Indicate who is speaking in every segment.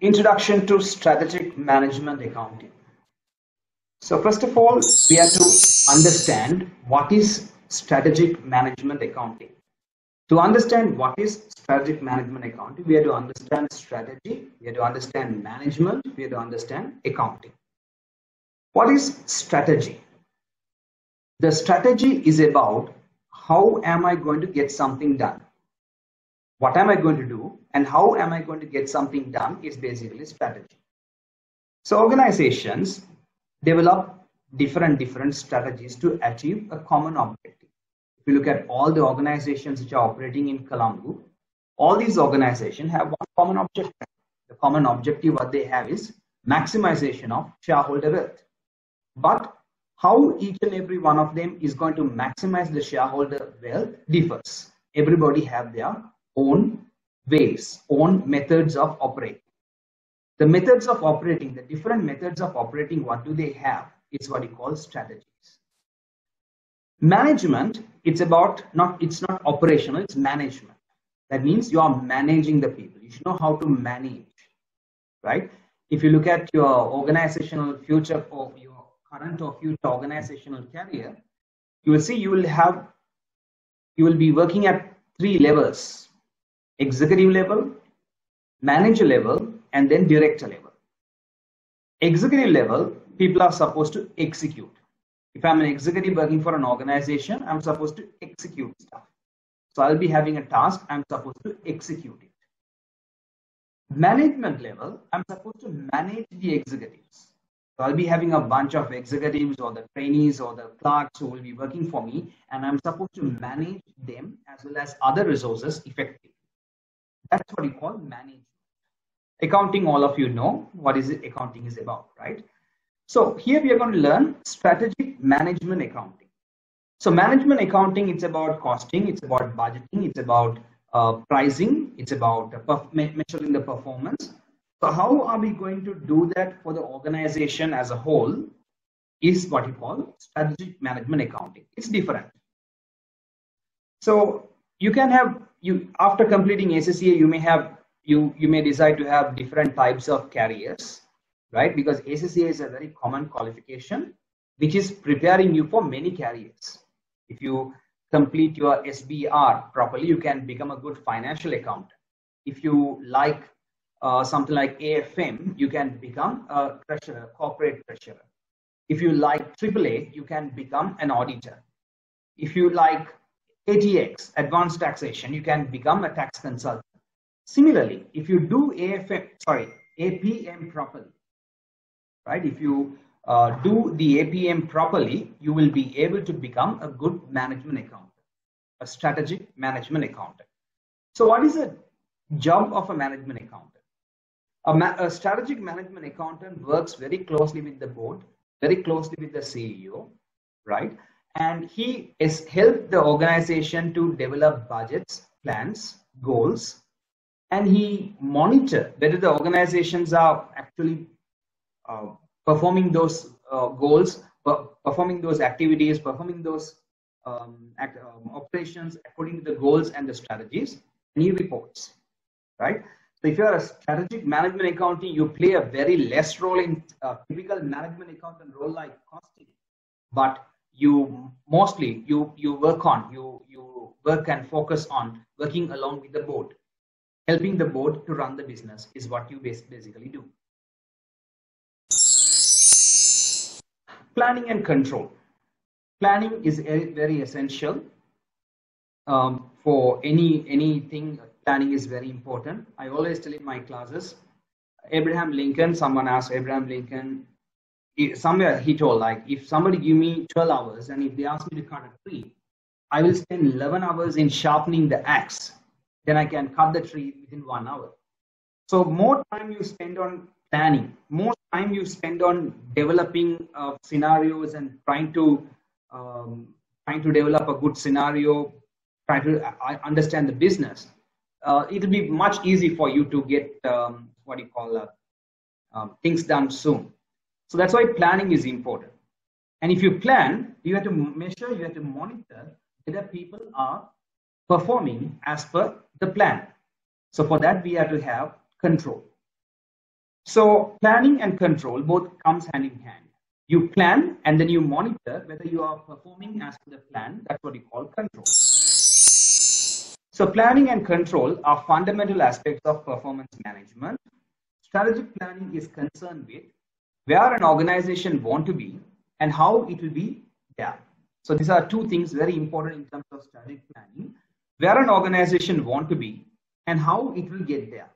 Speaker 1: Introduction to Strategic Management Accounting. So first of all, we have to understand what is strategic management accounting. To understand what is strategic management accounting, we have to understand strategy, we have to understand management, we have to understand accounting. What is strategy? The strategy is about how am I going to get something done? What am I going to do and how am I going to get something done is basically strategy. So organizations develop different strategies to achieve a common objective. If you look at all the organizations which are operating in Colombo, all these organizations have one common objective. The common objective what they have is maximization of shareholder wealth. But how each and every one of them is going to maximize the shareholder wealth differs. Everybody have their own ways, own methods of operating. The methods of operating, the different methods of operating, what do they have? It's what you call strategies. Management, it's not operational, it's management. That means you are managing the people. You should know how to manage, right? If you look at your organizational future or your current or future organizational career, you will see you will be working at 3 levels: executive level, manager level, and then director level. Executive level, people are supposed to execute. If I'm an executive working for an organization, I'm supposed to execute stuff. So I'll be having a task, I'm supposed to execute it. Management level, I'm supposed to manage the executives. So I'll be having a bunch of executives or the trainees or the clerks who will be working for me, and I'm supposed to manage them as well as other resources effectively. That's what you call management. Accounting, all of you know what is it accounting is about, right? So here we are going to learn strategic management accounting. So management accounting, it's about costing, it's about budgeting, it's about pricing, it's about measuring the performance. So how are we going to do that for the organization as a whole is what you call strategic management accounting. It's different. So you can have, after completing ACCA, you may decide to have different types of careers, right? Because ACCA is a very common qualification which is preparing you for many careers. If you complete your SBR properly, you can become a good financial accountant. If you like something like AFM, you can become a treasurer, corporate treasurer. If you like AAA, you can become an auditor. If you like ATX, advanced taxation, you can become a tax consultant. Similarly, if you do APM properly, right? If you do the APM properly, you will be able to become a good management accountant, a strategic management accountant. So what is the job of a management accountant? A strategic management accountant works very closely with the board, very closely with the CEO, right? And he has helped the organization to develop budgets, plans, goals, and he monitor whether the organizations are actually performing those goals, performing those activities, performing those operations according to the goals and the strategies, and he reports, right? So if you are a strategic management accounting, you play a very less role in typical management accountant role like costing, but you mostly work and focus on working along with the board. Helping the board to run the business is what you basically do. Planning and control. Planning is very essential for anything. Planning is very important. I always tell in my classes, Abraham Lincoln, someone asked Abraham Lincoln, somewhere he told, like, if somebody give me 12 hours and if they ask me to cut a tree, I will spend 11 hours in sharpening the axe. Then I can cut the tree within 1 hour. So more time you spend on planning, more time you spend on developing scenarios and trying to develop a good scenario, trying to understand the business. It will be much easier for you to get what you call things done soon. So that's why planning is important. And if you plan, you have to measure, you have to monitor whether people are performing as per the plan. So for that, we have to have control. So planning and control both comes hand in hand. You plan and then you monitor whether you are performing as per the plan. That's what you call control. So planning and control are fundamental aspects of performance management. Strategic planning is concerned with where an organization wants to be and how it will be there. So these are two things very important in terms of strategic planning: where an organization wants to be and how it will get there.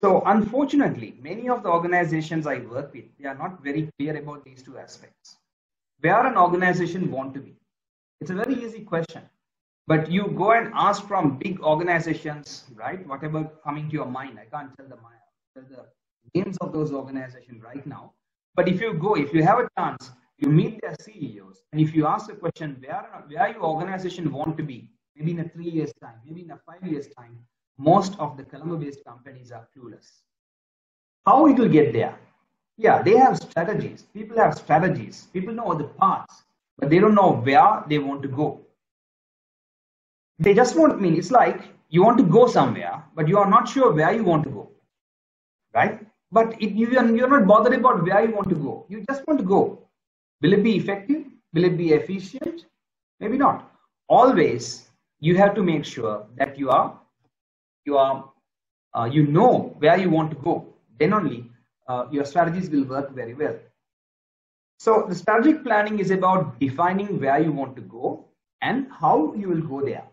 Speaker 1: So unfortunately, many of the organizations I work with, they are not very clear about these two aspects. Where an organization wants to be. It's a very easy question. But you go and ask from big organizations, right? Whatever coming to your mind, I can't tell the names of those organizations right now. But if you go, if you have a chance, you meet their CEOs, and if you ask a question, where your organization want to be, maybe in a 3 years time, maybe in a 5 years time, most of the Colombo-based companies are clueless. How it will get there? Yeah, they have strategies. People have strategies. People know the paths, but they don't know where they want to go. They just want, it's like you want to go somewhere, but you are not sure where you want to go, right? But you're not bothered about where you want to go. You just want to go. Will it be effective? Will it be efficient? Maybe not. Always, you have to make sure that you know where you want to go. Then only your strategies will work very well. So the strategic planning is about defining where you want to go and how you will go there.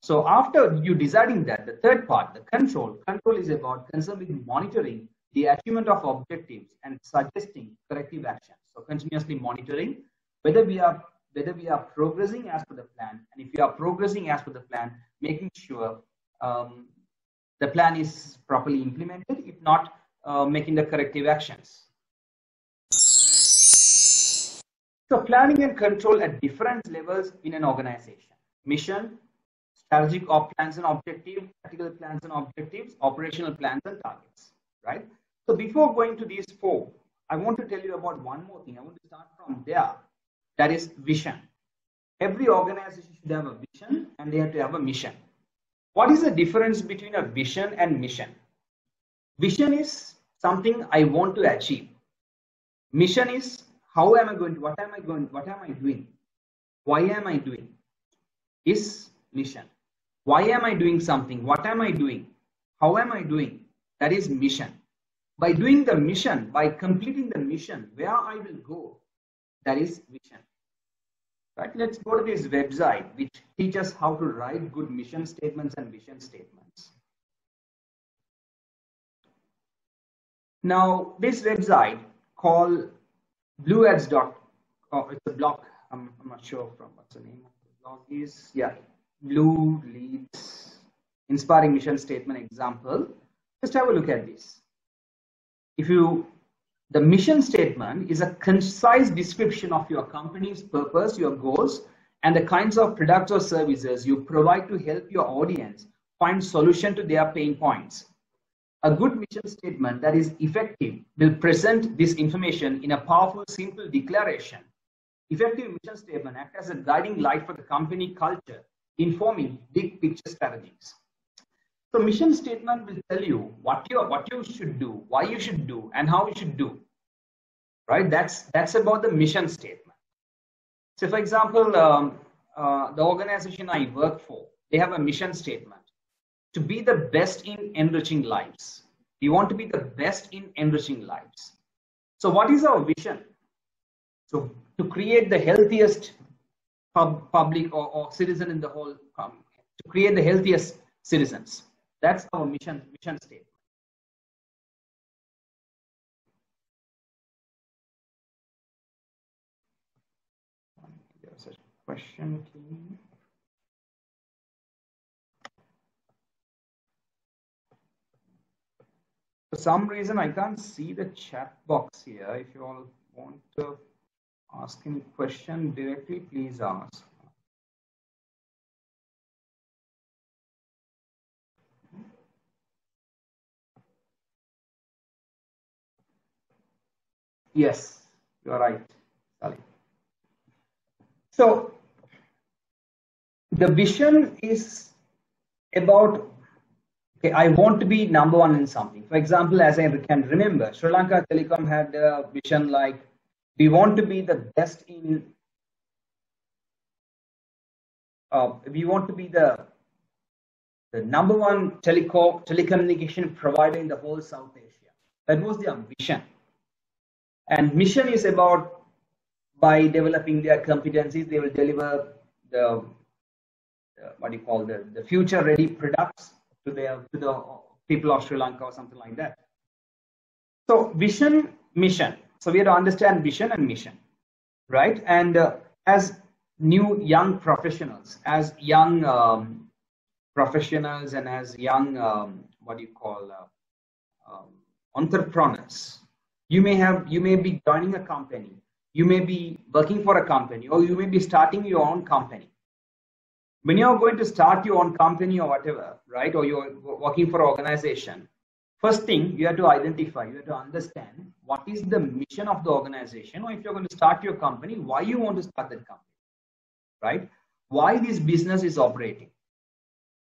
Speaker 1: So after you deciding that, the third part, the control is about concern with monitoring the achievement of objectives and suggesting corrective actions. So continuously monitoring whether we are progressing as per the plan, and if we are progressing as per the plan, making sure the plan is properly implemented. If not, making the corrective actions. So planning and control at different levels in an organization: mission, strategic plans and objectives, tactical plans and objectives, operational plans and targets, right? So before going to these four, I want to tell you about one more thing. I want to start from there. That is vision. Every organization should have a vision and they have to have a mission. What is the difference between a vision and mission? Vision is something I want to achieve. Mission is how am I going to, what am I doing? Why am I doing? Is mission. Why am I doing something? What am I doing? How am I doing? That is mission. By doing the mission, by completing the mission, where I will go, that is vision. Right? Let's go to this website which teaches how to write good mission statements and vision statements. Now, this website called blueads.com, it's a blog. I'm not sure from what's the name of the blog is. Yeah, Blue Leads Inspiring Mission Statement Example. Just have a look at this. The mission statement is a concise description of your company's purpose, your goals, and the kinds of products or services you provide to help your audience find solution to their pain points. A good mission statement that is effective will present this information in a powerful, simple declaration. Effective mission statement acts as a guiding light for the company culture, informing big picture strategies. So mission statement will tell you what you should do, why you should do, and how you should do. Right? That's about the mission statement. So, for example, the organization I work for, they have a mission statement to be the best in enriching lives. We want to be the best in enriching lives. So, what is our vision? So, to create the healthiest public or citizen in the whole, to create the healthiest citizens. That's our mission statement. There's a question. For some reason, I can't see the chat box here. If you all want to ask any question directly, please ask. Yes, you are right, Sally. So the vision is about okay, I want to be number one in something. For example, as I can remember, Sri Lanka Telecom had a vision like, we want to be the best in, we want to be the number one telecommunication provider in the whole South Asia. That was their vision. And mission is about, by developing their competencies, they will deliver the what do you call, the future ready products to the people of Sri Lanka or something like that. So vision, mission. So we have to understand vision and mission, right? And as new young professionals, as young professionals, and as young what do you call, entrepreneurs, you may be joining a company, you may be working for a company, or you may be starting your own company. When you're going to start your own company or whatever, right, or you're working for an organization, first thing you have to identify, you have to understand what is the mission of the organization, or if you're going to start your company, why you want to start that company, right? Why this business is operating?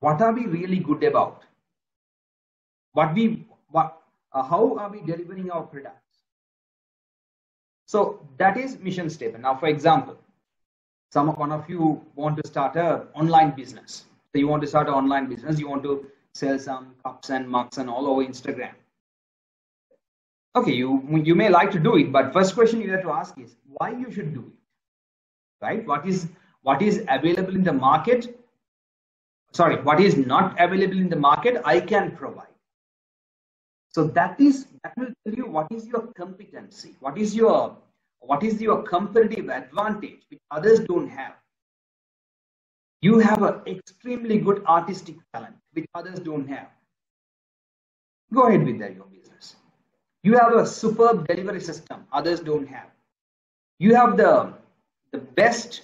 Speaker 1: What are we really good about? How are we delivering our products? So that is mission statement. Now, for example, one of you want to start an online business. So you want to start an online business. You want to sell some cups and mugs and all over Instagram. Okay, you may like to do it, but first question you have to ask is why you should do it, right? What is available in the market? Sorry, what is not available in the market, I can provide. So that will tell you what is your competency, what is your competitive advantage which others don't have. You have an extremely good artistic talent which others don't have. Go ahead with that, your business. You have a superb delivery system others don't have. You have the best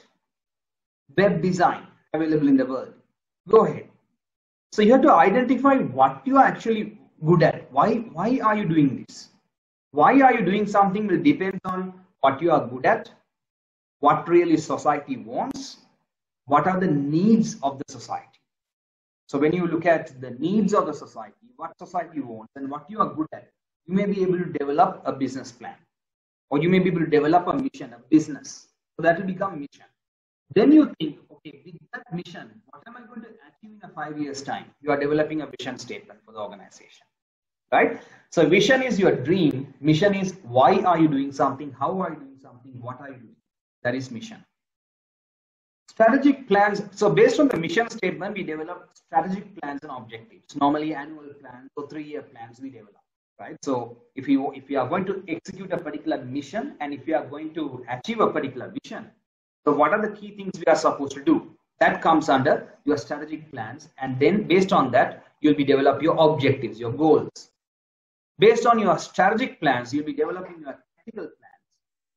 Speaker 1: web design available in the world. Go ahead. So you have to identify what you are actually good at. Why are you doing this? Why are you doing something will depend on what you are good at, what really society wants, what are the needs of the society. So when you look at the needs of the society, what society wants and what you are good at, you may be able to develop a business plan, or you may be able to develop a mission, a business. So that will become mission. Then you think, okay, with that mission, what am I going to achieve in a 5 years' time? You are developing a vision statement for the organization, right? So vision is your dream. Mission is why are you doing something? How are you doing something? What are you doing? That is mission. Strategic plans. So based on the mission statement, we develop strategic plans and objectives. Normally annual plans or 3-year plans we develop, right? So if you are going to execute a particular mission, and if you are going to achieve a particular vision, so what are the key things we are supposed to do? That comes under your strategic plans, and then based on that, you'll be developing your objectives, your goals. Based on your strategic plans, you'll be developing your tactical plans,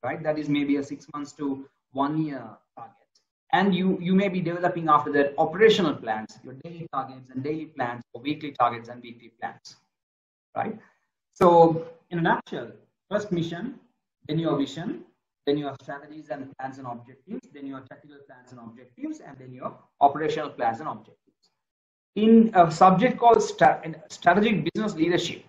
Speaker 1: right? That is maybe a 6 months to 1 year target. And you may be developing after that operational plans, your daily targets and daily plans, or weekly targets and weekly plans, right? So in a nutshell, first mission, then your vision, then your strategies and plans and objectives, then your tactical plans and objectives, and then your operational plans and objectives. In a subject called strategic business leadership,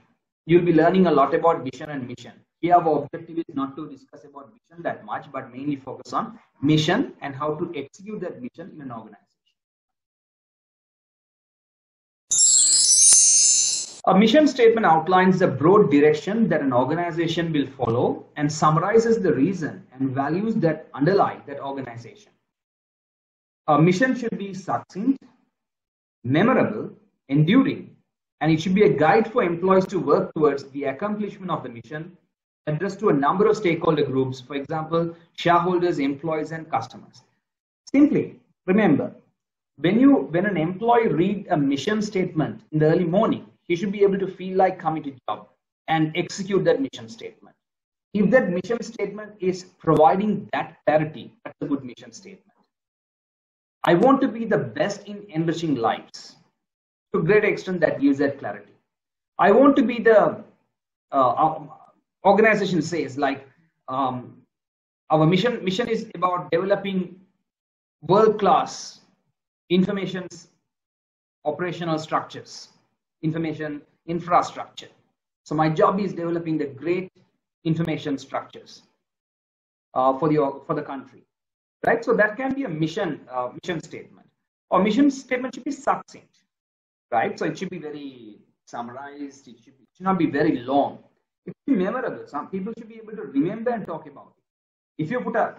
Speaker 1: you'll be learning a lot about vision and mission. Here our objective is not to discuss about vision that much, but mainly focus on mission and how to execute that mission in an organization. A mission statement outlines the broad direction that an organization will follow and summarizes the reason and values that underlie that organization. A mission should be succinct, memorable, enduring, and it should be a guide for employees to work towards the accomplishment of the mission, addressed to a number of stakeholder groups, for example, shareholders, employees, and customers. Simply remember, when an employee reads a mission statement in the early morning, he should be able to feel like coming to job and execute that mission statement. If that mission statement is providing that clarity, that's a good mission statement. I want to be the best in enriching lives. To a great extent, that gives that clarity. I want to be the organization says like our mission is about developing world-class information operational structures. information infrastructure. So my job is developing the great information structures for the country, right? So that can be a mission statement, or mission statement should be succinct, right? So it should be very summarized. It should not be very long. It should be memorable. Some people should be able to remember and talk about it. If you put a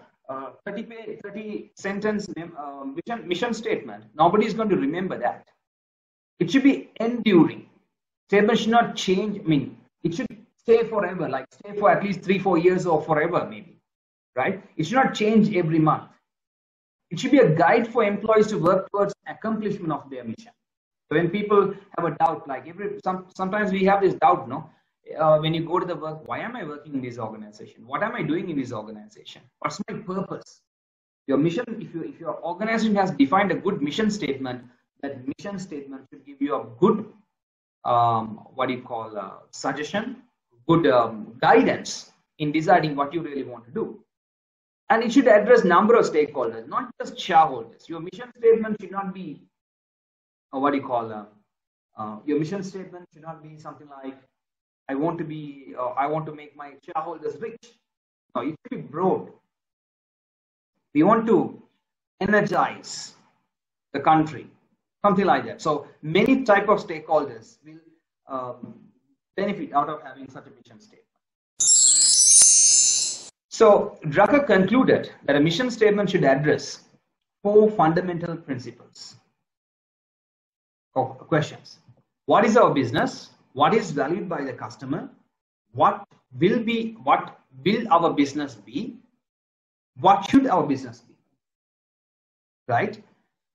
Speaker 1: 30 sentence mission statement, nobody is going to remember that. It should be enduring. Statement should not change. I mean, it should stay forever, like stay for at least 3-4 years or forever, maybe, right? It should not change every month. It should be a guide for employees to work towards accomplishment of their mission. So when people have a doubt, like sometimes we have this doubt, no? When you go to the work, why am I working in this organization? What am I doing in this organization? What's my purpose? Your mission, if your organization has defined a good mission statement, that mission statement should give you a good, suggestion, good guidance in deciding what you really want to do. And it should address number of stakeholders, not just shareholders. Your mission statement should not be, your mission statement should not be something like, I want to make my shareholders rich. No, it should be broad. We want to energize the country, something like that. So many type of stakeholders will benefit out of having such a mission statement. So Drucker concluded that a mission statement should address 4 fundamental principles or questions. What is our business? What is valued by the customer? What will our business be? What should our business be? Right?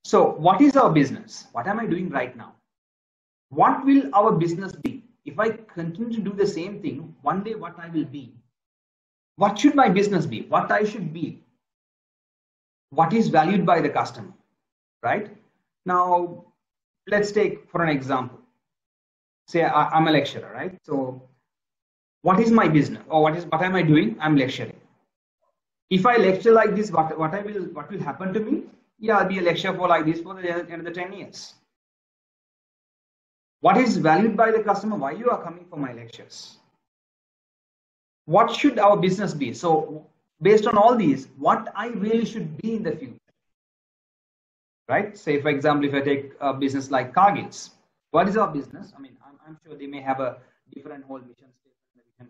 Speaker 1: So what is our business? What am I doing right now? What will our business be? If I continue to do the same thing, one day what I will be? What should my business be? What I should be? What is valued by the customer? Right? Now, let's take for an example. Say I'm a lecturer, right? So what is my business, or what am I doing? I'm lecturing. If I lecture like this, what will happen to me? Yeah, I'll be a lecturer for like this for the end of the 10 years. What is valued by the customer? Why you are coming for my lectures? What should our business be? So based on all these, what I really should be in the future, right? Say for example, if I take a business like Kpis, what is our business? I mean, I'm sure they may have a different whole mission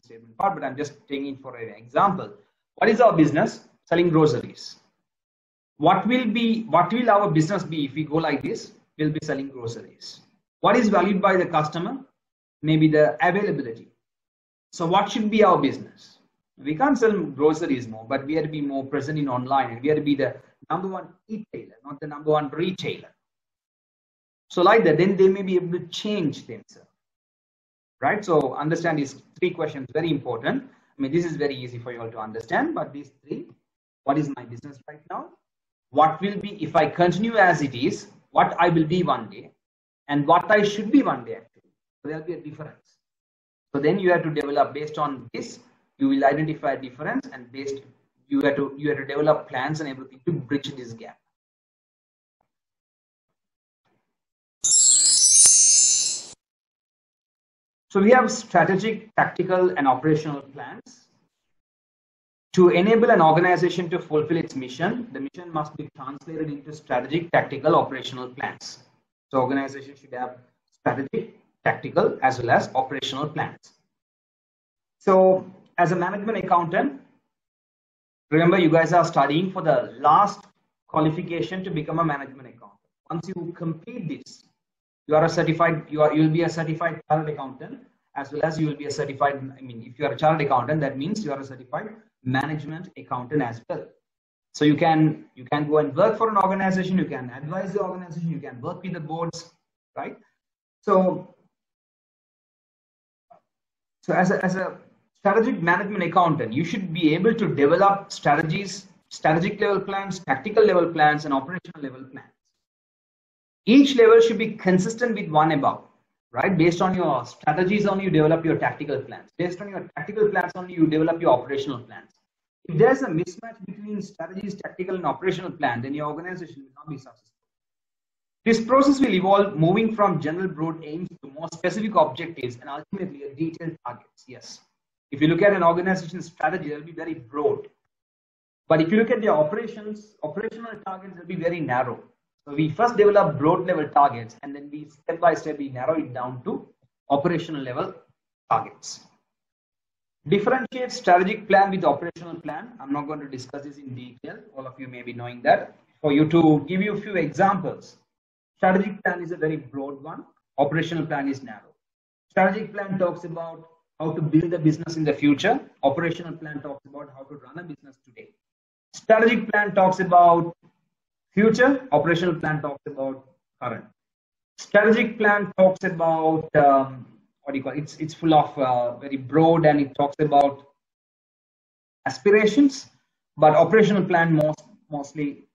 Speaker 1: statement part, but I'm just taking for an example. What is our business? Selling groceries. What will our business be if we go like this? We'll be selling groceries. What is valued by the customer? Maybe the availability. So what should be our business? We can't sell groceries more, but we have to be more present in online, and we have to be the #1 e-tailer, not the #1 retailer. So like that, then they may be able to change themselves, right? So understand these 3 questions, very important. I mean, this is very easy for you all to understand, but these 3, what is my business right now? What will be, if I continue as it is, what I will be one day, and what I should be one day actually. So there'll be a difference. So then you have to develop based on this, you will identify a difference, and you have to develop plans and everything to bridge this gap. So we have strategic, tactical, and operational plans. To enable an organization to fulfill its mission, the mission must be translated into strategic, tactical, operational plans. So organization should have strategic, tactical, as well as operational plans. So as a management accountant, remember you guys are studying for the last qualification to become a management accountant. Once you complete this, you are a certified, you will be a certified chartered accountant, as well as you will be a certified, I mean, if you are a chartered accountant, that means you are a certified management accountant as well. So you can go and work for an organization, you can advise the organization, you can work with the boards, right? So as a strategic management accountant, you should be able to develop strategies, strategic level plans, tactical level plans, and operational level plans. Each level should be consistent with one above, right? Based on your strategies only, you develop your tactical plans. Based on your tactical plans only, you develop your operational plans. If there's a mismatch between strategies, tactical, and operational plan, then your organization will not be successful. This process will evolve moving from general broad aims to more specific objectives and ultimately a detailed targets. Yes. If you look at an organization's strategy, it'll be very broad. But if you look at the operational targets, they'll be very narrow. So we first develop broad level targets, and then we step by step we narrow it down to operational level targets. Differentiate strategic plan with operational plan. I'm not going to discuss this in detail. All of you may be knowing that. For you to give you a few examples, strategic plan is a very broad one. Operational plan is narrow. Strategic plan talks about how to build a business in the future. Operational plan talks about how to run a business today. Strategic plan talks about future. Operational plan talks about current. Strategic plan talks about what do you call it? It's full of very broad, and it talks about aspirations. But operational plan mostly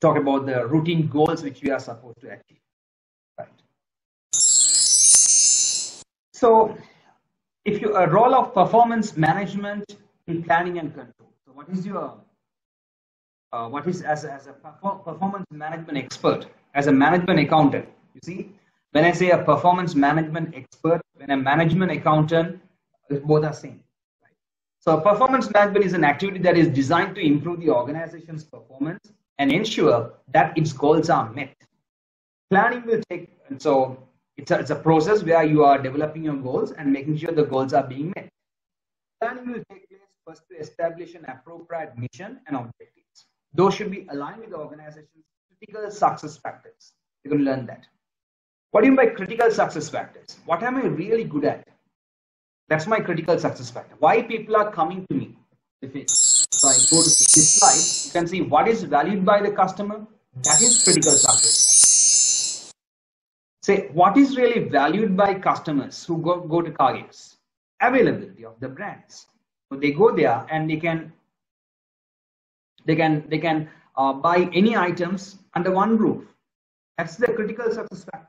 Speaker 1: talk about the routine goals which we are supposed to achieve. Right. So, if you a role of performance management in planning and control. So, what is your as a performance management expert, as a management accountant? You see, when I say a performance management expert, when a management accountant, both are same. Right? So, performance management is an activity that is designed to improve the organization's performance and ensure that its goals are met. Planning will take, and so it's a process where you are developing your goals and making sure the goals are being met. Planning will take place first to establish an appropriate mission and objectives. Those should be aligned with the organization's critical success factors. You're going to learn that. What do you mean by critical success factors? What am I really good at? That's my critical success factor. Why people are coming to me? So I go to this slide, you can see what is valued by the customer. That is critical success. Say, what is really valued by customers who go to Kpis? Availability of the brands. So they go there and they can buy any items under one roof. That's the critical success factor.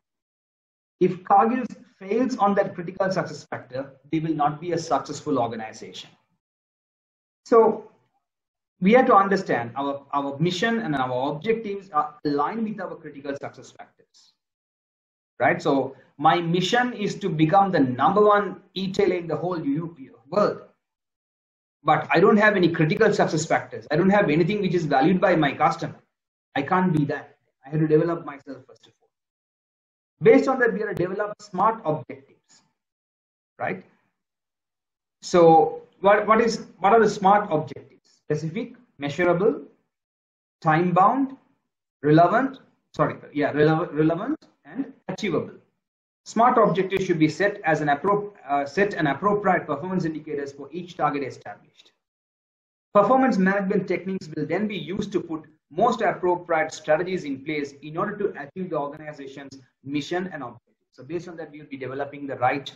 Speaker 1: If Kpis fails on that critical success factor, they will not be a successful organization. So we have to understand our mission and our objectives are aligned with our critical success factors. Right? So my mission is to become the #1 e-tailer in the whole world. But I don't have any critical success factors. I don't have anything which is valued by my customer. I can't be that. I have to develop myself first of all. Based on that, we have to develop smart objectives. Right? So what are the smart objectives? Specific, measurable, time-bound, relevant, and achievable. Smart objectives should be set as an appropriate performance indicators for each target established. Performance management techniques will then be used to put most appropriate strategies in place in order to achieve the organization's mission and objectives. So based on that, we will be developing the right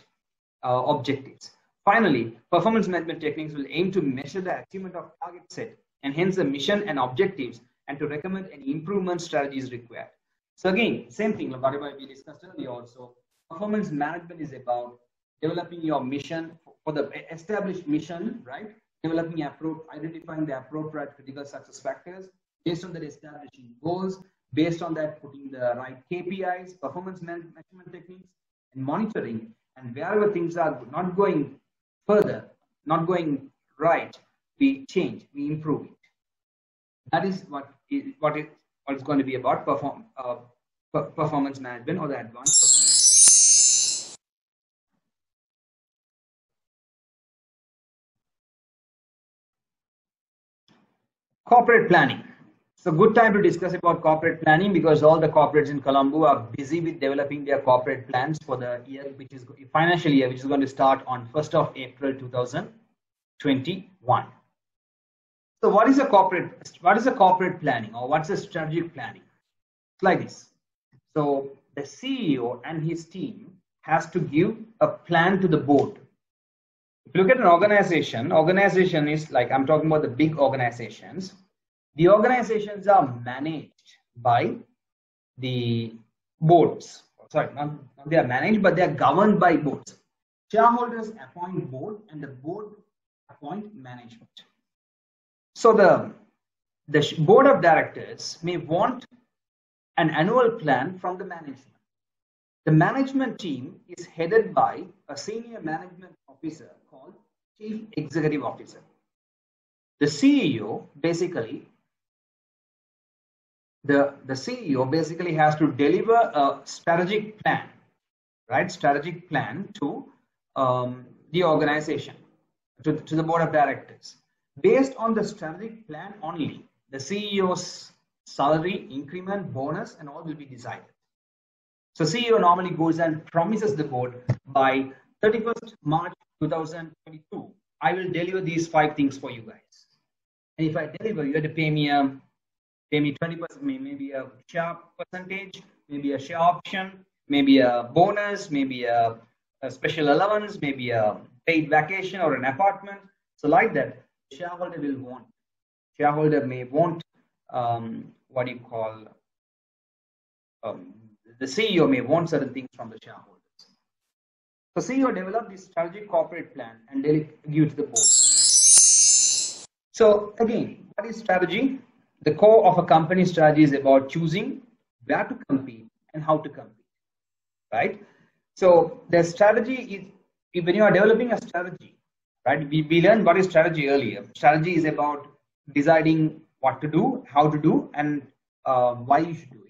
Speaker 1: objectives. Finally, performance management techniques will aim to measure the achievement of target set and hence the mission and objectives, and to recommend any improvement strategies required. So again, same thing, whatever we discussed earlier also, performance management is about developing your mission for the established mission, right? Identifying the appropriate critical success factors, based on that establishing goals, based on that putting the right KPIs, performance management techniques, and monitoring, and wherever things are not going further, not going right, we change, we improve it. That is what it's going to be about performance management, or the advanced performance. Corporate planning. It's a good time to discuss about corporate planning because all the corporates in Colombo are busy with developing their corporate plans for the year, which is financial year, which is going to start on 1st of April 2021. So what is a corporate planning, or what's a strategic planning? It's like this. So the CEO and his team has to give a plan to the board. If you look at an organization is like, I'm talking about the big organizations. The organizations are managed by the boards. Sorry, not they are managed, but they are governed by boards. Shareholders appoint board, and the board appoint management. So the board of directors may want an annual plan from the management. The management team is headed by a senior management officer called Chief Executive Officer. The CEO basically, the CEO basically has to deliver a strategic plan, right? Strategic plan to the organization, to the board of directors. Based on the strategic plan only, the CEO's salary, increment, bonus, and all will be decided. So CEO normally goes and promises the board by 31st March 2022, I will deliver these 5 things for you guys. And if I deliver, you have to pay me 20%, maybe a share percentage, maybe a share option, maybe a bonus, maybe a special allowance, maybe a paid vacation or an apartment. So like that, shareholder will want. Shareholder may want what you call the CEO may want certain things from the shareholders. So CEO developed this strategic corporate plan and give to the board. So again, what is strategy? The core of a company strategy is about choosing where to compete and how to compete, right? So the strategy is, when you are developing a strategy, right? We learned what is strategy earlier. Strategy is about deciding what to do, how to do, and why you should do it.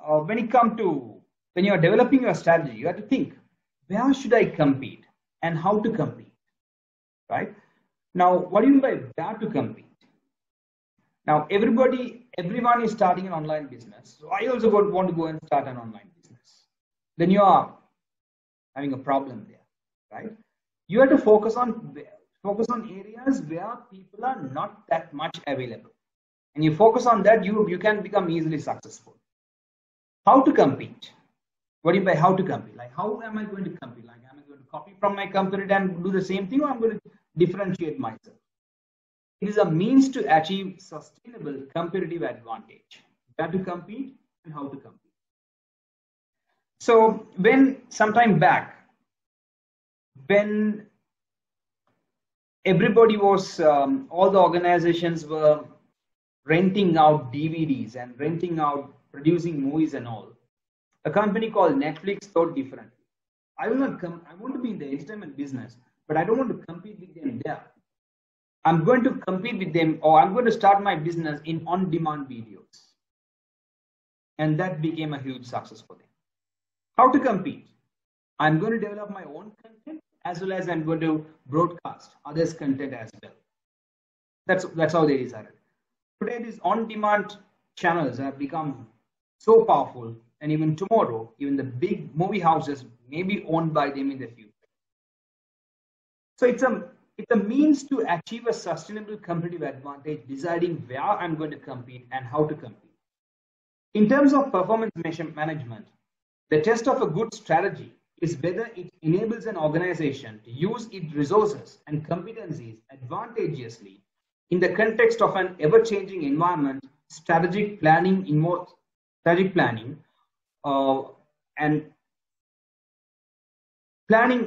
Speaker 1: When you are developing your strategy, you have to think, where should I compete and how to compete, right? Now, what do you mean by where to compete? Now, everyone is starting an online business. So I also want to go and start an online business. Then you are having a problem there, right? You have to focus on areas where people are not that much available. And you focus on that, you can become easily successful. How to compete? What do you mean by how to compete? Like, how am I going to compete? Like, am I going to copy from my competitor and do the same thing, or I'm going to differentiate myself? It is a means to achieve sustainable competitive advantage. Where to compete and how to compete. So sometime back, when everybody was, all the organizations were renting out DVDs and renting out, producing movies and all, a company called Netflix thought differently. I want to be in the entertainment business, but I don't want to compete with them there. I'm going to compete with them, or I'm going to start my business in on-demand videos. And that became a huge success for them. How to compete? I'm going to develop my own content, as well as I'm going to broadcast others' content as well. That's how they decided. Today, these on-demand channels have become so powerful, and even tomorrow, even the big movie houses may be owned by them in the future. So it's a means to achieve a sustainable competitive advantage, deciding where I'm going to compete and how to compete. In terms of performance management, the test of a good strategy is whether it enables an organization to use its resources and competencies advantageously in the context of an ever-changing environment. Strategic planning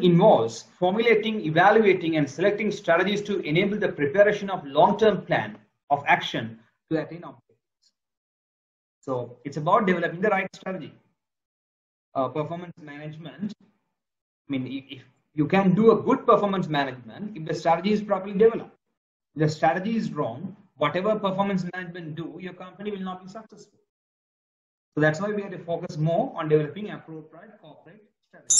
Speaker 1: involves formulating, evaluating, and selecting strategies to enable the preparation of long-term plan of action to attain objectives. So it's about developing the right strategy. Performance management, I mean, if you can do a good performance management if the strategy is properly developed. If the strategy is wrong, whatever performance management do, your company will not be successful. So that's why we have to focus more on developing appropriate corporate strategy.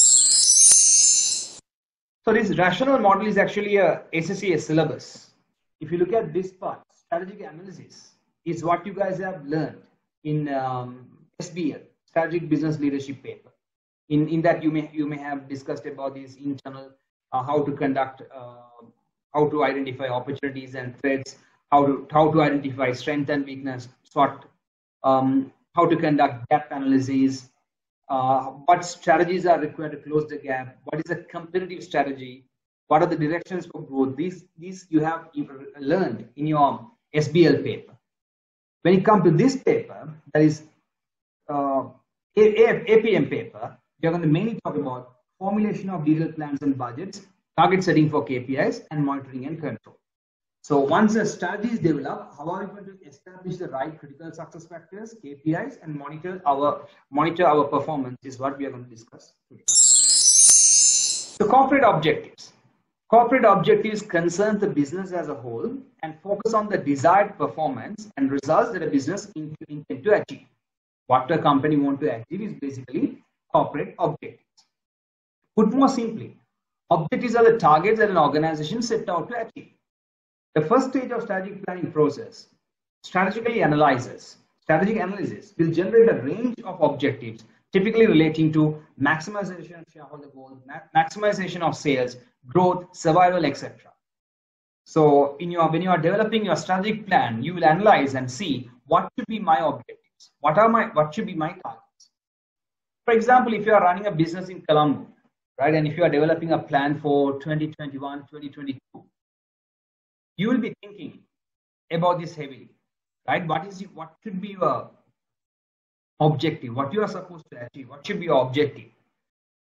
Speaker 1: So this rational model is actually a SSCA syllabus. If you look at this part, strategic analysis is what you guys have learned in SBL, Strategic Business Leadership paper. In that you may have discussed about this internal, how to conduct, how to identify opportunities and threats, how to identify strength and weakness, SWOT, how to conduct gap analysis, what strategies are required to close the gap, what is a competitive strategy, what are the directions for growth. These you have learned in your SBL paper. When it comes to this paper, that is APM paper, we are going to mainly talk about formulation of detailed plans and budgets, target setting for KPIs, and monitoring and control. So once the strategy is developed, how are we going to establish the right critical success factors, KPIs, and monitor our performance is what we are going to discuss today. So corporate objectives. Corporate objectives concern the business as a whole and focus on the desired performance and results that a business intend to achieve. What a company want to achieve is basically corporate objectives. Put more simply, objectives are the targets that an organization set out to achieve. The first stage of strategic planning process, strategic analysis will generate a range of objectives typically relating to maximization of shareholder goals, maximization of sales, growth, survival, etc. So when you are developing your strategic plan, you will analyze and see what should be my objectives, what should be my targets. For example, if you are running a business in Colombo, right, and if you are developing a plan for 2021, 2022, you will be thinking about this heavily, right? What should be your objective? What you are supposed to achieve? What should be your objective?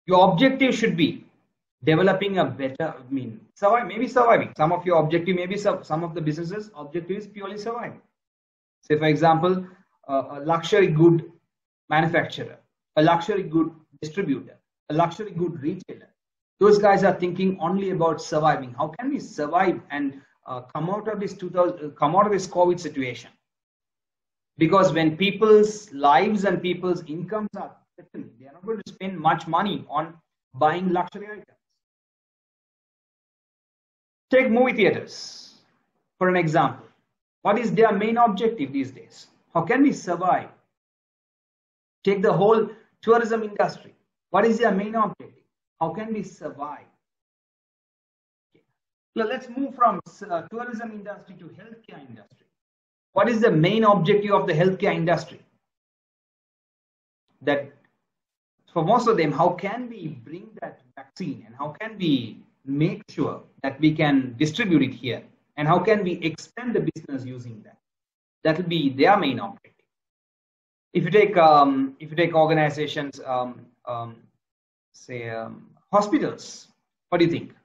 Speaker 1: Your objective should be developing a better, surviving. Some of your objective, maybe some of the businesses' objective is purely surviving. Say, for example, a luxury good manufacturer, a luxury good distributor, a luxury good retailer. Those guys are thinking only about surviving. How can we survive and come out of this COVID situation? Because when people's lives and people's incomes are threatened, they are not going to spend much money on buying luxury items. Take movie theaters for an example. What is their main objective these days? How can we survive? Take the whole tourism industry. What is their main objective? How can we survive? Let's move from tourism industry to healthcare industry. What is the main objective of the healthcare industry? That for most of them, how can we bring that vaccine and how can we make sure that we can distribute it here and how can we expand the business using that? That will be their main objective. If you take organizations, hospitals, what do you think?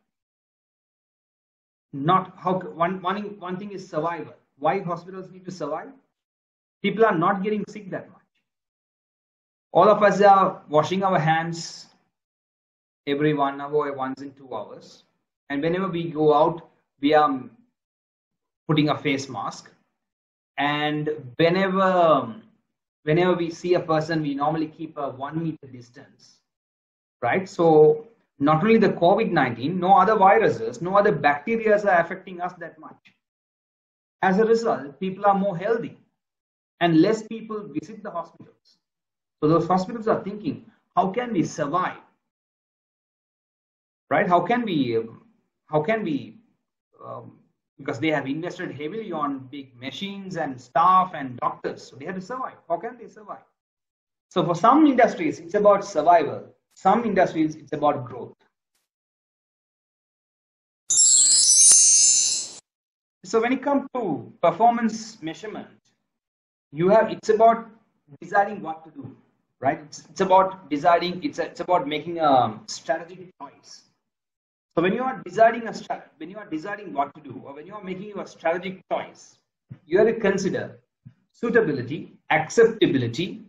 Speaker 1: One thing is survival. Why hospitals need to survive? People are not getting sick that much. All of us are washing our hands every 1 hour or once in 2 hours. And whenever we go out, we are putting a face mask. And whenever we see a person, we normally keep a 1 meter distance, right? So not only the COVID-19, no other viruses, no other bacteria are affecting us that much. As a result, people are more healthy and less people visit the hospitals. So those hospitals are thinking, how can we survive? Right? How can we, because they have invested heavily on big machines and staff and doctors. So they have to survive. How can they survive? So for some industries, it's about survival. Some industries, it's about growth. So when it comes to performance measurement, it's about deciding what to do, right? It's about deciding. It's about making a strategic choice. So when you are deciding what to do, or when you are making a strategic choice, you have to consider suitability, acceptability,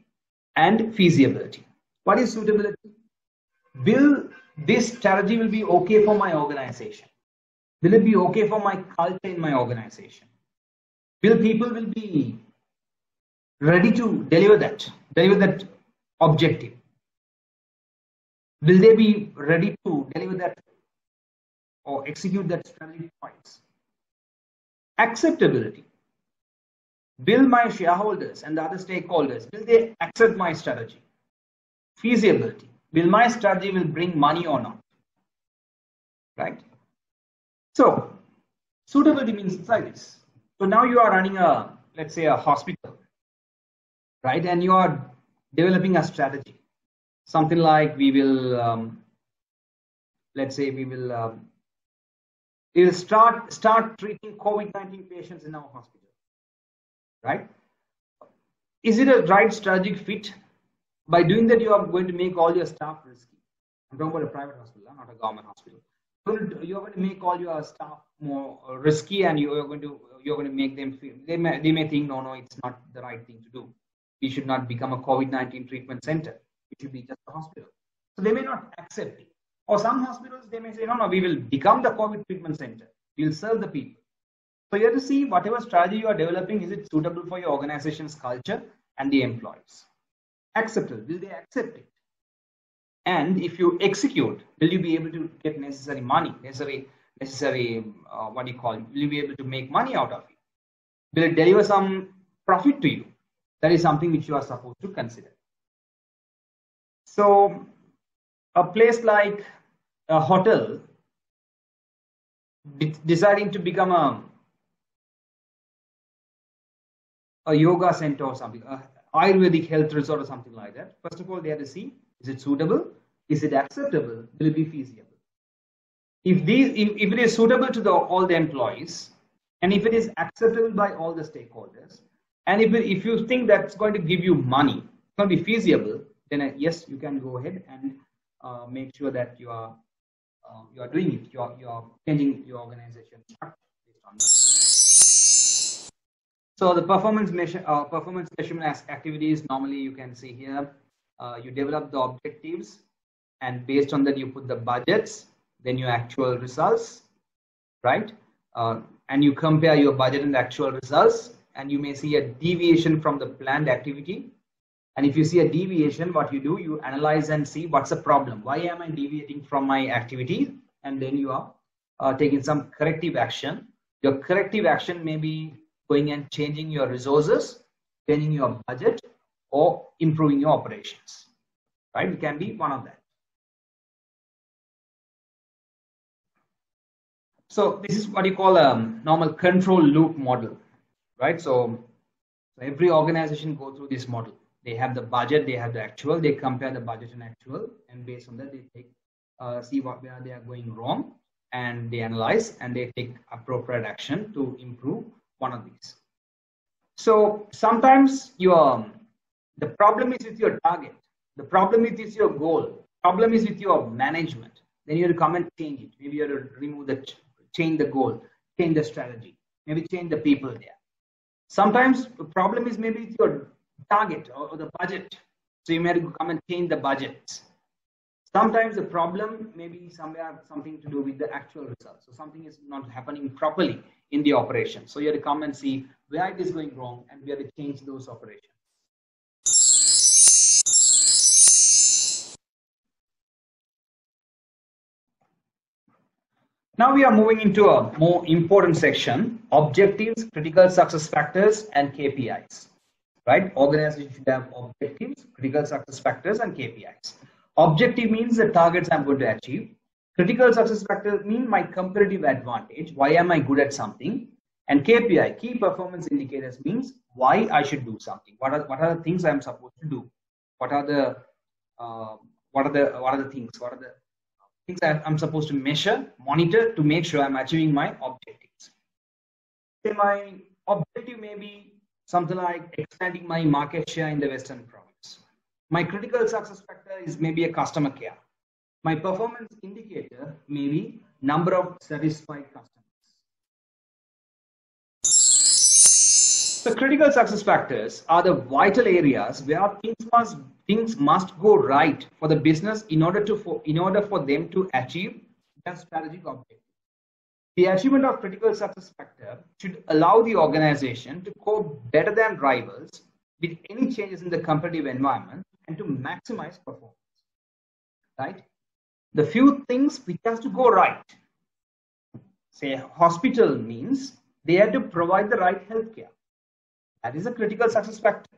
Speaker 1: and feasibility. What is suitability? Will this strategy will be okay for my organization? Will it be okay for my culture in my organization? Will people be ready to deliver that objective? Will they be ready to deliver that or execute that strategy twice? Acceptability. Will my shareholders and the other stakeholders, will they accept my strategy? Feasibility. Will my strategy will bring money or not? Right? So, suitability means like this. So now you are running let's say a hospital, right? And you are developing a strategy. Something like we will start treating COVID-19 patients in our hospital, right? Is it a right strategic fit? By doing that, you are going to make all your staff risky. I'm talking about a private hospital, not a government hospital. you're going to make all your staff more risky, and you're going to make them feel, they may think, no, it's not the right thing to do. We should not become a COVID-19 treatment center. It should be just a hospital. So they may not accept it. Or some hospitals, they may say, no, we will become the COVID treatment center. We'll serve the people. So you have to see whatever strategy you are developing, is it suitable for your organization's culture and the employees? Acceptable, will they accept it? And if you execute, will you be able to get necessary money, necessary what do you call it? Will you be able to make money out of it? Will it deliver some profit to you? That is something which you are supposed to consider. So a place like a hotel deciding to become a yoga center or something, a Ayurvedic health resort or something like that. First of all, they have to see, is it suitable? Is it acceptable? Will it be feasible? If it is suitable to all the employees, and if it is acceptable by all the stakeholders, and if you think that's going to give you money, it's going to be feasible, then yes, you can go ahead and make sure that you are doing it. You are changing your organization structure based on that. So the performance measurement activities, normally you can see here, you develop the objectives, and based on that you put the budgets, then your actual results, right? And you compare your budget and the actual results, and you may see a deviation from the planned activity. And if you see a deviation, what you do, you analyze and see what's the problem. Why am I deviating from my activity? And then you are taking some corrective action. Your corrective action may be going and changing your resources, changing your budget, or improving your operations, right? It can be one of that. So this is what you call a normal control loop model, right? So every organization go through this model. They have the budget, they have the actual, they compare the budget and actual, and based on that they take see where they are going wrong, and they analyze and they take appropriate action to improve one of these. So sometimes the problem is with your target, the problem is with your goal, problem is with your management. Then you have to come and change it. Maybe you have to change the goal, change the strategy, maybe change the people there. Sometimes the problem is maybe with your target or the budget. So you may have to come and change the budgets. Sometimes the problem may be something to do with the actual results. So something is not happening properly in the operation. So you have to come and see where it is going wrong, and we have to change those operations. Now we are moving into a more important section: objectives, critical success factors, and KPIs. Right? Organizations should have objectives, critical success factors, and KPIs. Objective means the targets I'm going to achieve. Critical success factors mean my competitive advantage. Why am I good at something? And KPI, key performance indicators, means why I should do something. What are the things I'm supposed to do? What are the things that I'm supposed to measure, monitor to make sure I'm achieving my objectives? Say my objective may be something like expanding my market share in the Western province. My critical success factor is maybe a customer care. My performance indicator may be number of satisfied customers. The critical success factors are the vital areas where things must go right for the business in order for them to achieve their strategic objective. The achievement of critical success factor should allow the organization to cope better than rivals with any changes in the competitive environment and to maximize performance. Right? The few things which has to go right. Say hospital means they have to provide the right healthcare. That is a critical success factor.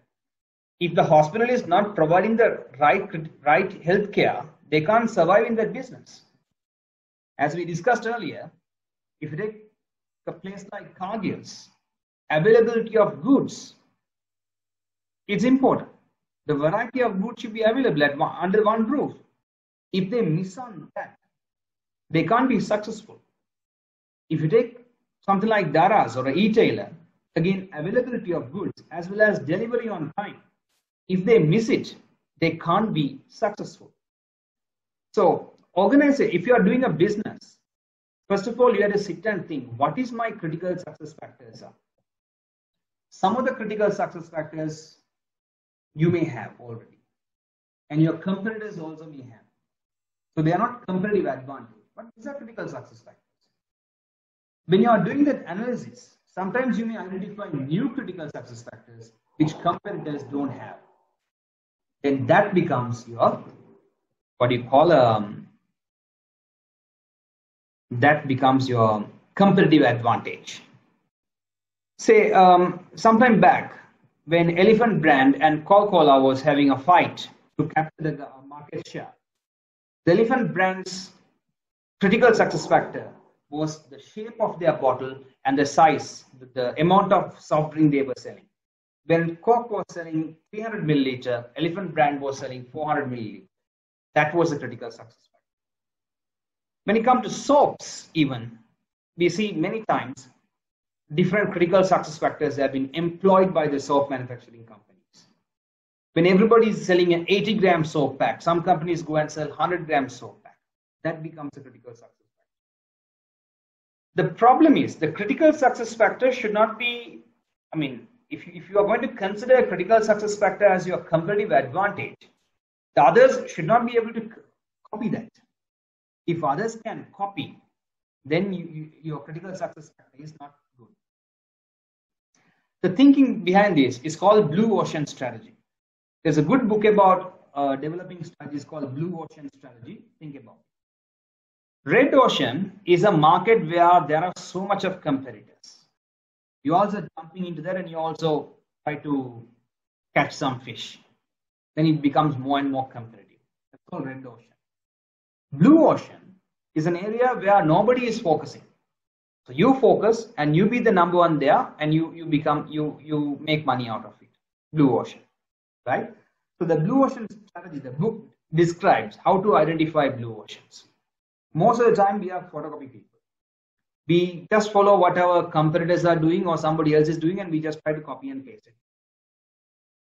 Speaker 1: If the hospital is not providing the right healthcare, they can't survive in that business. As we discussed earlier, if you take a place like Kpis, availability of goods, it's important. The variety of goods should be available under one roof. If they miss on that, they can't be successful. If you take something like Daras or a e-tailer, again, availability of goods as well as delivery on time. If they miss it, they can't be successful. So, if you are doing a business First of all, you have to sit and think, what is my critical success factors are? Some of the critical success factors you may have already, and your competitors also may have. So they are not competitive advantage, but these are critical success factors. When you are doing that analysis, sometimes you may identify new critical success factors which competitors don't have. Then that becomes your, what do you call, that becomes your competitive advantage. Say, sometime back, when Elephant brand and Coca-Cola was having a fight to capture the market share, the Elephant brand's critical success factor was the shape of their bottle and the size, the amount of soft drink they were selling. When Coke was selling 300 milliliter, Elephant brand was selling 400 milliliter. That was the critical success factor. When it comes to soaps, even, we see many times different critical success factors have been employed by the soap manufacturing companies. When everybody is selling an 80-gram soap pack, some companies go and sell 100-gram soap pack. That becomes a critical success factor. The problem is the critical success factor should not be, I mean, if you are going to consider a critical success factor as your competitive advantage, the others should not be able to copy that. If others can copy, then your critical success factor is not good. The thinking behind this is called Blue Ocean Strategy. There's a good book about developing strategies called Blue Ocean Strategy. Think about it. Red Ocean is a market where there are so much of competitors. You also jumping into that and you also try to catch some fish. Then it becomes more and more competitive. That's called Red Ocean. Blue Ocean is an area where nobody is focusing. So you focus and you be the number one there and you make money out of it. Blue Ocean, right? So the Blue Ocean Strategy, the book describes how to identify blue oceans. Most of the time we are photocopy people. We just follow whatever competitors are doing or somebody else is doing and we just try to copy and paste it.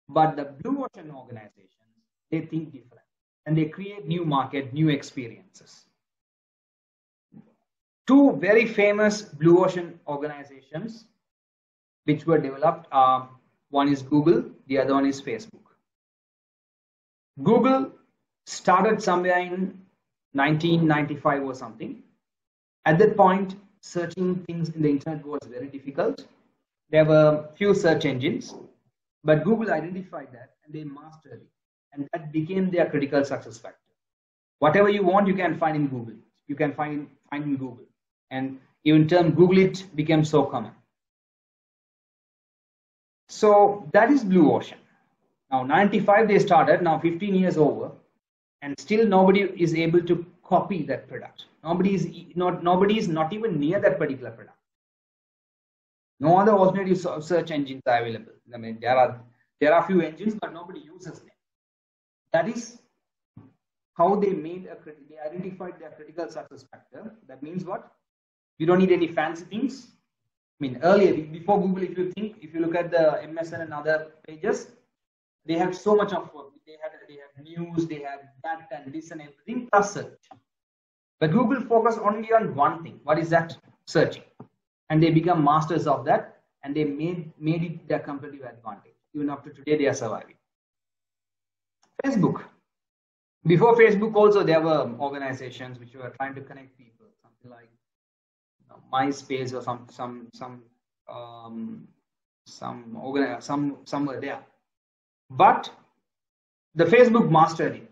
Speaker 1: But the blue ocean organizations, they think different and they create new market, new experiences. Two very famous blue ocean organizations which were developed are, one is Google, the other one is Facebook. Google started somewhere in 1995 or something. At that point, searching things in the internet was very difficult. There were few search engines, but Google identified that and they mastered it. And that became their critical success factor. Whatever you want, you can find in Google. You can find in Google. And even term Google it became so common. So that is blue ocean. Now 95 they started, now 15 years over, and still nobody is able to copy that product. Nobody is not even near that particular product. No other alternative search engines are available. I mean, there are few engines, but nobody uses them. That is how they they identified their critical success factor. That means what? You don't need any fancy things. I mean, earlier, before Google, if you look at the MSN and other pages, they have so much of work. They have news, they have that and this and everything plus search. But Google focused only on one thing. What is that? Searching. And they become masters of that, and they made it their competitive advantage. Even up to today, they are surviving. Facebook. Before Facebook, also there were organizations which were trying to connect people, something like MySpace or somewhere there. But the Facebook mastered it,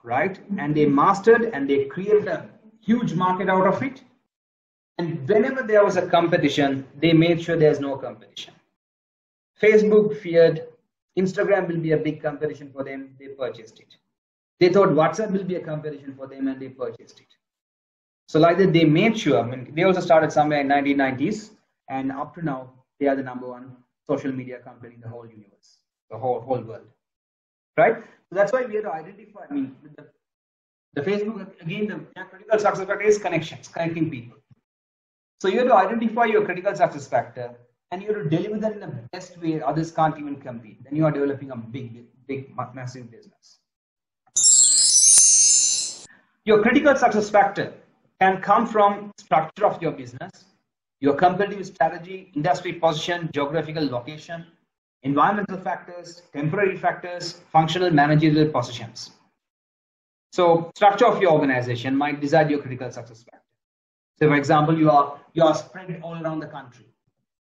Speaker 1: right? And they mastered and they created a huge market out of it. And whenever there was a competition, they made sure there's no competition. Facebook feared Instagram will be a big competition for them, they purchased it. They thought WhatsApp will be a competition for them and they purchased it. So like that, they made sure, I mean, they also started somewhere in 1990s and up to now, they are the number one social media company in the whole universe, the whole world, right? So that's why we have to identify, I mean, the Facebook, again, the critical success factor is connections, connecting people. So you have to identify your critical success factor and you have to deliver that in the best way others can't even compete. Then you are developing a big, massive business. Your critical success factor can come from structure of your business, your competitive strategy, industry position, geographical location, environmental factors, temporary factors, functional managerial positions. So structure of your organization might decide your critical success factor. So for example, you are spread all around the country.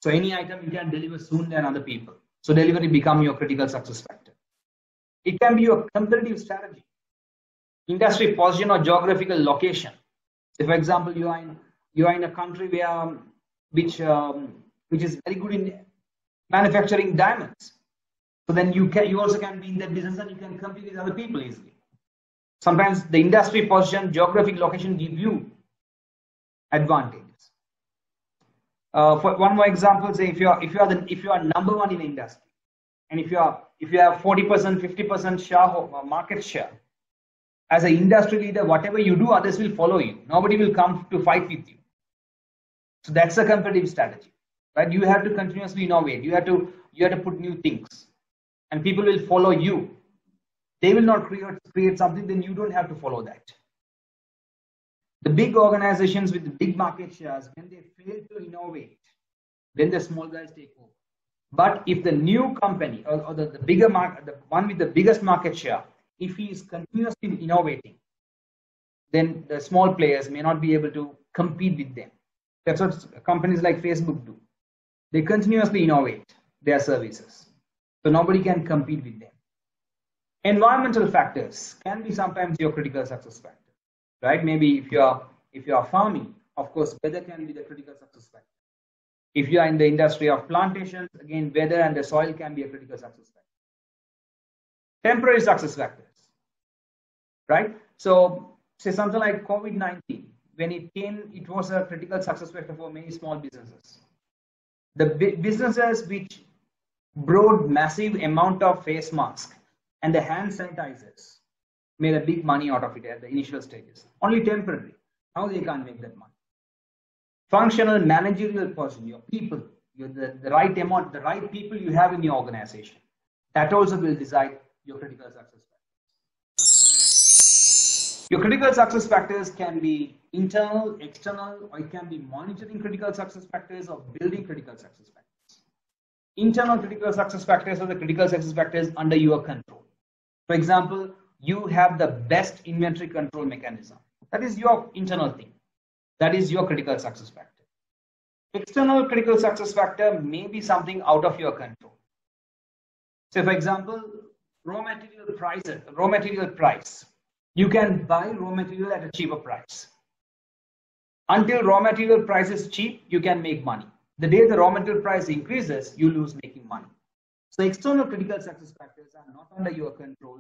Speaker 1: So any item you can deliver sooner than other people. So delivery become your critical success factor. It can be your competitive strategy, industry position or geographical location. So for example, you are in a country where which is very good in manufacturing diamonds. So then you also can be in that business and you can compete with other people easily. Sometimes the industry position, geographic location give you advantages. For one more example, say if you are number one in the industry, and if you have 40%, 50% share market share, as an industry leader, whatever you do, others will follow you. Nobody will come to fight with you. So that's a competitive strategy, right? You have to continuously innovate. You have to put new things, and people will follow you. They will not create something, then you don't have to follow that. The big organizations with the big market shares, when they fail to innovate, then the small guys take over. But if the new company or the bigger market, the one with the biggest market share, if he is continuously innovating, then the small players may not be able to compete with them. That's what companies like Facebook do. They continuously innovate their services. So nobody can compete with them. Environmental factors can be sometimes your critical success factor, right? Maybe if you are farming, of course, weather can be the critical success factor. If you are in the industry of plantations, again, weather and the soil can be a critical success factor. Temporary success factors, right? So say something like COVID-19, when it came, it was a critical success factor for many small businesses. The businesses which brought massive amount of face masks and the hand sanitizers made a big money out of it at the initial stages. Only temporary. Now they can't make that money. Functional managerial person, your people, the right amount, the right people you have in your organization. That also will decide your critical success factors. Your critical success factors can be internal, external, or it can be monitoring critical success factors or building critical success factors. Internal critical success factors are the critical success factors under your control. For example, you have the best inventory control mechanism. That is your internal thing. That is your critical success factor. External critical success factor may be something out of your control. So for example, raw material price. You can buy raw material at a cheaper price. Until raw material price is cheap, you can make money. The day the raw material price increases, you lose making money. So external critical success factors are not under your control,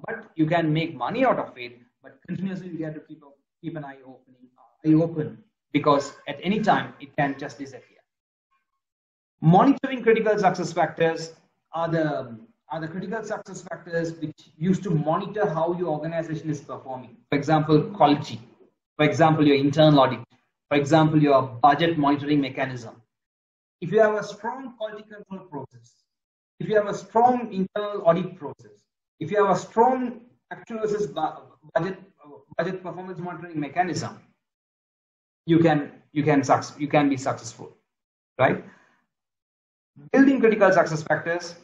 Speaker 1: but you can make money out of it. But continuously, you have to keep an eye open because at any time it can just disappear. Monitoring critical success factors are the critical success factors which used to monitor how your organization is performing. For example, quality. For example, your internal audit. For example, your budget monitoring mechanism. If you have a strong quality control process, if you have a strong internal audit process, if you have a strong actual versus budget performance monitoring mechanism, you can be successful, right? Building critical success factors.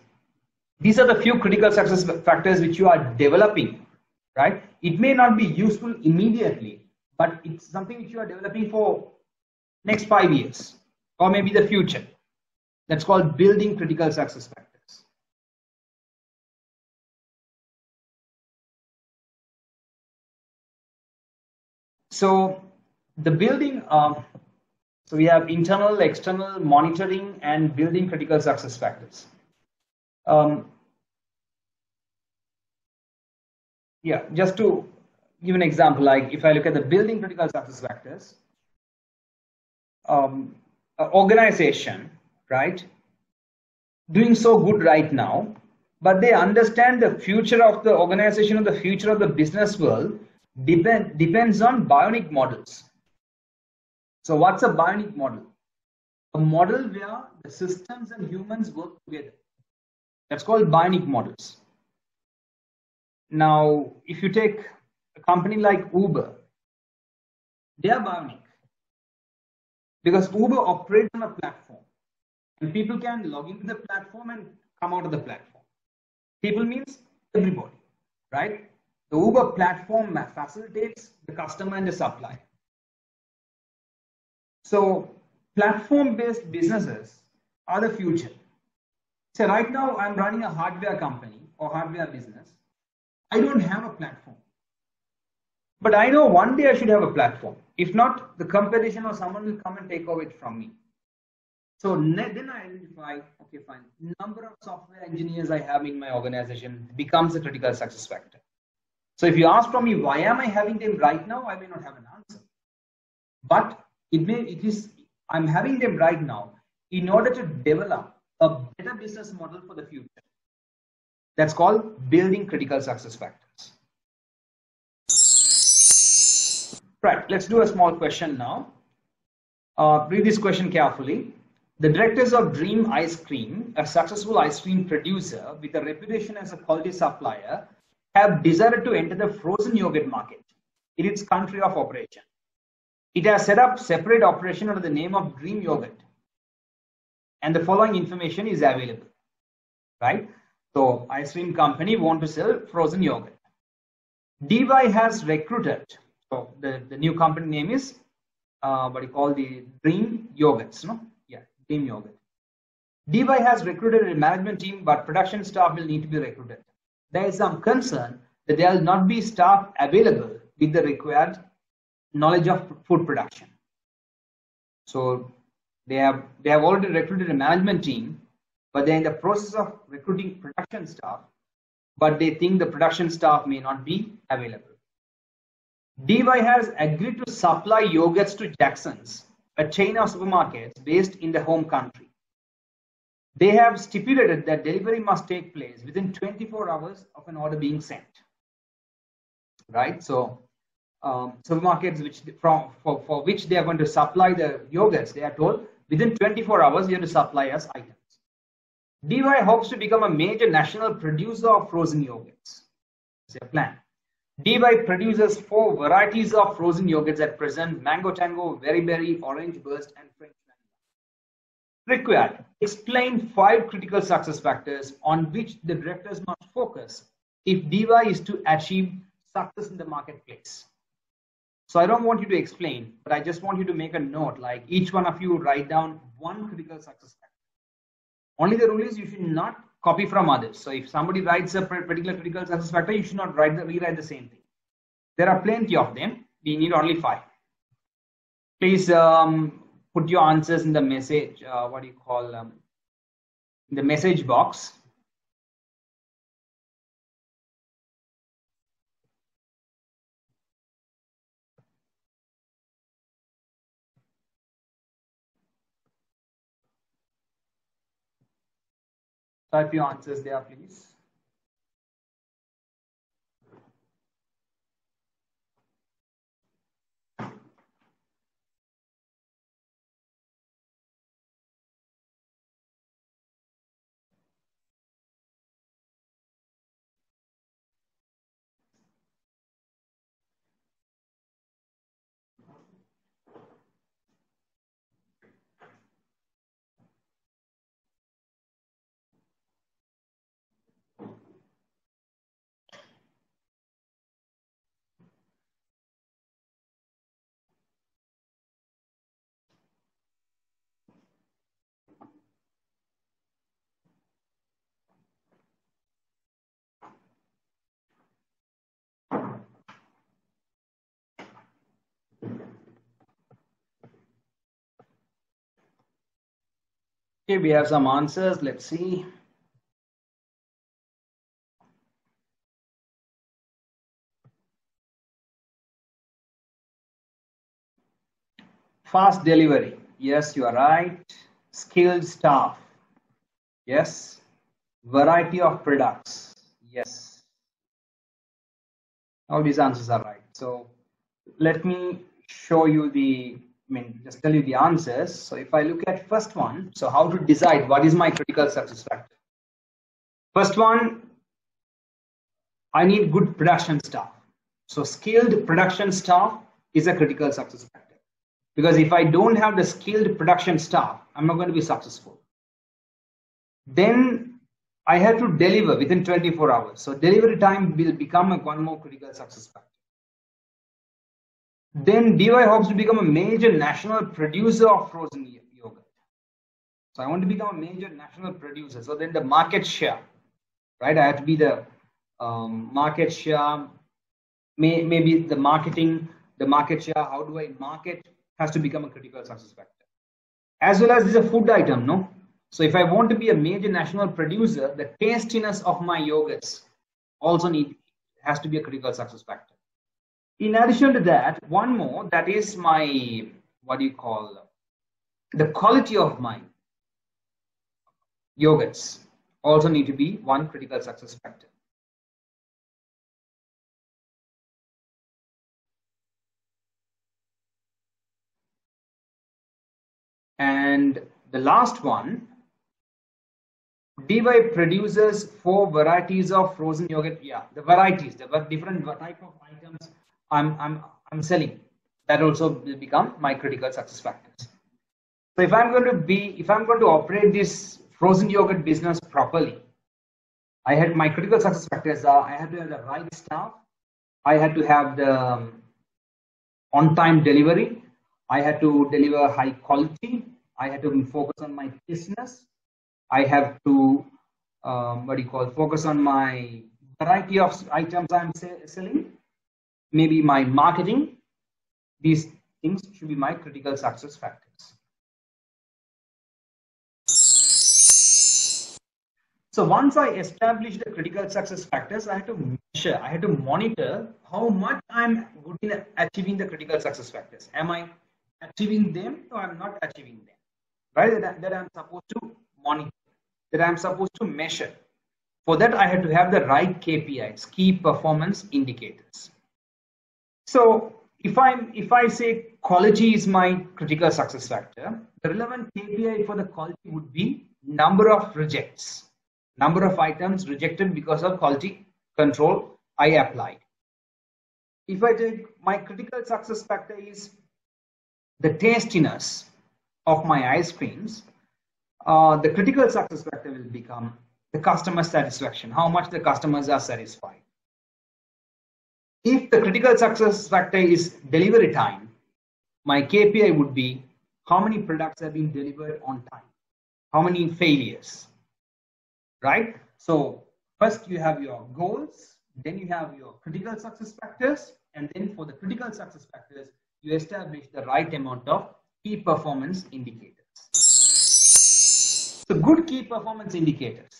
Speaker 1: These are the few critical success factors which you are developing, right? It may not be useful immediately, but it's something which you are developing for next 5 years or maybe the future. That's called building critical success factors. So the building, so we have internal, external, monitoring, and building critical success factors. Yeah, just to give an example, like if I look at the building critical success factors, organization, right, doing so good right now, but they understand the future of the organization or the future of the business world depends on bionic models. So what's a bionic model? A model where the systems and humans work together. That's called bionic models. Now, if you take a company like Uber, They are bionic because Uber operates on a platform and people can log into the platform and come out of the platform. People means everybody, right? The Uber platform facilitates the customer and the supplier. So platform-based businesses are the future. So right now I'm running a hardware company or hardware business. I don't have a platform. But I know one day I should have a platform. If not, the competition or someone will come and take over it from me. So then I identify, okay, fine, number of software engineers I have in my organization becomes a critical success factor. So if you ask from me, why am I having them right now? I may not have an answer. But I'm having them right now in order to develop a better business model for the future. That's called building critical success factors. Right, let's do a small question now. Read this question carefully. The directors of Dream Ice Cream, a successful ice cream producer with a reputation as a quality supplier, have decided to enter the frozen yogurt market in its country of operation. It has set up separate operation under the name of Dream Yogurt. And the following information is available, right? So ice cream company want to sell frozen yogurt. DY has recruited, so the new company name is what you call the Dream Yogurts, no? Yeah, Dream Yogurt. DY has recruited a management team, but production staff will need to be recruited. There is some concern that there will not be staff available with the required knowledge of food production. So they have already recruited a management team, but they're in the process of recruiting production staff, but they think the production staff may not be available. DY has agreed to supply yogurts to Jackson's, a chain of supermarkets based in the home country. They have stipulated that delivery must take place within 24 hours of an order being sent. Right? So supermarkets for which they are going to supply the yogurts, they are told within 24 hours you have to supply us items. DY hopes to become a major national producer of frozen yogurts. That's their plan. DY produces 4 varieties of frozen yogurts at present: Mango Tango, Very Berry, Orange Burst, and French Vanilla. Required. Explain 5 critical success factors on which the directors must focus if DY is to achieve success in the marketplace. So I don't want you to explain, but I just want you to make a note, like each one of you write down 1 critical success factor. Only the rule is you should not copy from others. So if somebody writes a particular critical success factor, you should not rewrite the same thing. There are plenty of them. We need only 5. Please put your answers in the message, in the message box. Type your answers there, please. Okay, we have some answers. Let's see. Fast delivery. Yes, you are right. Skilled staff. Yes. Variety of products. Yes. All these answers are right. So let me show you just tell you the answers. So if I look at first one, so how to decide what is my critical success factor. First one, I need good production staff. So skilled production staff is a critical success factor. Because if I don't have the skilled production staff, I'm not going to be successful. Then I have to deliver within 24 hours. So delivery time will become one more critical success factor. Then DY hopes to become a major national producer of frozen yogurt. So I want to become a major national producer. So then the market share, right? I have to be the market share, maybe the marketing, the market share. How do I market? Has to become a critical success factor. As well as this is a food item, no? So if I want to be a major national producer, the tastiness of my yogurts also has to be a critical success factor. In addition to that, one more, that is my, what do you call, the quality of my yogurts also need to be one critical success factor. And the last one, DY produces 4 varieties of frozen yogurt. Yeah, the varieties, the different type of items I'm selling. That also will become my critical success factors. So if I'm going to operate this frozen yogurt business properly, I had my critical success factors are I had to have the right staff, I had to have the on-time delivery, I had to deliver high quality, I had to focus on my business, I have to focus on my variety of items I'm selling, maybe my marketing. These things should be my critical success factors. So once I established the critical success factors, I had to measure, I had to monitor how much I'm good in achieving the critical success factors. Am I achieving them or I'm not achieving them? Right? That I'm supposed to monitor, that I'm supposed to measure. For that, I had to have the right KPIs, key performance indicators. So if I say quality is my critical success factor, the relevant KPI for the quality would be number of rejects. Number of items rejected because of quality control I applied. If I take my critical success factor is the tastiness of my ice creams, the critical success factor will become the customer satisfaction, how much the customers are satisfied. If the critical success factor is delivery time, my KPI would be how many products have been delivered on time, how many failures. Right? So first you have your goals, then you have your critical success factors, and then for the critical success factors, you establish the right amount of key performance indicators. So good key performance indicators,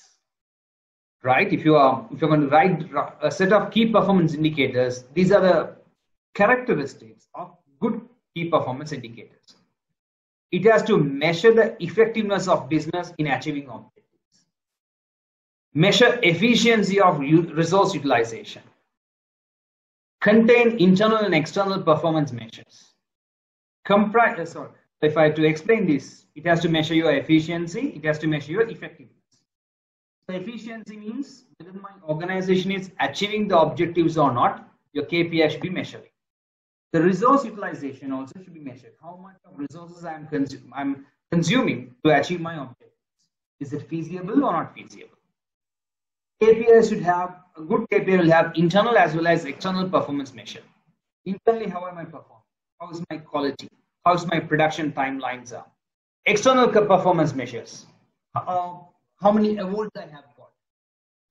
Speaker 1: right? If you're going to write a set of key performance indicators, these are the characteristics of good key performance indicators. It has to measure the effectiveness of business in achieving objectives. Measure efficiency of resource utilization. Contain internal and external performance measures. If I have to explain this, it has to measure your efficiency, it has to measure your effectiveness. So efficiency means whether my organization is achieving the objectives or not, your KPI should be measuring. The resource utilization also should be measured. How much of resources I'm consuming to achieve my objectives. Is it feasible or not feasible? KPI should have, a good KPI will have internal as well as external performance measure. Internally, how am I performing? How is my quality? How is my production timelines are? External performance measures. How many awards I have got?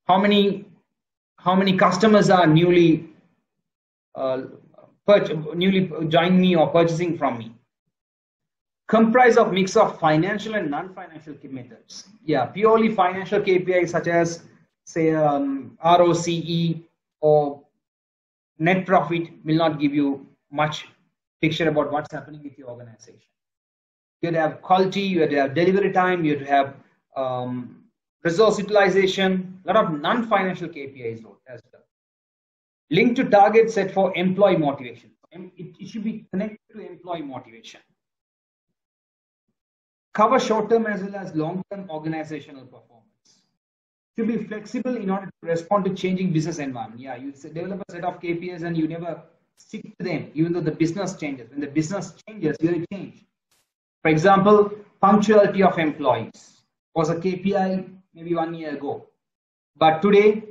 Speaker 1: How many customers are newly joining me or purchasing from me? Comprise of mix of financial and non-financial methods. Yeah, purely financial KPIs such as say ROCE or net profit will not give you much picture about what's happening with your organization. You have to have quality, you have to have delivery time, you have to have resource utilization, a lot of non-financial KPIs as well. Link to target set for employee motivation. It should be connected to employee motivation. Cover short-term as well as long-term organizational performance. Should be flexible in order to respond to changing business environment. Yeah, you develop a set of KPIs and you never stick to them, even though the business changes. When the business changes, you will change. For example, punctuality of employees was a KPI maybe 1 year ago. But today,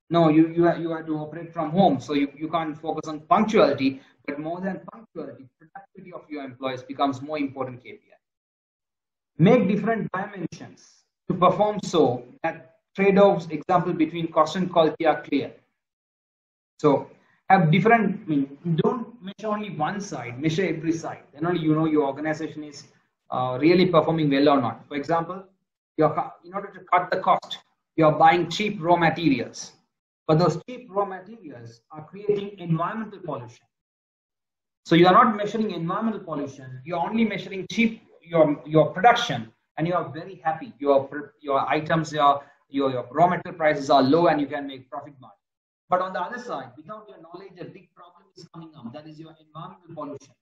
Speaker 1: no, you have to operate from home. So you can't focus on punctuality, but more than punctuality, productivity of your employees becomes more important KPI. Make different dimensions to perform so that trade-offs, example, between cost and quality are clear. So have different, don't measure only one side, measure every side. Then only you know your organization is really performing well or not. For example, in order to cut the cost, you're buying cheap raw materials. But those cheap raw materials are creating environmental pollution. So you are not measuring environmental pollution, you're only measuring cheap your production, and you are very happy. Your items, your raw material prices are low and you can make profit margin. But on the other side, without your knowledge, a big problem is coming up. That is your environmental pollution.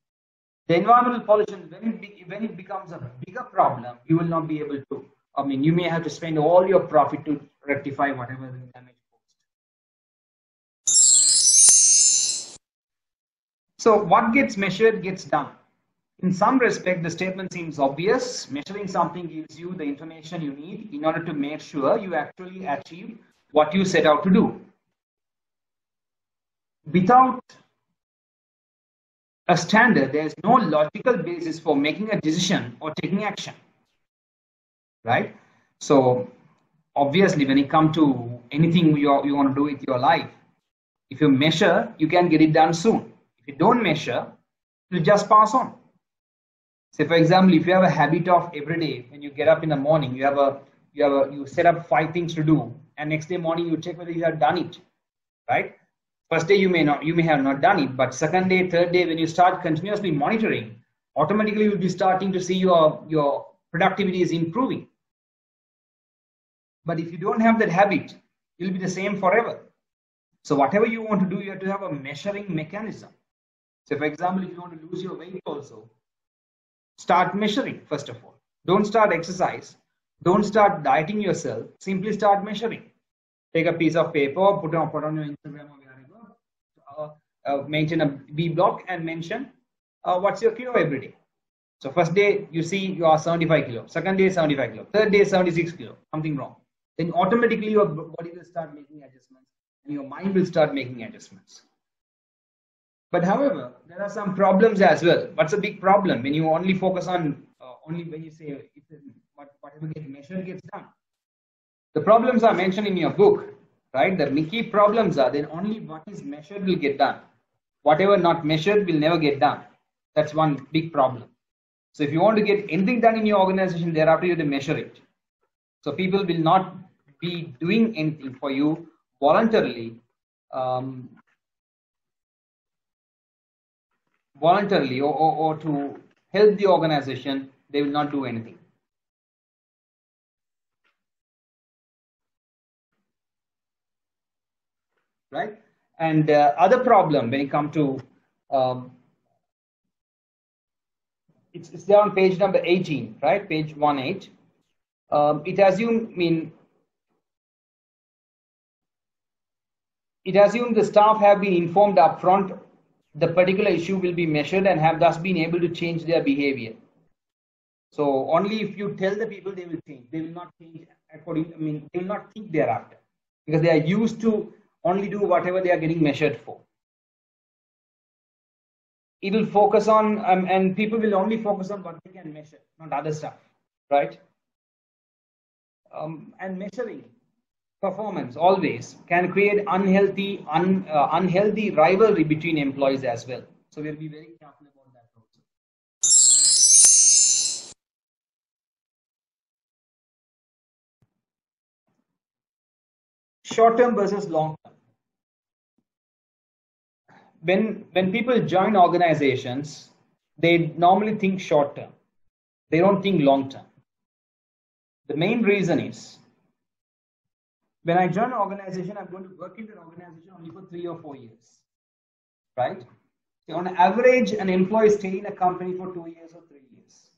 Speaker 1: The environmental pollution, when it becomes a bigger problem, you will not be able to. You may have to spend all your profit to rectify whatever the damage caused. So what gets measured gets done. In some respect, the statement seems obvious. Measuring something gives you the information you need in order to make sure you actually achieve what you set out to do. Without a standard, there is no logical basis for making a decision or taking action, right? So obviously, when it comes to anything you want to do with your life, if you measure, you can get it done soon. If you don't measure, you'll just pass on. Say, for example, if you have a habit of every day when you get up in the morning, you set up 5 things to do, and next day morning you check whether you have done it, right? First day you may have not done it, but second day, third day, when you start continuously monitoring, automatically you'll be starting to see your productivity is improving. But if you don't have that habit, you'll be the same forever. So whatever you want to do, you have to have a measuring mechanism. So for example, if you want to lose your weight also, start measuring first of all. Don't start exercise. Don't start dieting yourself. Simply start measuring. Take a piece of paper, put on your Instagram or wherever, maintain a B block and mention what's your kilo every day. So first day you see you are 75 kilo, second day 75 kilo, third day 76 kilo, something wrong. Then automatically your body will start making adjustments and your mind will start making adjustments. But however, there are some problems as well. What's a big problem? When you only focus on, only when you say whatever gets measured gets done. The problems are mentioned in your book, right? The key problems are then only what is measured will get done. Whatever not measured will never get done. That's one big problem. So if you want to get anything done in your organization, thereafter you have to measure it. So people will not be doing anything for you voluntarily, or to help the organization. They will not do anything. Right? And other problem when it comes to it's there on page number 18, right? Page 18. It assumes the staff have been informed upfront the particular issue will be measured and have thus been able to change their behavior. So only if you tell the people, they will change. They will not change according. They will not think thereafter because they are used to only do whatever they are getting measured for. It will focus on, and people will only focus on what they can measure, not other stuff, right? And measuring performance always can create unhealthy rivalry between employees as well. So we'll be very careful about that also. Short term versus long term. When people join organizations, they normally think short term. They don't think long term. The main reason is when I join an organization, I'm going to work in an organization only for 3 or 4 years, right? So on average, an employee stays in a company for 2 years or 3 years.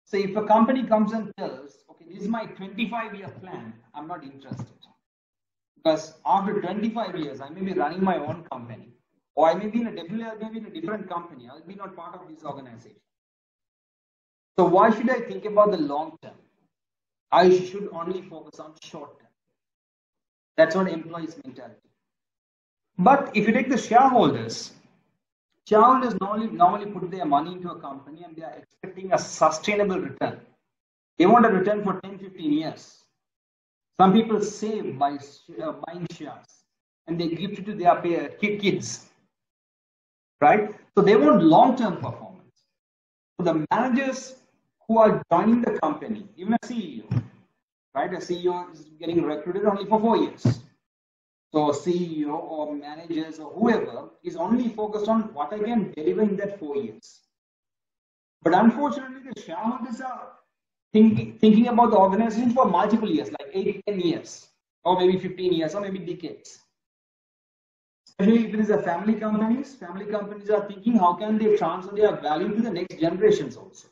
Speaker 1: So if a company comes and tells, okay, this is my 25-year plan, I'm not interested. Because after 25 years, I may be running my own company. or I may be in a different company. I'll be not part of this organization. So why should I think about the long term? I should only focus on short term. That's what employees' mentality. But if you take the shareholders normally put their money into a company and they are expecting a sustainable return. They want a return for 10, 15 years. Some people save by buying shares and they gift it to their kids, right? So they want long-term performance. So the managers who are joining the company, even a CEO, right? A CEO is getting recruited only for 4 years. So CEO or managers or whoever is only focused on what I can deliver in that 4 years. But unfortunately, the shareholders are thinking about the organization for multiple years, like 8, 10 years, or maybe 15 years, or maybe decades. Especially if it is a family companies are thinking how can they transfer their value to the next generations also.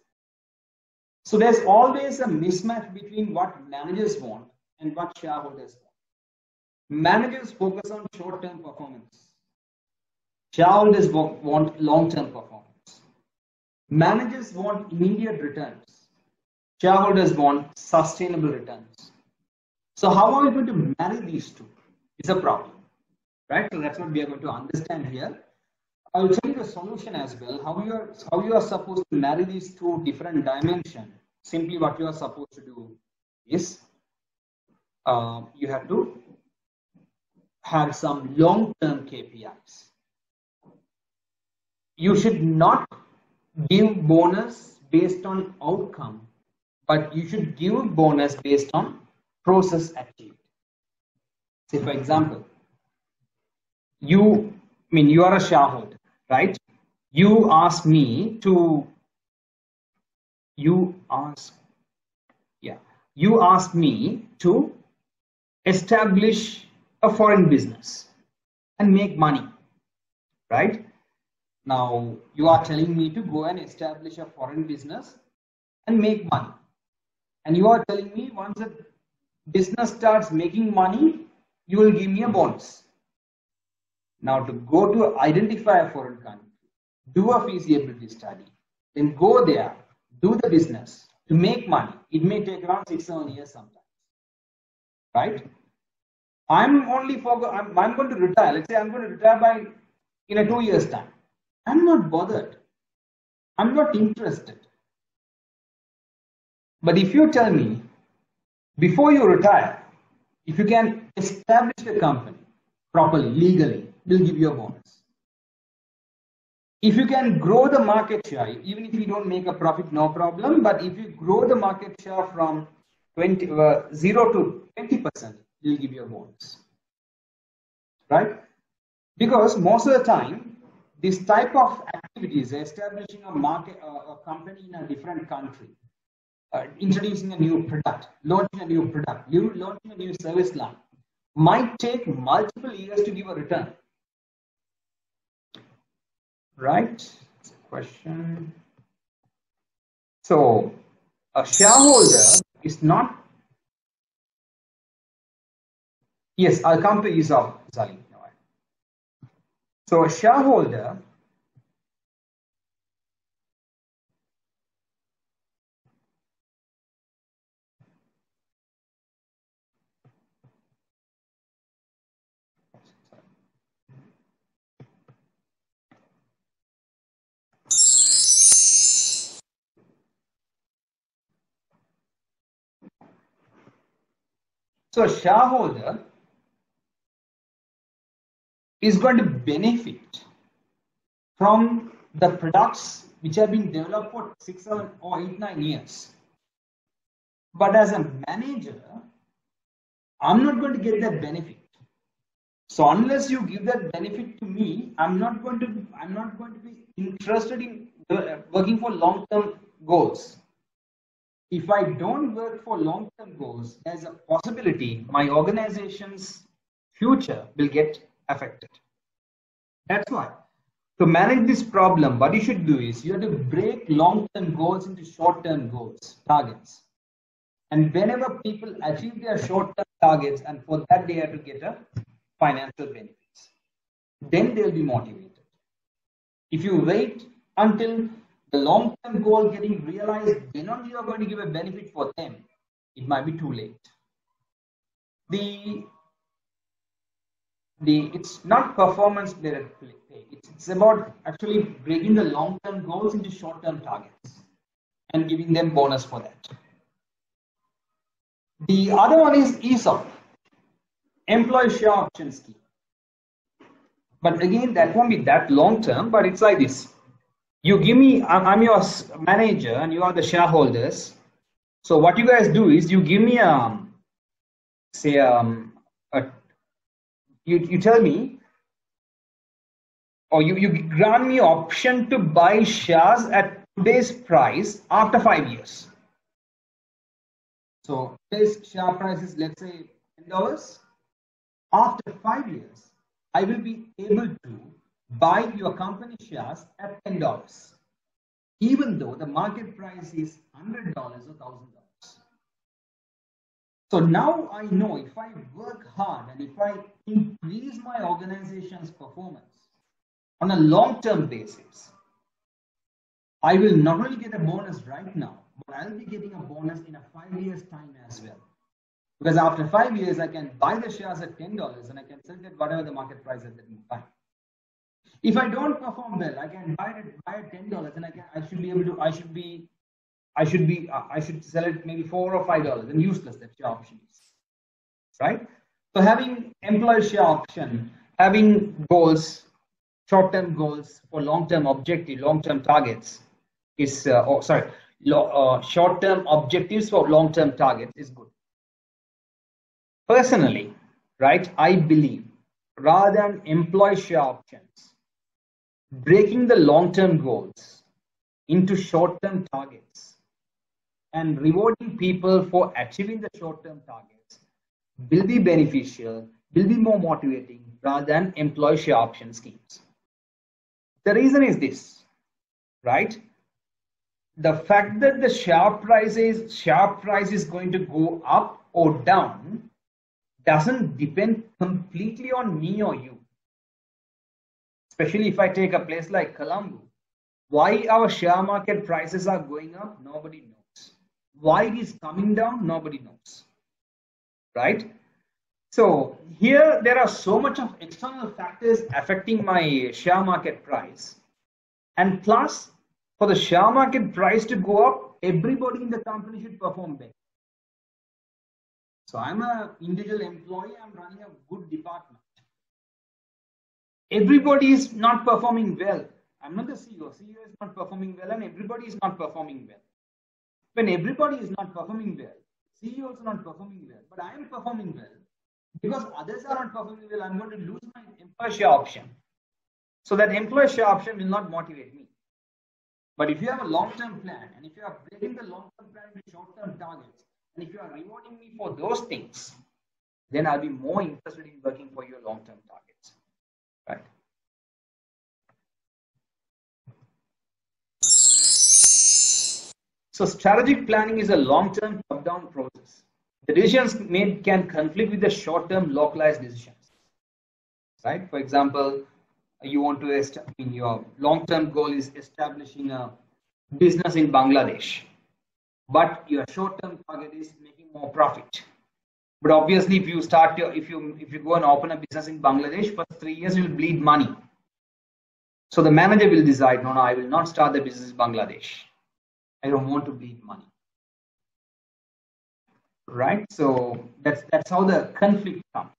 Speaker 1: So there's always a mismatch between what managers want and what shareholders want. Managers focus on short-term performance. Shareholders want long-term performance. Managers want immediate returns. Shareholders want sustainable returns. So how are we going to marry these two? It's a problem, right? So that's what we are going to understand here. I will tell you the solution as well. How you are supposed to marry these two different dimensions. Simply, what you are supposed to do is you have to have some long-term KPIs. You should not give bonus based on outcome, but you should give bonus based on process achieved. Say, for example, you are a shareholder, right? You ask me to establish a foreign business and make money, right? Now you are telling me to go and establish a foreign business and make money. And you are telling me once the business starts making money, you will give me a bonus. Now to go to identify a foreign country, do a feasibility study, then go there, do the business to make money. It may take around 6-7 years sometimes, right? I'm going to retire. Let's say I'm going to retire in a 2 years time. I'm not bothered. I'm not interested. But if you tell me, before you retire, if you can establish the company properly, legally, we'll give you a bonus. If you can grow the market share, even if you don't make a profit, no problem. But if you grow the market share from 0 to 20%, we'll give you a bonus. Right? Because most of the time, this type of activities, establishing a company in a different country, introducing a new product, launching a new product, launching a new service line, might take multiple years to give a return. Right? Question. So, a shareholder is not. Yes, I'll come to ESOP, Salim. So, a shareholder is going to benefit from the products which have been developed for 6, 7, or 8, 9 years. But as a manager, I'm not going to get that benefit. So unless you give that benefit to me, I'm not going to be interested in working for long-term goals. If I don't work for long-term goals, there's a possibility my organization's future will get affected. That's why. To manage this problem, what you should do is you have to break long-term goals into short-term goals, targets. And whenever people achieve their short-term targets, and for that they have to get a financial benefits, then they'll be motivated. If you wait until the long-term goal getting realized, then only you are going to give a benefit for them. It might be too late. It's not performance related pay. It's about actually breaking the long-term goals into short-term targets and giving them bonus for that. The other one is ESOP, employee share option scheme. But again, that won't be that long-term, but it's like this. You give me, I'm your manager and you are the shareholders. So what you guys do is you give me you tell me, or you grant me option to buy shares at today's price after 5 years. So today's share price is, let's say, $10. After 5 years, I will be able to buy your company shares at $10, even though the market price is $100 or $1,000. So now I know if I work hard and if I increase my organization's performance on a long-term basis, I will not only get a bonus right now, but I'll be getting a bonus in a 5 years time as well. Because after 5 years, I can buy the shares at $10 and I can sell it at whatever the market price at that time. If I don't perform well, I can buy it at $10 and I should sell it maybe $4 or $5 and useless that share option is, right? So having employee share option, having goals, short-term goals for long-term objective, long-term targets is, short-term objectives for long-term targets is good. Personally, right, I believe rather than employee share options, breaking the long-term goals into short-term targets and rewarding people for achieving the short-term targets will be beneficial, will be more motivating rather than employee share option schemes. The reason is this, right? The fact that the share price is going to go up or down doesn't depend completely on me or you. Especially if I take a place like Colombo, why our share market prices are going up, nobody knows. Why it is coming down, nobody knows, right? So here there are so much of external factors affecting my share market price, and plus for the share market price to go up, everybody in the company should perform better. So I'm an individual employee, I'm running a good department. Everybody is not performing well. I'm not the CEO. CEO is not performing well and everybody is not performing well. When everybody is not performing well, CEO is not performing well, but I am performing well, because others are not performing well, I'm going to lose my employee share option. So that employee share option will not motivate me. But if you have a long-term plan and if you are breaking the long-term plan into short-term targets, and if you are rewarding me for those things, then I'll be more interested in working for your long-term targets, right? So strategic planning is a long-term top-down process. The decisions made can conflict with the short-term localized decisions, right? For example, you want to your long-term goal is establishing a business in Bangladesh, but your short-term target is making more profit. But obviously, if you go and open a business in Bangladesh, for 3 years you will bleed money. So the manager will decide, no, I will not start the business in Bangladesh. I don't want to bleed money, right? So that's how the conflict comes.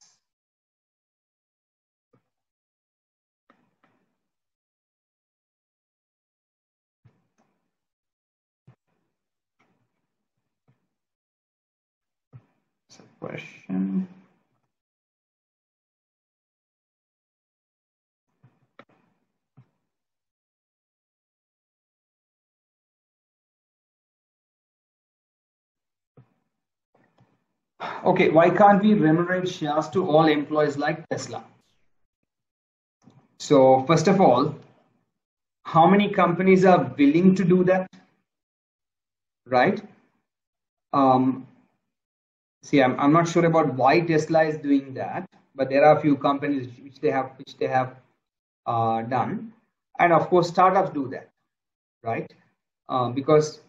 Speaker 1: So question. Okay, why can't we remunerate shares to all employees like Tesla? So first of all, how many companies are willing to do that, right? See, I'm not sure about why Tesla is doing that, but there are a few companies which they have done. And of course, startups do that, right? Because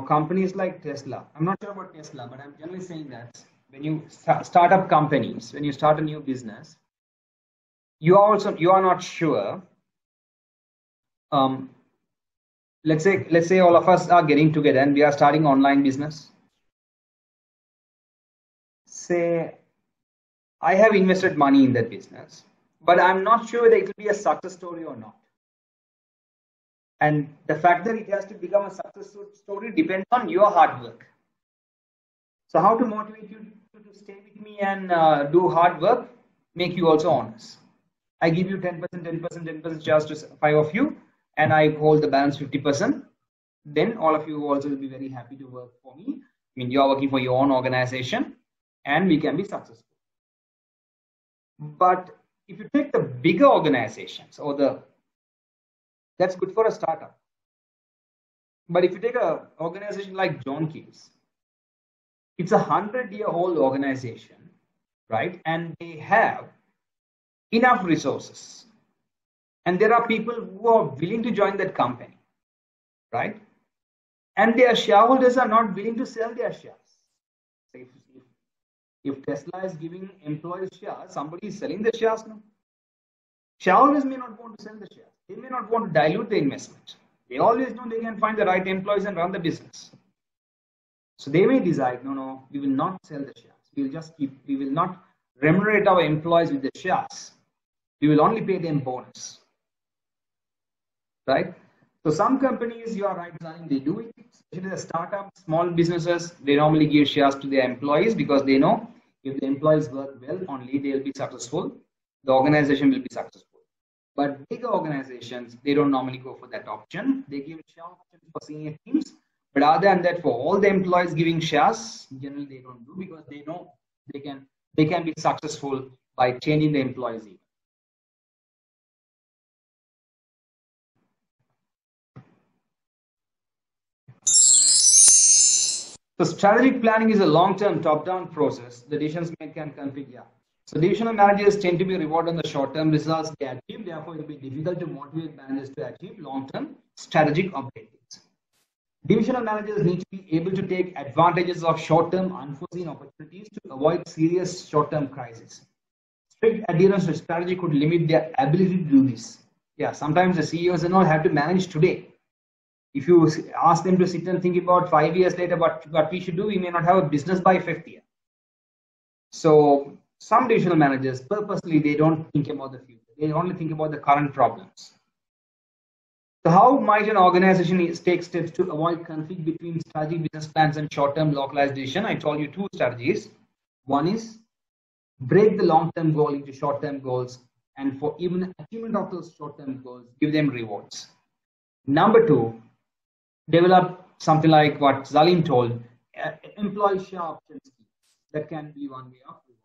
Speaker 1: companies like Tesla, I'm not sure about Tesla, but I'm generally saying that when you start up companies, when you start a new business, you are not sure. Let's say all of us are getting together and we are starting online business. Say I have invested money in that business, but I'm not sure whether it will be a success story or not. And the fact that it has to become a success story depends on your hard work. So how to motivate you to stay with me and do hard work, make you also honest. I give you 10%, 10%, 10% shares to 5 of you, and I hold the balance 50%. Then all of you also will be very happy to work for me. I mean, you are working for your own organization, and we can be successful. But if you take the bigger organizations that's good for a startup. But if you take an organization like John Kpis, it's a 100-year-old organization, right? And they have enough resources. And there are people who are willing to join that company, right? And their shareholders are not willing to sell their shares. If Tesla is giving employees shares, somebody is selling the shares now. Shareholders may not want to sell the shares. They may not want to dilute the investment. They always know they can find the right employees and run the business. So they may decide, no, we will not sell the shares. We will not remunerate our employees with the shares. We will only pay them bonus. Right? So some companies, you are right, they do it. Especially the startups, small businesses, they normally give shares to their employees because they know if the employees work well, only they will be successful. The organization will be successful. But bigger organizations, they don't normally go for that option. They give share options for senior teams. But other than that, for all the employees giving shares, generally they don't do because they know they can be successful by changing the employees even. So strategic planning is a long-term top-down process. The decisions made can configure. So divisional managers tend to be rewarded on the short-term results they achieve. Therefore, it will be difficult to motivate managers to achieve long-term strategic objectives. Divisional managers need to be able to take advantages of short-term unforeseen opportunities to avoid serious short-term crises. Strict adherence to strategy could limit their ability to do this. Yeah, sometimes the CEOs and all have to manage today. If you ask them to sit and think about 5 years later what we should do, we may not have a business by 5th year. So some divisional managers purposely they don't think about the future. They only think about the current problems. So how might an organization take steps to avoid conflict between strategic business plans and short-term localized decision? I told you 2 strategies. One is break the long-term goal into short-term goals, and for even achievement of those short-term goals, give them rewards. Number 2, develop something like what Zalim told, employee share options. That can be one way of rewarding.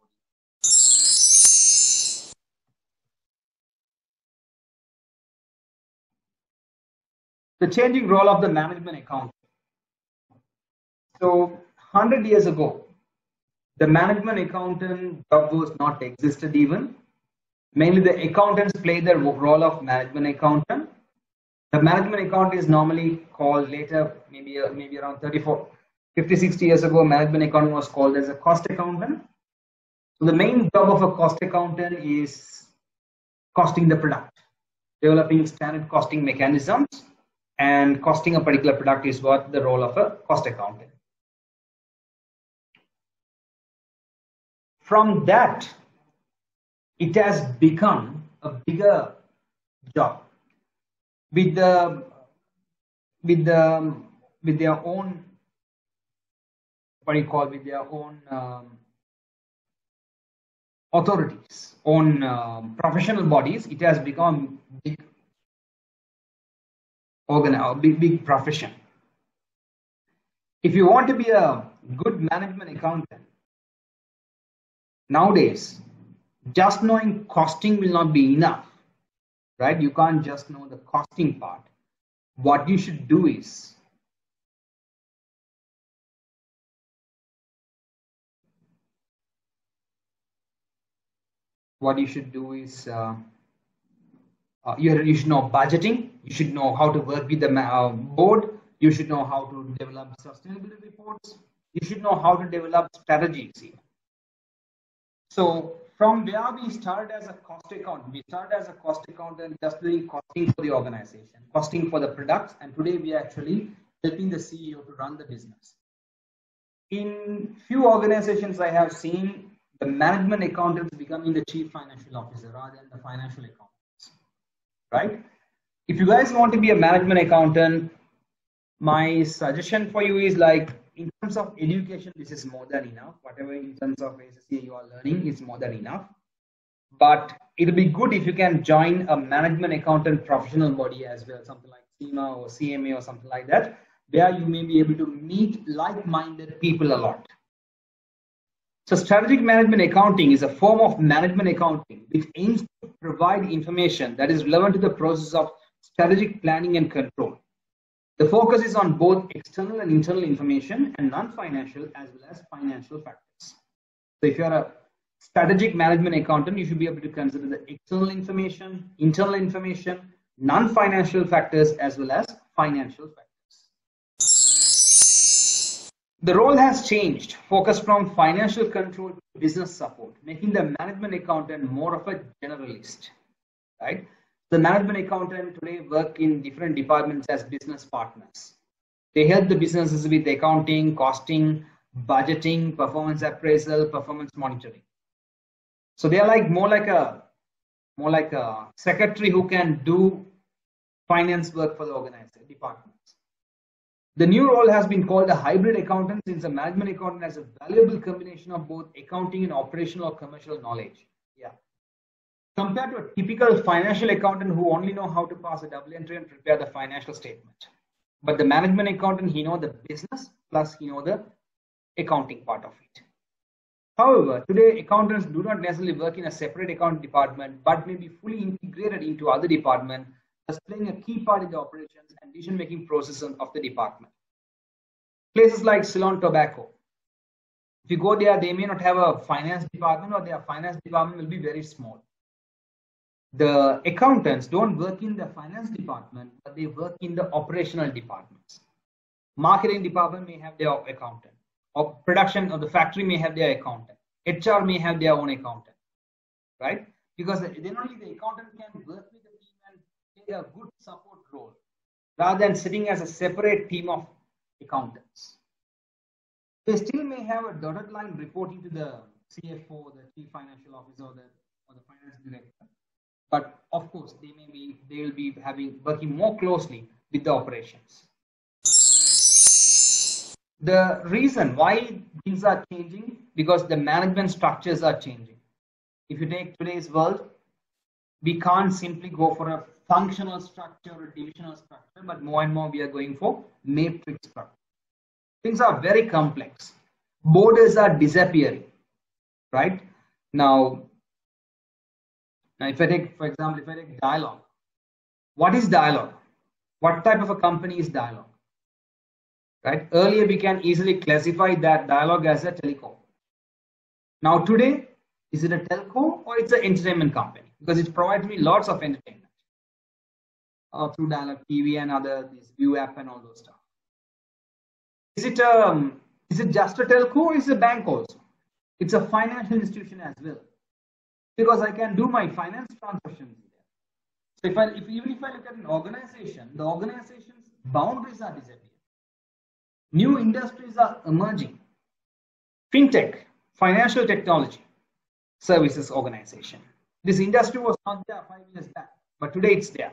Speaker 1: The changing role of the management accountant. So 100 years ago, the management accountant job was not existed even. Mainly the accountants play the role of management accountant. The management accountant is normally called later, maybe around 50, 60 years ago, management accountant was called as a cost accountant. So the main job of a cost accountant is costing the product, developing standard costing mechanisms, and costing a particular product is what the role of a cost accountant. From that, it has become a bigger job with their own authorities, own professional bodies. It has become big big profession. If you want to be a good management accountant, nowadays, just knowing costing will not be enough, right? You can't just know the costing part. What you should do is You should know budgeting. You should know how to work with the board. You should know how to develop sustainability reports. You should know how to develop strategies here. So from where we started as a cost accountant, we started as a cost accountant just doing costing for the organization, costing for the products, and today we are actually helping the CEO to run the business. In few organizations I have seen the management accountants becoming the chief financial officer rather than the financial accountants, right? If you guys want to be a management accountant, my suggestion for you is like, in terms of education, this is more than enough. Whatever in terms of ACCA you are learning is more than enough. But it'll be good if you can join a management accountant professional body as well, something like CIMA or CMA or something like that, where you may be able to meet like-minded people a lot. So strategic management accounting is a form of management accounting which aims to provide information that is relevant to the process of strategic planning and control. The focus is on both external and internal information and non-financial as well as financial factors. So if you are a strategic management accountant, you should be able to consider the external information, internal information, non-financial factors as well as financial factors. The role has changed, focused from financial control to business support, making the management accountant more of a generalist, right? The management accountant today work in different departments as business partners. They help the businesses with accounting, costing, budgeting, performance appraisal, performance monitoring. So they are like more like a secretary who can do finance work for the organization departments. The new role has been called a hybrid accountant, since a management accountant has a valuable combination of both accounting and operational or commercial knowledge. Yeah. Compared to a typical financial accountant who only know how to pass a double entry and prepare the financial statement. But the management accountant, he know the business plus he know the accounting part of it. However, today accountants do not necessarily work in a separate accounting department, but may be fully integrated into other departments, thus playing a key part in the operations and decision-making process of the department. Places like Ceylon Tobacco. If you go there, they may not have a finance department, or their finance department will be very small. The accountants don't work in the finance department, but they work in the operational departments. Marketing department may have their accountant, or production of the factory may have their accountant. HR may have their own accountant, right? Because then only the accountant can work with the team and play a good support role, rather than sitting as a separate team of accountants. They still may have a dotted line reporting to the CFO, the chief financial officer, or the finance director. But of course, they will be working more closely with the operations. The reason why things are changing, because the management structures are changing. If you take today's world, we can't simply go for a functional structure or divisional structure, but more and more we are going for matrix structure. Things are very complex. Borders are disappearing, right? Now if I take, for example, if I take dialogue, what is dialogue? What type of a company is dialogue? Right? Earlier, we can easily classify that dialogue as a telecom. Now today, is it a telco or it's an entertainment company? Because it provides me lots of entertainment through dialogue TV and other this View app and all those stuff. Is it just a telco or is it a bank also? It's a financial institution as well, because I can do my finance transactions there. So even if I look at an organization, the organization's boundaries are disappearing. New industries are emerging. Fintech, financial technology services organization. This industry was not there 5 years back, but today it's there.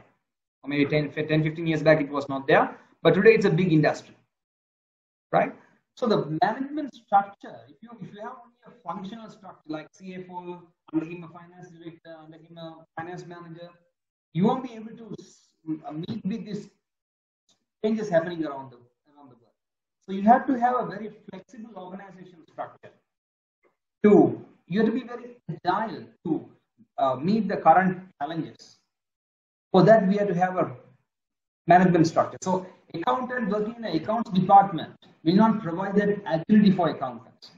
Speaker 1: Or maybe 10, 15 years back it was not there, but today it's a big industry, right? So the management structure, if you have only a functional structure like CFO, under him a finance director, under him a finance manager, you won't be able to meet with these changes happening around the world. So you have to have a very flexible organization structure. You have to be very agile to meet the current challenges. For that, we have to have a management structure. So accountant working in the accounts department will not provide that agility for accountants.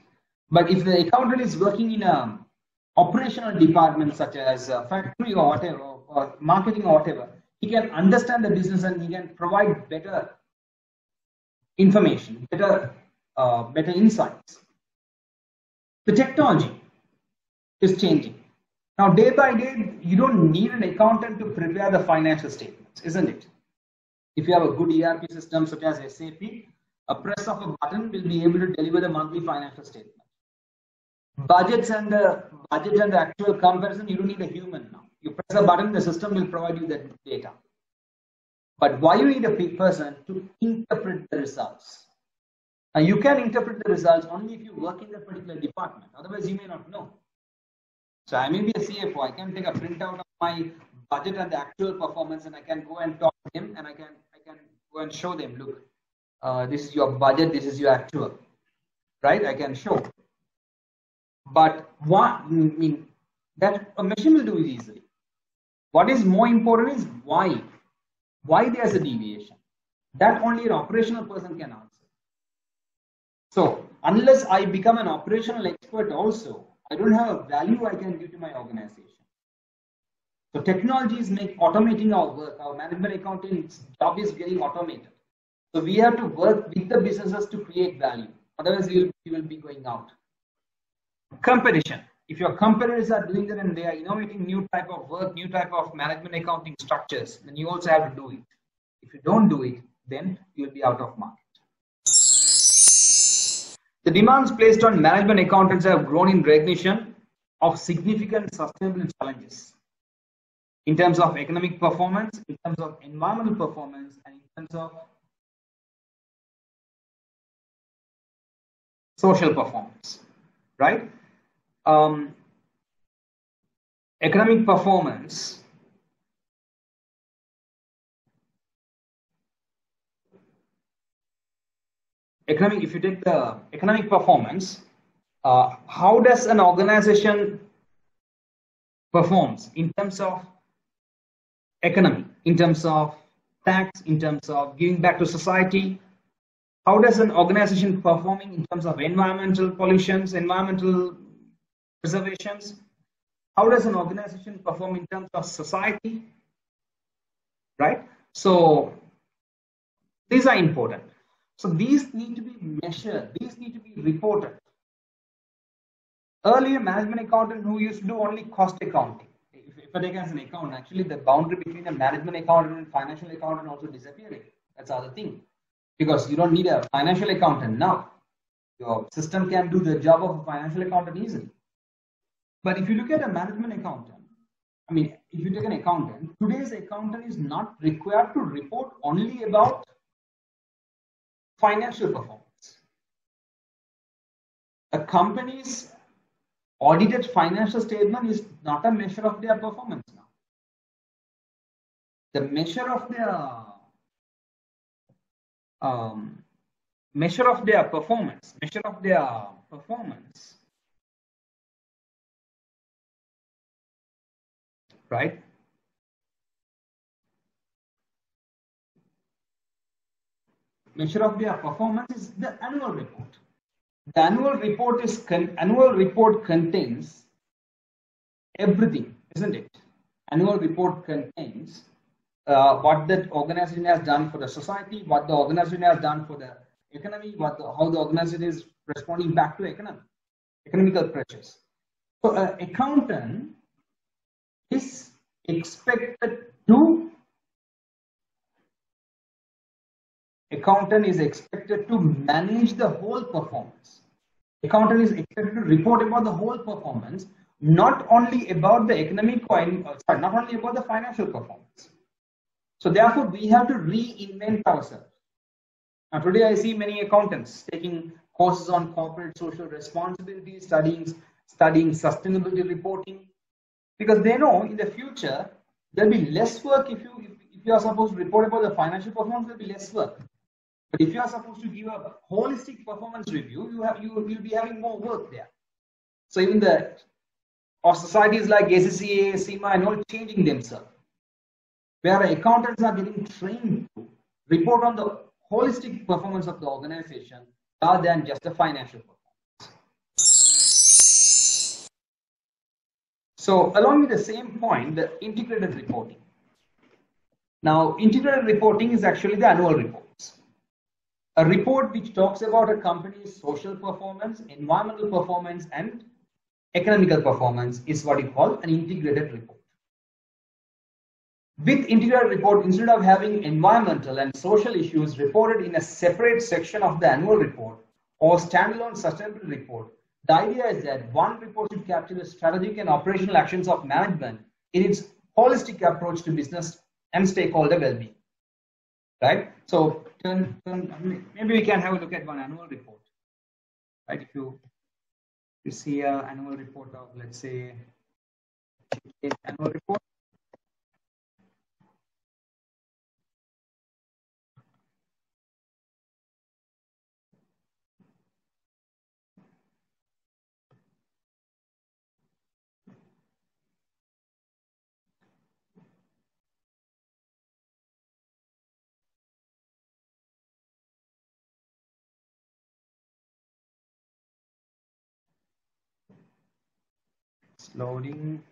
Speaker 1: But if the accountant is working in a operational department such as a factory or whatever, or or marketing or whatever, he can understand the business and he can provide better information, better insights. The technology is changing. Now, day by day, you don't need an accountant to prepare the financial statements, isn't it? If you have a good ERP system such as SAP, a press of a button will be able to deliver the monthly financial statement. Budgets and the actual comparison, you don't need a human now. You press a button, the system will provide you the data. But why you need a person to interpret the results? Now, you can interpret the results only if you work in that particular department. Otherwise, you may not know. So I may be a CFO. I can take a printout of my budget and the actual performance, and I can go and talk to him, and I can go and show them, look, this is your budget, this is your actual, right? I can show. But what that a machine will do it easily. What is more important is why there's a deviation. That only an operational person can answer. So unless I become an operational expert also, I don't have a value I can give to my organization. So technologies make automating our work. Our management accounting job is getting automated. So we have to work with the businesses to create value. Otherwise, we will be going out. Competition. If your competitors are doing that and they are innovating new type of work, new type of management accounting structures, then you also have to do it. If you don't do it, then you'll be out of market. The demands placed on management accountants have grown in recognition of significant sustainability challenges in terms of economic performance, in terms of environmental performance, and in terms of social performance, right? Economic performance. If you take the economic performance, how does an organization performs in terms of economy, in terms of tax, in terms of giving back to society? How does an organization performing in terms of environmental pollutions, environmental preservations? How does an organization perform in terms of society? Right? So these are important. So these need to be measured. These need to be reported. Earlier, management accountant who used to do only cost accounting. If I take as an account, actually the boundary between a management accountant and financial accountant also disappearing. That's the other thing. Because you don't need a financial accountant now. Your system can do the job of a financial accountant easily. But if you look at a management accountant, if you take an accountant, today's accountant is not required to report only about financial performance. A company's audited financial statement is not a measure of their performance now. The measure of their performance, right? Measure of their performance is the annual report. The annual report contains everything, isn't it? Annual report contains what that organization has done for the society, what the organization has done for the economy, how the organization is responding back to economical pressures. So an accountant is expected to manage the whole performance. Accountant is expected to report about the whole performance, not only about the not only about the financial performance. So therefore, we have to reinvent ourselves. Now today I see many accountants taking courses on corporate social responsibility, studying sustainability reporting, because they know in the future there'll be less work. If you are supposed to report about the financial performance, there'll be less work. But if you are supposed to give a holistic performance review, you will be having more work there. So even our societies like ACCA, CIMA, and all changing themselves, where accountants are getting trained to report on the holistic performance of the organization rather than just the financial performance. So along with the same point, the integrated reporting. Now, integrated reporting is actually the annual reports. A report which talks about a company's social performance, environmental performance, and economical performance is what you call an integrated report. With integrated report, instead of having environmental and social issues reported in a separate section of the annual report or standalone sustainability report, the idea is that one report should capture the strategic and operational actions of management in its holistic approach to business and stakeholder well-being. Right? So maybe we can have a look at one annual report. Right? If you see an annual report of, let's say, annual report. It's loading.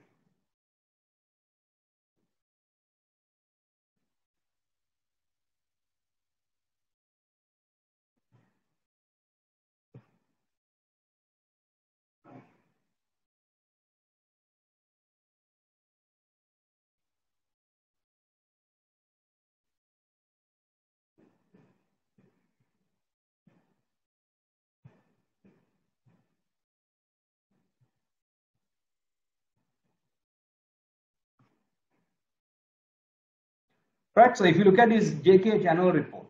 Speaker 1: Right, so if you look at this JKH annual report,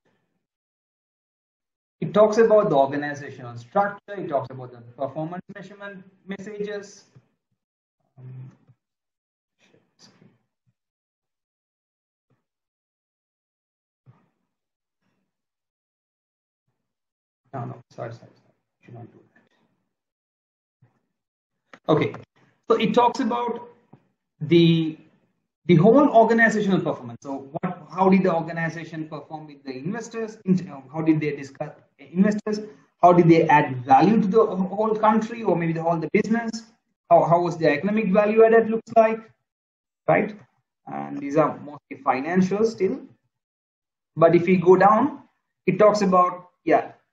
Speaker 1: it talks about the organizational structure, it talks about the performance measurement messages. No, sorry, should not do that. Okay, so it talks about the whole organizational performance. So how did the organization perform with the investors? How did they discuss investors? How did they add value to the whole country or maybe the whole business? How was the economic value added looks like, right? And these are mostly financial still. But if we go down, it talks about,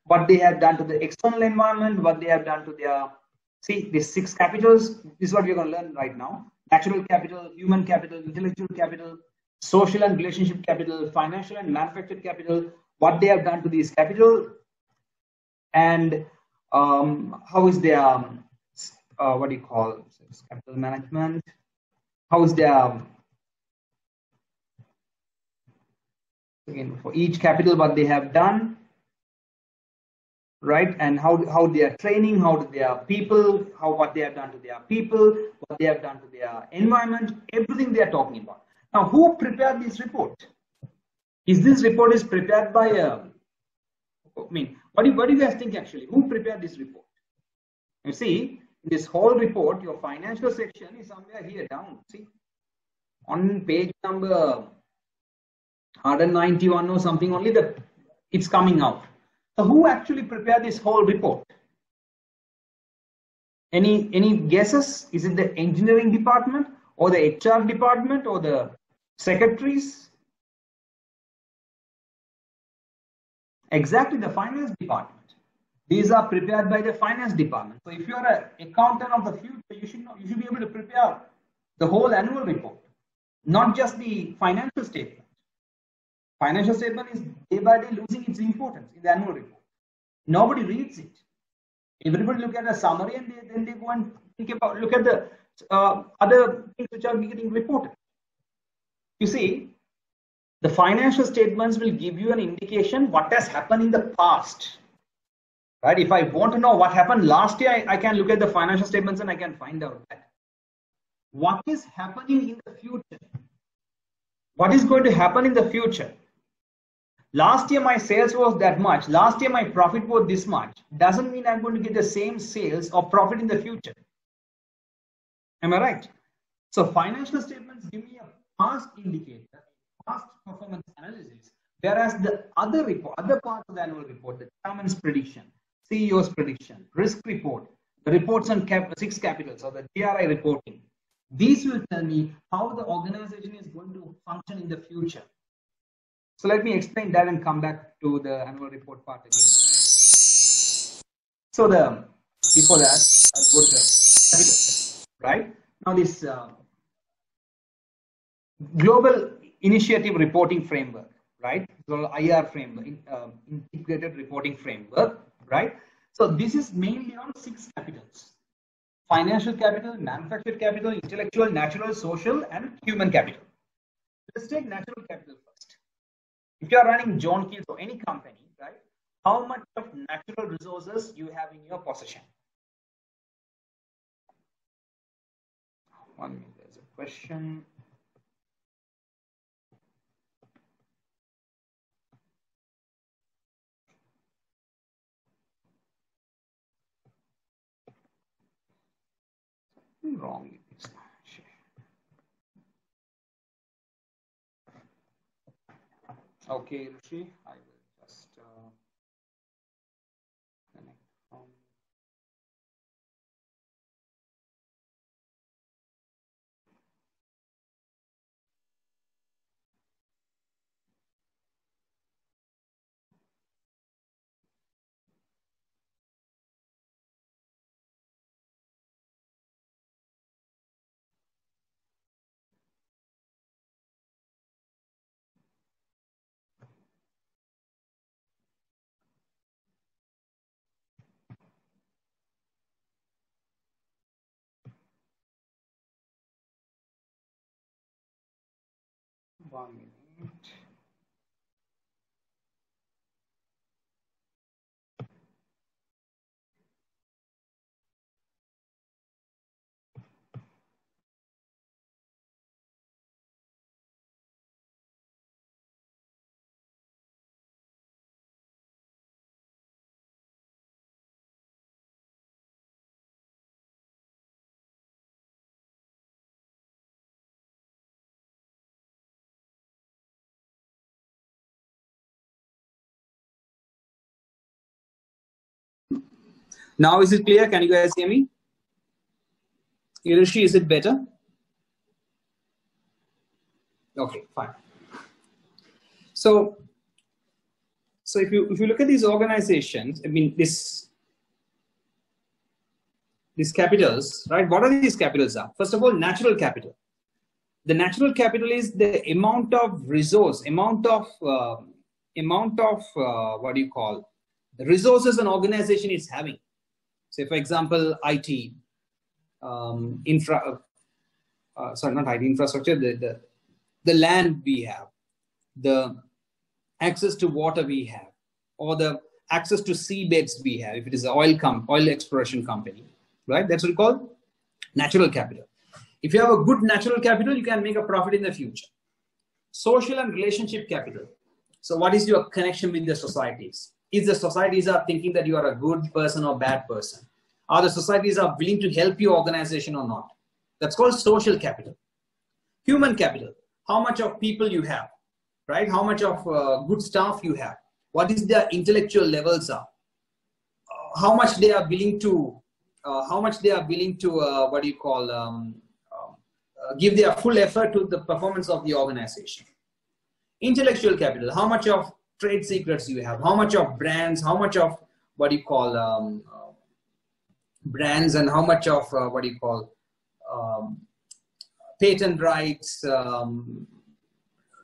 Speaker 1: what they have done to the external environment, what they have done to their, see, these 6 capitals. This is what we're going to learn right now. Natural capital, human capital, intellectual capital, social and relationship capital, financial and manufactured capital, what they have done to these capital, and how is their, what do you call, capital management, how is their, again, for each capital, what they have done, right? And how they are training, how do their people, what they have done to their people, what they have done to their environment, everything they are talking about. Now, who prepared this report? Is this report is prepared by what do you guys think actually? Who prepared this report? You see, this whole report, your financial section is somewhere here down. See, on page number 191 or something only, it's coming out. So who actually prepared this whole report? Any guesses? Is it the engineering department or the HR department or the secretaries? Exactly, the finance department. These are prepared by the finance department. So if you are an accountant of the future, you should be able to prepare the whole annual report, not just the financial statement. Financial statement is day by day losing its importance in the annual report. Nobody reads it. Everybody look at a summary and then they go and look at the other things which are getting reported. You see, the financial statements will give you an indication what has happened in the past. Right? If I want to know what happened last year, I can look at the financial statements and I can find out that. What is happening in the future? What is going to happen in the future? Last year my sales was that much. Last year my profit was this much. Doesn't mean I'm going to get the same sales or profit in the future. Am I right? So financial statements give me a past indicator, past performance analysis, whereas the other part of the annual report, the chairman's prediction, CEO's prediction, risk report, the reports on 6 capitals or the GRI reporting, These will tell me how the organization is going to function in the future. So let me explain that and come back to the annual report part again. So before that, I'll go to the capital, right? Now this global initiative reporting framework, right? So IR framework, integrated reporting framework, right? So this is mainly on 6 capitals: financial capital, manufactured capital, intellectual, natural, social, and human capital. Let's take natural capital first. If you are running John Keys or any company, right, how much of natural resources you have in your possession? One minute, there's a question. Something wrong with this. Okay, Rishi, I will just connect from. One minute. Now is it clear? Can you guys hear me? Rishi, is it better? Okay, fine. So if you look at these organizations, I mean these capitals, right? What are these capitals are? First of all, natural capital. The natural capital is the amount of resource, amount of what do you call, the resources an organization is having. Say, for example, IT, sorry, not IT, infrastructure, the land we have, the access to water we have, or the access to seabeds we have, if it is an oil exploration company, right? That's what we call natural capital. If you have a good natural capital, you can make a profit in the future. Social and relationship capital. So what is your connection with the societies? If the societies are thinking that you are a good person or bad person, or the societies are willing to help your organization or not. That's called social capital. Human capital. How much of people you have, right? How much of good staff you have? What is their intellectual levels are? How much they are willing to, what do you call, give their full effort to the performance of the organization. Intellectual capital. How much of trade secrets you have? How much of brands? How much of what do you call brands, and how much of what do you call patent rights,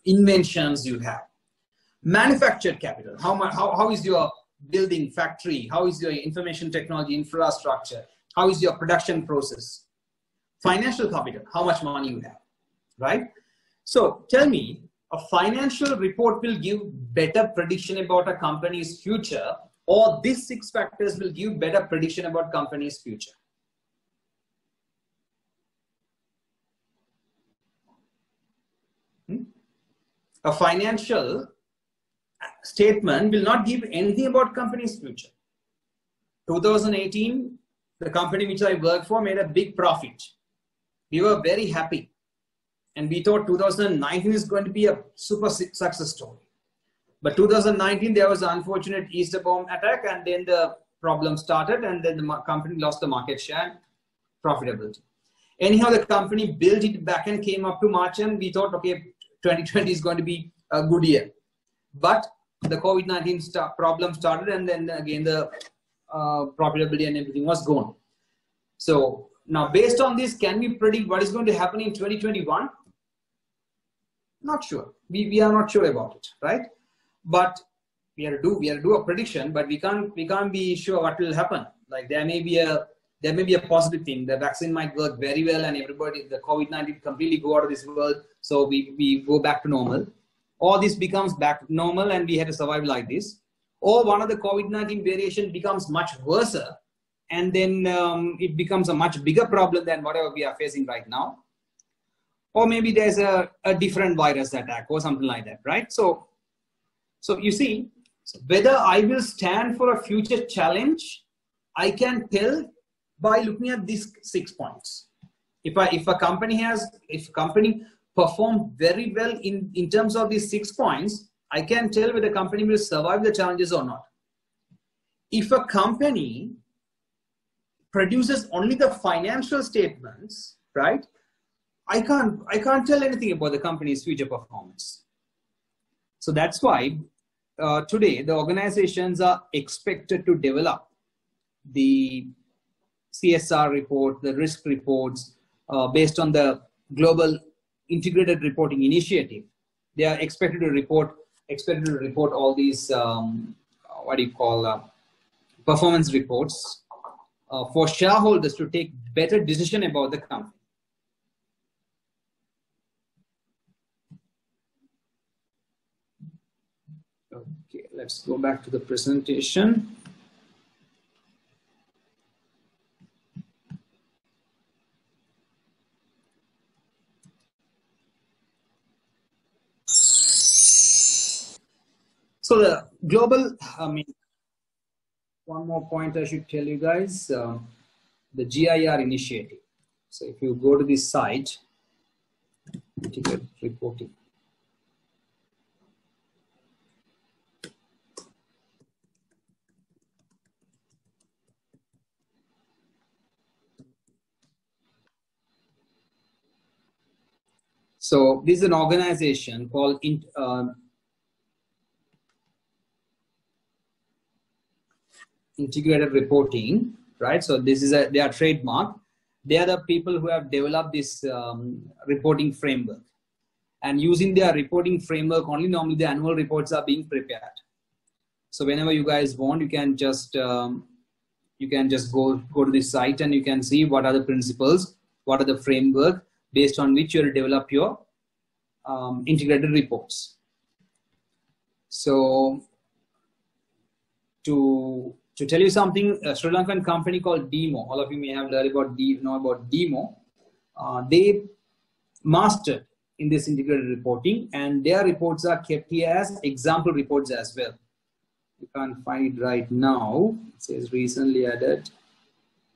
Speaker 1: inventions you have. Manufactured capital. How is your building factory? How is your information technology infrastructure? How is your production process? Financial capital. How much money you have, right? So tell me, a financial report will give better prediction about a company's future, or these 6 factors will give better prediction about company's future? A financial statement will not give anything about company's future. 2018, the company which I worked for made a big profit. We were very happy. And we thought 2019 is going to be a super success story. But 2019, there was an unfortunate Easter bomb attack, and then the problem started, and then the company lost the market share and profitability.
Speaker 2: Anyhow, the company built it back and came up to March, and we thought, okay, 2020 is going to be a good year. But the COVID-19 problem started, and then again the profitability and everything was gone. So now, based on this, can we predict what is going to happen in 2021? Not sure. We are not sure about it, right? But we have to do a prediction, but we can't be sure what will happen. Like there may be a positive thing. The vaccine might work very well, and everybody, the COVID-19 completely go out of this world, so we go back to normal. Or this becomes back to normal, and we have to survive like this. Or one of the COVID-19 variation becomes much worse, and then it becomes a much bigger problem than whatever we are facing right now. Or maybe there's a different virus attack or something like that, right? So you see, whether I will stand for a future challenge, I can tell by looking at these 6 points. If a company performed very well in terms of these 6 points, I can tell whether the company will survive the challenges or not. If a company produces only the financial statements, right? I can't tell anything about the company's future performance. So that's why today the organizations are expected to develop the CSR report, the risk reports based on the Global Integrated Reporting Initiative. They are expected to report all these performance reports for shareholders to take better decision about the company. Okay, let's go back to the presentation. So the global, one more point I should tell you guys, the GIR initiative. So if you go to this site, integrated reporting. So this is an organization called Integrated Reporting, right? So this is they are trademark. They are the people who have developed this reporting framework, and using their reporting framework only, normally the annual reports are being prepared. So whenever you guys want, you can just go to this site, and you can see what are the principles, what are the framework based on which you will develop your integrated reports. So to tell you something, a Sri Lankan company called Demo, all of you may have learned about know about Demo. They mastered in this integrated reporting, and their reports are kept here as example reports as well. You can't find it right now. It says recently added.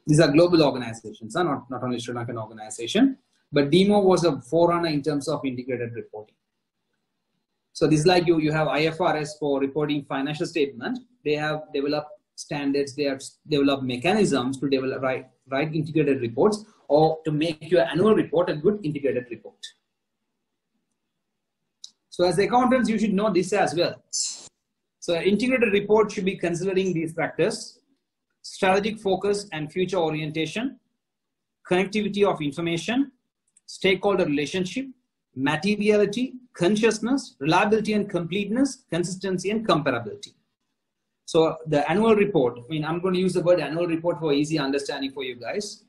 Speaker 2: These are global organizations, not only Sri Lankan organization, but Demo was a forerunner in terms of integrated reporting. So this is like you have IFRS for reporting financial statement. They have developed standards, they have developed mechanisms to develop write integrated reports, or to make your annual report a good integrated report. So as accountants, you should know this as well. So an integrated report should be considering these factors: strategic focus and future orientation, connectivity of information, stakeholder relationship, materiality, consciousness, reliability and completeness, consistency and comparability. So the annual report, I'm going to use the word annual report for easy understanding for you guys.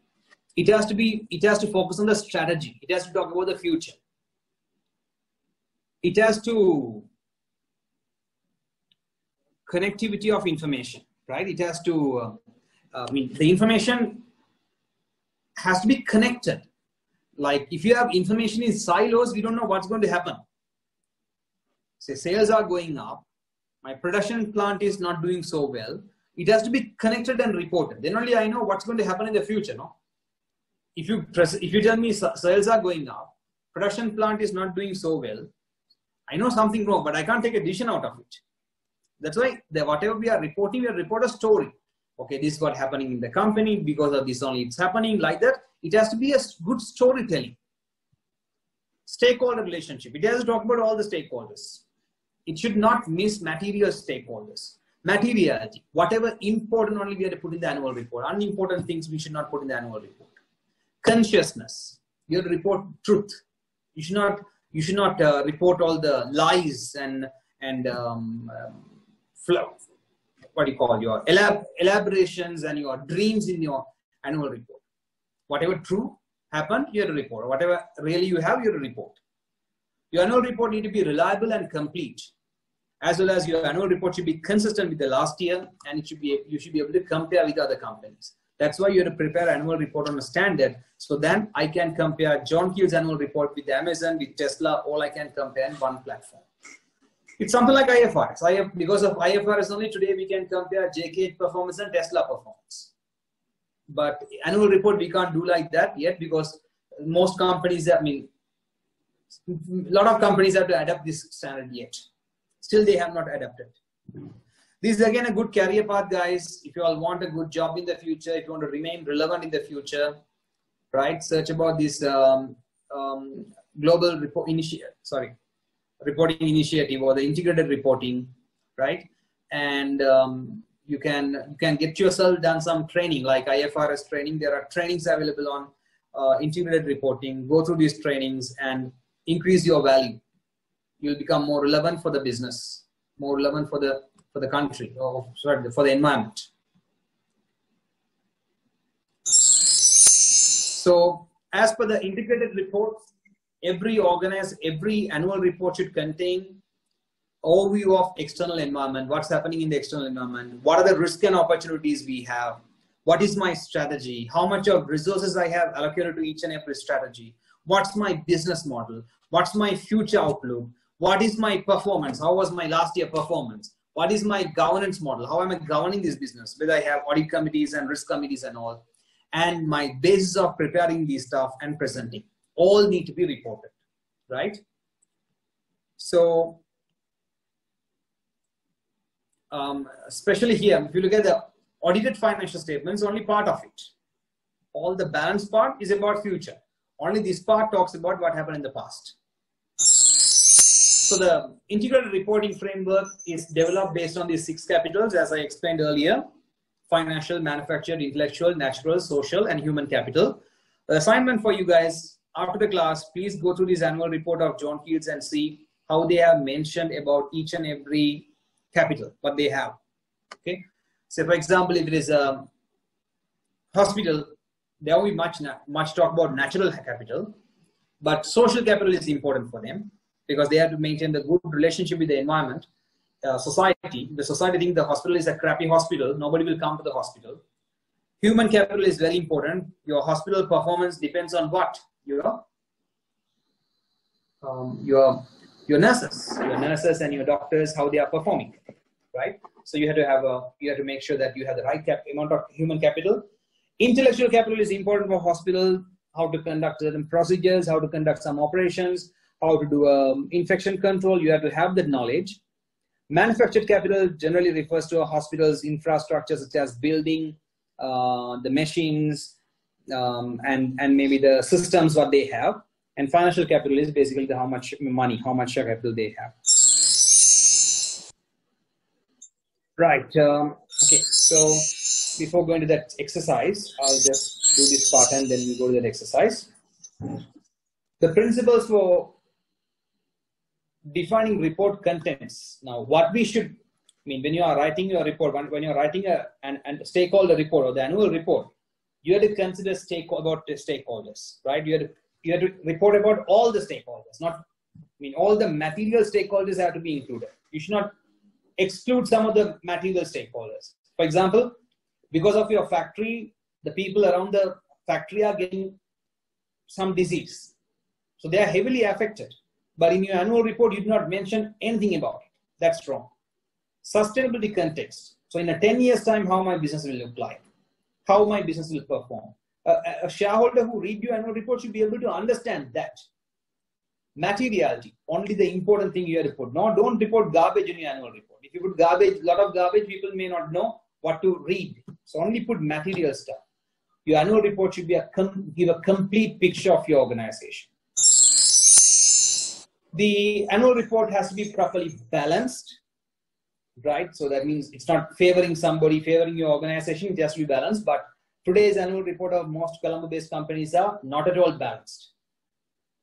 Speaker 2: It has to focus on the strategy. It has to talk about the future. It has to connectivity of information, right? It has to, the information has to be connected. Like if you have information in silos, we don't know what's going to happen. Say sales are going up, my production plant is not doing so well. It has to be connected and reported. Then only I know what's going to happen in the future, no? If you tell me sales are going up, production plant is not doing so well, I know something wrong, but I can't take a decision out of it. That's why whatever we are reporting, we report a story. Okay, this is what happening in the company, because of this only it's happening, like that. It has to be a good storytelling. Stakeholder relationship. It has to talk about all the stakeholders. It should not miss material stakeholders. Materiality. Whatever important only we have to put in the annual report. Unimportant things we should not put in the annual report. Consciousness. You have to report truth. You should not report all the lies and what do you call your elaborations and your dreams in your annual report. Whatever true happened, you have to report. Whatever really you have, you have to report. Your annual report need to be reliable and complete, as well as your annual report should be consistent with the last year, and you should be able to compare with other companies. That's why you have to prepare annual report on a standard. So then I can compare John Keel's annual report with Amazon, with Tesla, all I can compare in one platform. It's something like IFRS. Because of IFRS only today we can compare JK performance and Tesla performance. But annual report we can't do like that yet, because most companies, a lot of companies have to adapt this standard yet. Still they have not adapted. This is again a good career path, guys. If you all want a good job in the future, if you want to remain relevant in the future, right? Search about this global reporting initiative, or the integrated reporting, right? And you can get yourself done some training like IFRS training. There are trainings available on integrated reporting. Go through these trainings and increase your value. You'll become more relevant for the business, more relevant for the country, or sorry, for the environment. So as per the integrated report, every annual report should contain overview of external environment, what's happening in the external environment, what are the risks and opportunities we have, what is my strategy, how much of resources I have allocated to each and every strategy, what's my business model, what's my future outlook, what is my performance, how was my last year performance, what is my governance model, how am I governing this business, whether I have audit committees and risk committees and all, and my basis of preparing these stuff and presenting. All need to be reported, right? So, especially here, if you look at the audited financial statements, only part of it. All the balance part is about future. Only this part talks about what happened in the past. So the integrated reporting framework is developed based on these 6 capitals, as I explained earlier: financial, manufactured, intellectual, natural, social, and human capital. The assignment for you guys after the class, please go through this annual report of John Keel's and see how they have mentioned about each and every capital, what they have. Okay. So for example, if it is a hospital, there will be much talk about natural capital, but social capital is important for them, because they have to maintain the good relationship with the environment, society. The society thinks the hospital is a crappy hospital. Nobody will come to the hospital. Human capital is very important. Your hospital performance depends on what? Your nurses and your doctors, how they are performing, right? So you have to make sure that you have the right amount of human capital. Intellectual capital is important for hospital, how to conduct certain procedures, how to conduct some operations, how to do infection control. You have to have that knowledge. Manufactured capital generally refers to a hospital's infrastructure, such as building, the machines, and maybe the systems what they have. And financial capital is basically how much money, how much capital they have. Right. Okay. So before going to that exercise, I'll just do this part and then we'll go to that exercise. The principles for defining report contents. Now, what we should, when you are writing your report, when you're writing a stakeholder report or the annual report, you have to consider stakeholders, right? You have to report about all the stakeholders, all the material stakeholders have to be included. You should not exclude some of the material stakeholders. For example, because of your factory, the people around the factory are getting some disease. So they are heavily affected. But in your annual report, you do not mention anything about it. That's wrong. Sustainability context. So in a 10 years time, how my business will look like, how my business will perform. A shareholder who reads your annual report should be able to understand that. Materiality, only the important thing you have to put. No, don't report garbage in your annual report. If you put garbage, a lot of garbage, people may not know what to read. So only put material stuff. Your annual report should be give a complete picture of your organization. The annual report has to be properly balanced, right? So that means it's not favoring somebody, favoring your organization. It has to be balanced. But today's annual report of most Colombo-based companies are not at all balanced.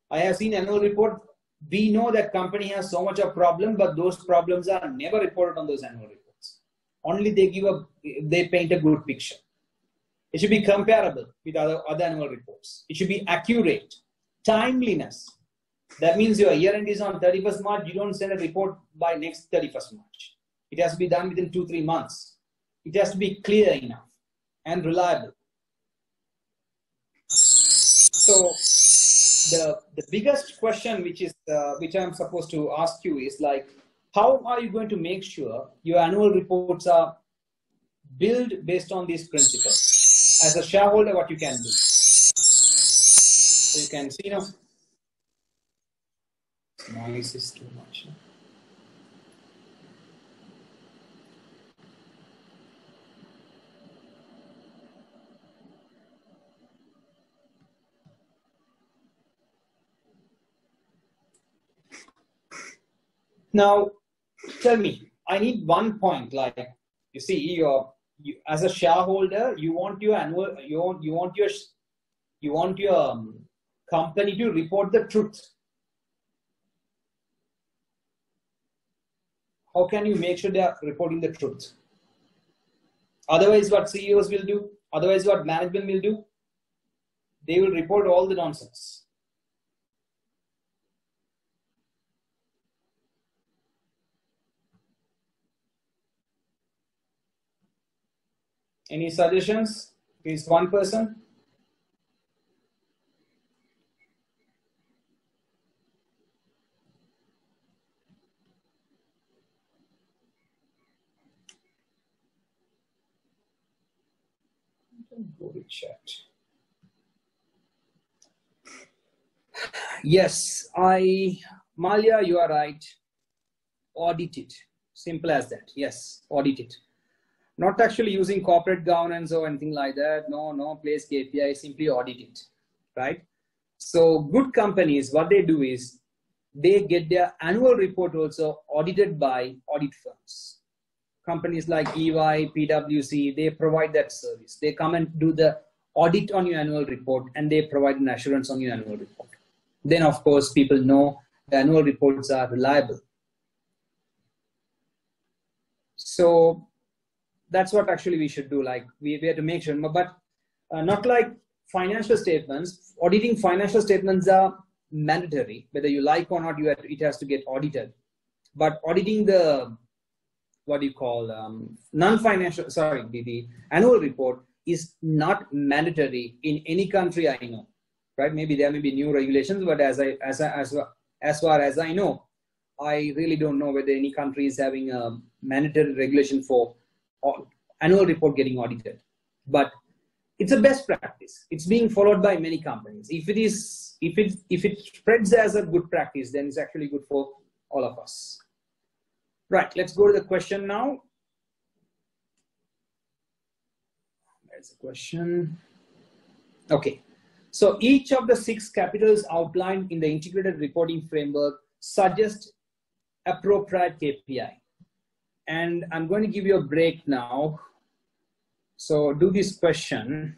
Speaker 2: I have seen annual report. We know that company has so much of problem, but those problems are never reported on those annual reports. Only they paint a good picture. It should be comparable with other annual reports. It should be accurate. Timeliness. That means your year end is on 31st March. You don't send a report by next 31st March. It has to be done within 2-3 months. It has to be clear enough and reliable. So the biggest question which I'm supposed to ask you is like, how are you going to make sure your annual reports are built based on these principles? As a shareholder, what you can do. So you can see, noise is too much. Now, tell me, I need one point. Like, you see, you as a shareholder, you want your annual, you want your company to report the truth. How can you make sure they are reporting the truth? Otherwise, what CEOs will do, otherwise what management will do, they will report all the nonsense. Any suggestions? Please, one person. Go to chat. Yes, Malia, you are right. Audit it. Simple as that. Yes, audit it. Not actually using corporate governance or anything like that. No, place KPI, simply audit it, right? So good companies, what they do is they get their annual report also audited by audit firms. Companies like EY, PwC, they provide that service. They come and do the audit on your annual report and they provide an assurance on your annual report. Then of course people know the annual reports are reliable. So that's what actually we should do. Like we have to make sure, but not like financial statements. Auditing financial statements are mandatory, whether you like or not. It has to get audited. But auditing the non-financial, the annual report is not mandatory in any country I know. Right? Maybe there may be new regulations, but as far as I know, I really don't know whether any country is having a mandatory regulation for annual report getting audited. But it's a best practice. It's being followed by many companies. If it spreads as a good practice, then it's actually good for all of us. Right, let's go to the question now. There's a question. Okay, so each of the 6 capitals outlined in the integrated reporting framework suggest appropriate KPI. And I'm going to give you a break now. So do this question.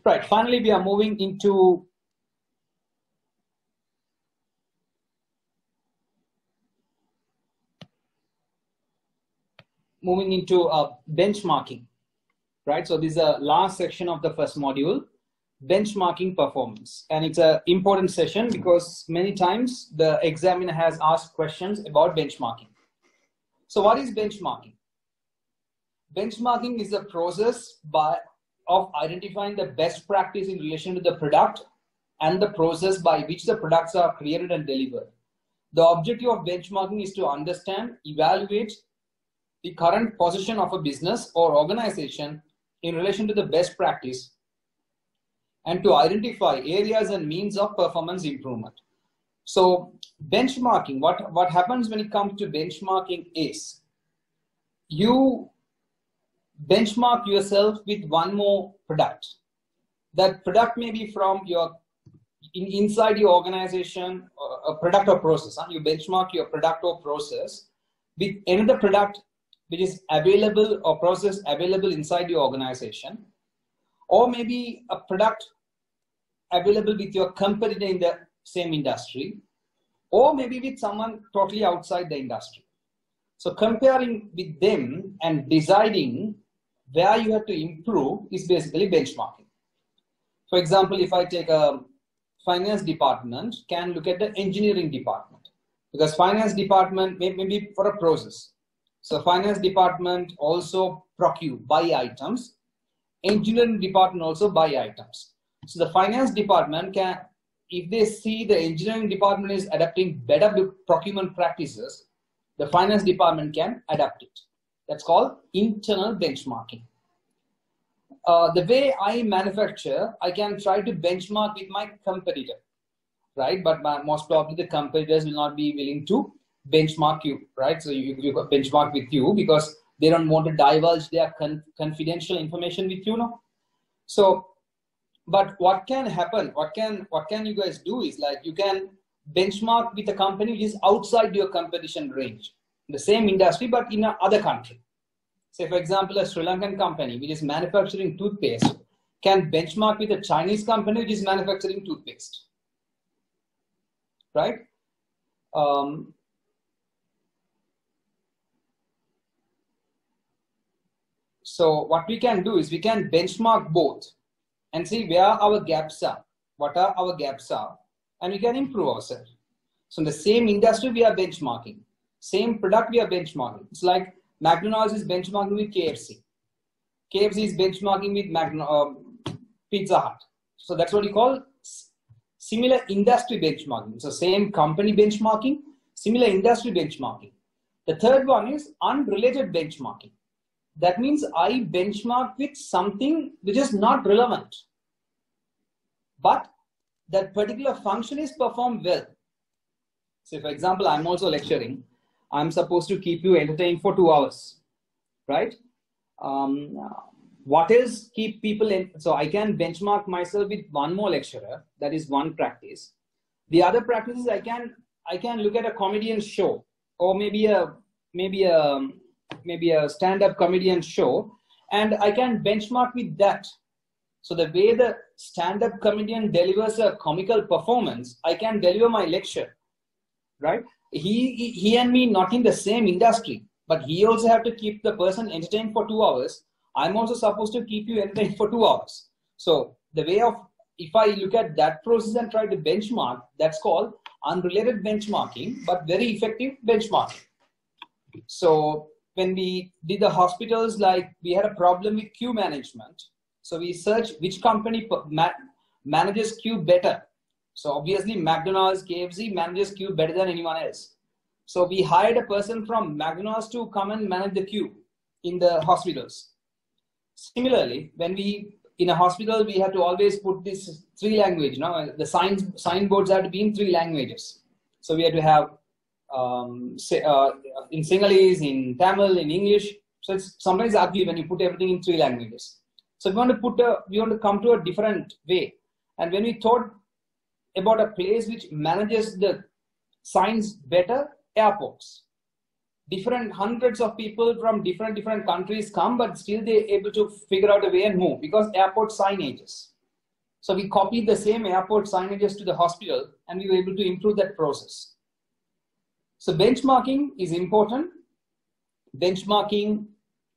Speaker 2: Right, finally we are moving into benchmarking, right? So this is the last section of the first module, benchmarking performance. And it's an important session because many times the examiner has asked questions about benchmarking. So what is benchmarking? Benchmarking is the process of identifying the best practice in relation to the product and the process by which the products are created and delivered. The objective of benchmarking is to understand, evaluate the current position of a business or organization in relation to the best practice and to identify areas and means of performance improvement. So benchmarking, what happens when it comes to benchmarking is you benchmark yourself with one more product. That product may be from your inside your organization, a product or process. You benchmark your product or process with another product which is available or process available inside your organization, or maybe a product available with your competitor in the same industry, or maybe with someone totally outside the industry. So comparing with them and deciding where you have to improve is basically benchmarking. For example, if I take a finance department, can look at the engineering department, because finance department may be for a process. So finance department also buy items. Engineering department also buy items. So the finance department can, if they see the engineering department is adapting better procurement practices, the finance department can adapt it. That's called internal benchmarking. The way I manufacture, I can try to benchmark with my competitor, right? But most probably the competitors will not be willing to benchmark you, right? So you benchmark with you because they don't want to divulge their confidential information with you, no? So, but what can happen? What can you guys do is, like, you can benchmark with a company which is outside your competition range, the same industry but in another country. Say, for example, a Sri Lankan company which is manufacturing toothpaste can benchmark with a Chinese company which is manufacturing toothpaste, right? So what we can do is we can benchmark both and see where our gaps are, what are our gaps are, and we can improve ourselves. So in the same industry, we are benchmarking. Same product, we are benchmarking. It's like McDonald's is benchmarking with KFC. KFC is benchmarking with Pizza Hut. So that's what we call similar industry benchmarking. So same company benchmarking, similar industry benchmarking. The third one is unrelated benchmarking. That means I benchmark with something which is not relevant, but that particular function is performed well. So for example, I'm also lecturing. I'm supposed to keep you entertained for 2 hours, right? What else keep people in? So I can benchmark myself with one more lecturer. That is one practice. The other practice is I can look at a comedian show, or maybe a stand-up comedian show, and I can benchmark with that. So the way the stand-up comedian delivers a comical performance, I can deliver my lecture, right? He and me not in the same industry, but he also have to keep the person entertained for 2 hours. I'm also supposed to keep you entertained for 2 hours. So the way of, if I look at that process and try to benchmark, that's called unrelated benchmarking, but very effective benchmarking. So when we did the hospitals, like, we had a problem with queue management. So we searched which company manages queue better. So obviously McDonald's, KFC manages queue better than anyone else. So we hired a person from McDonald's to come and manage the queue in the hospitals. Similarly, when in a hospital, we have to always put this 3 language, the signboards have to be in 3 languages. So we had to have in Sinhalese, in Tamil, in English. So it's sometimes ugly when you put everything in 3 languages. So we want to come to a different way. And when we thought about a place which manages the signs better, airports. Hundreds of people from different countries come, but still they're able to figure out a way and move because airport signages. So we copied the same airport signages to the hospital, and we were able to improve that process. So benchmarking is important. Benchmarking,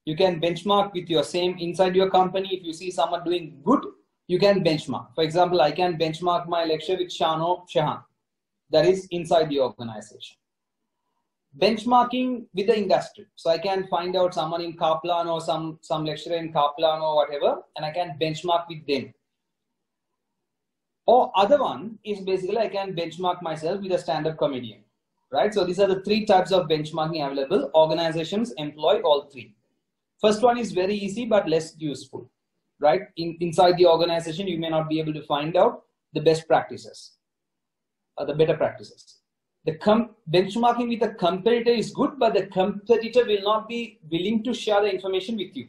Speaker 2: you can benchmark with your same inside your company. If you see someone doing good, you can benchmark. For example, I can benchmark my lecture with Shahan. That is inside the organization. Benchmarking with the industry. So I can find out someone in Kaplan or some lecturer in Kaplan or whatever, and I can benchmark with them. Or other one is basically I can benchmark myself with a stand-up comedian, right? So these are the 3 types of benchmarking available. Organizations employ all 3. First one is very easy but less useful, right? Inside the organization, you may not be able to find out the best practices. the better practices. The benchmarking with a competitor is good, but the competitor will not be willing to share the information with you.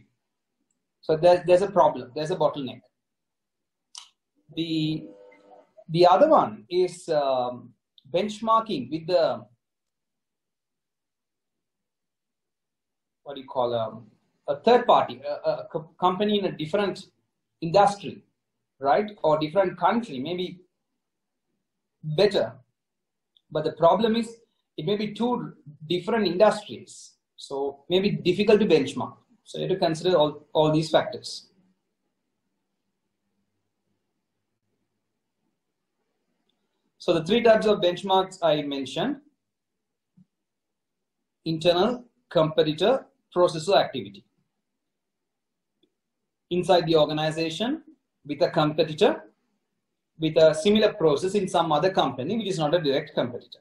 Speaker 2: So there's a problem, there's a bottleneck. The other one is benchmarking with the, what do you call, a third party, a company in a different industry, right? Or different country, maybe better. But the problem is it may be two different industries. So maybe difficult to benchmark. So you have to consider all these factors. So the three types of benchmarks I mentioned: internal, competitor, process or activity. Inside the organization, with a competitor, with a similar process in some other company which is not a direct competitor.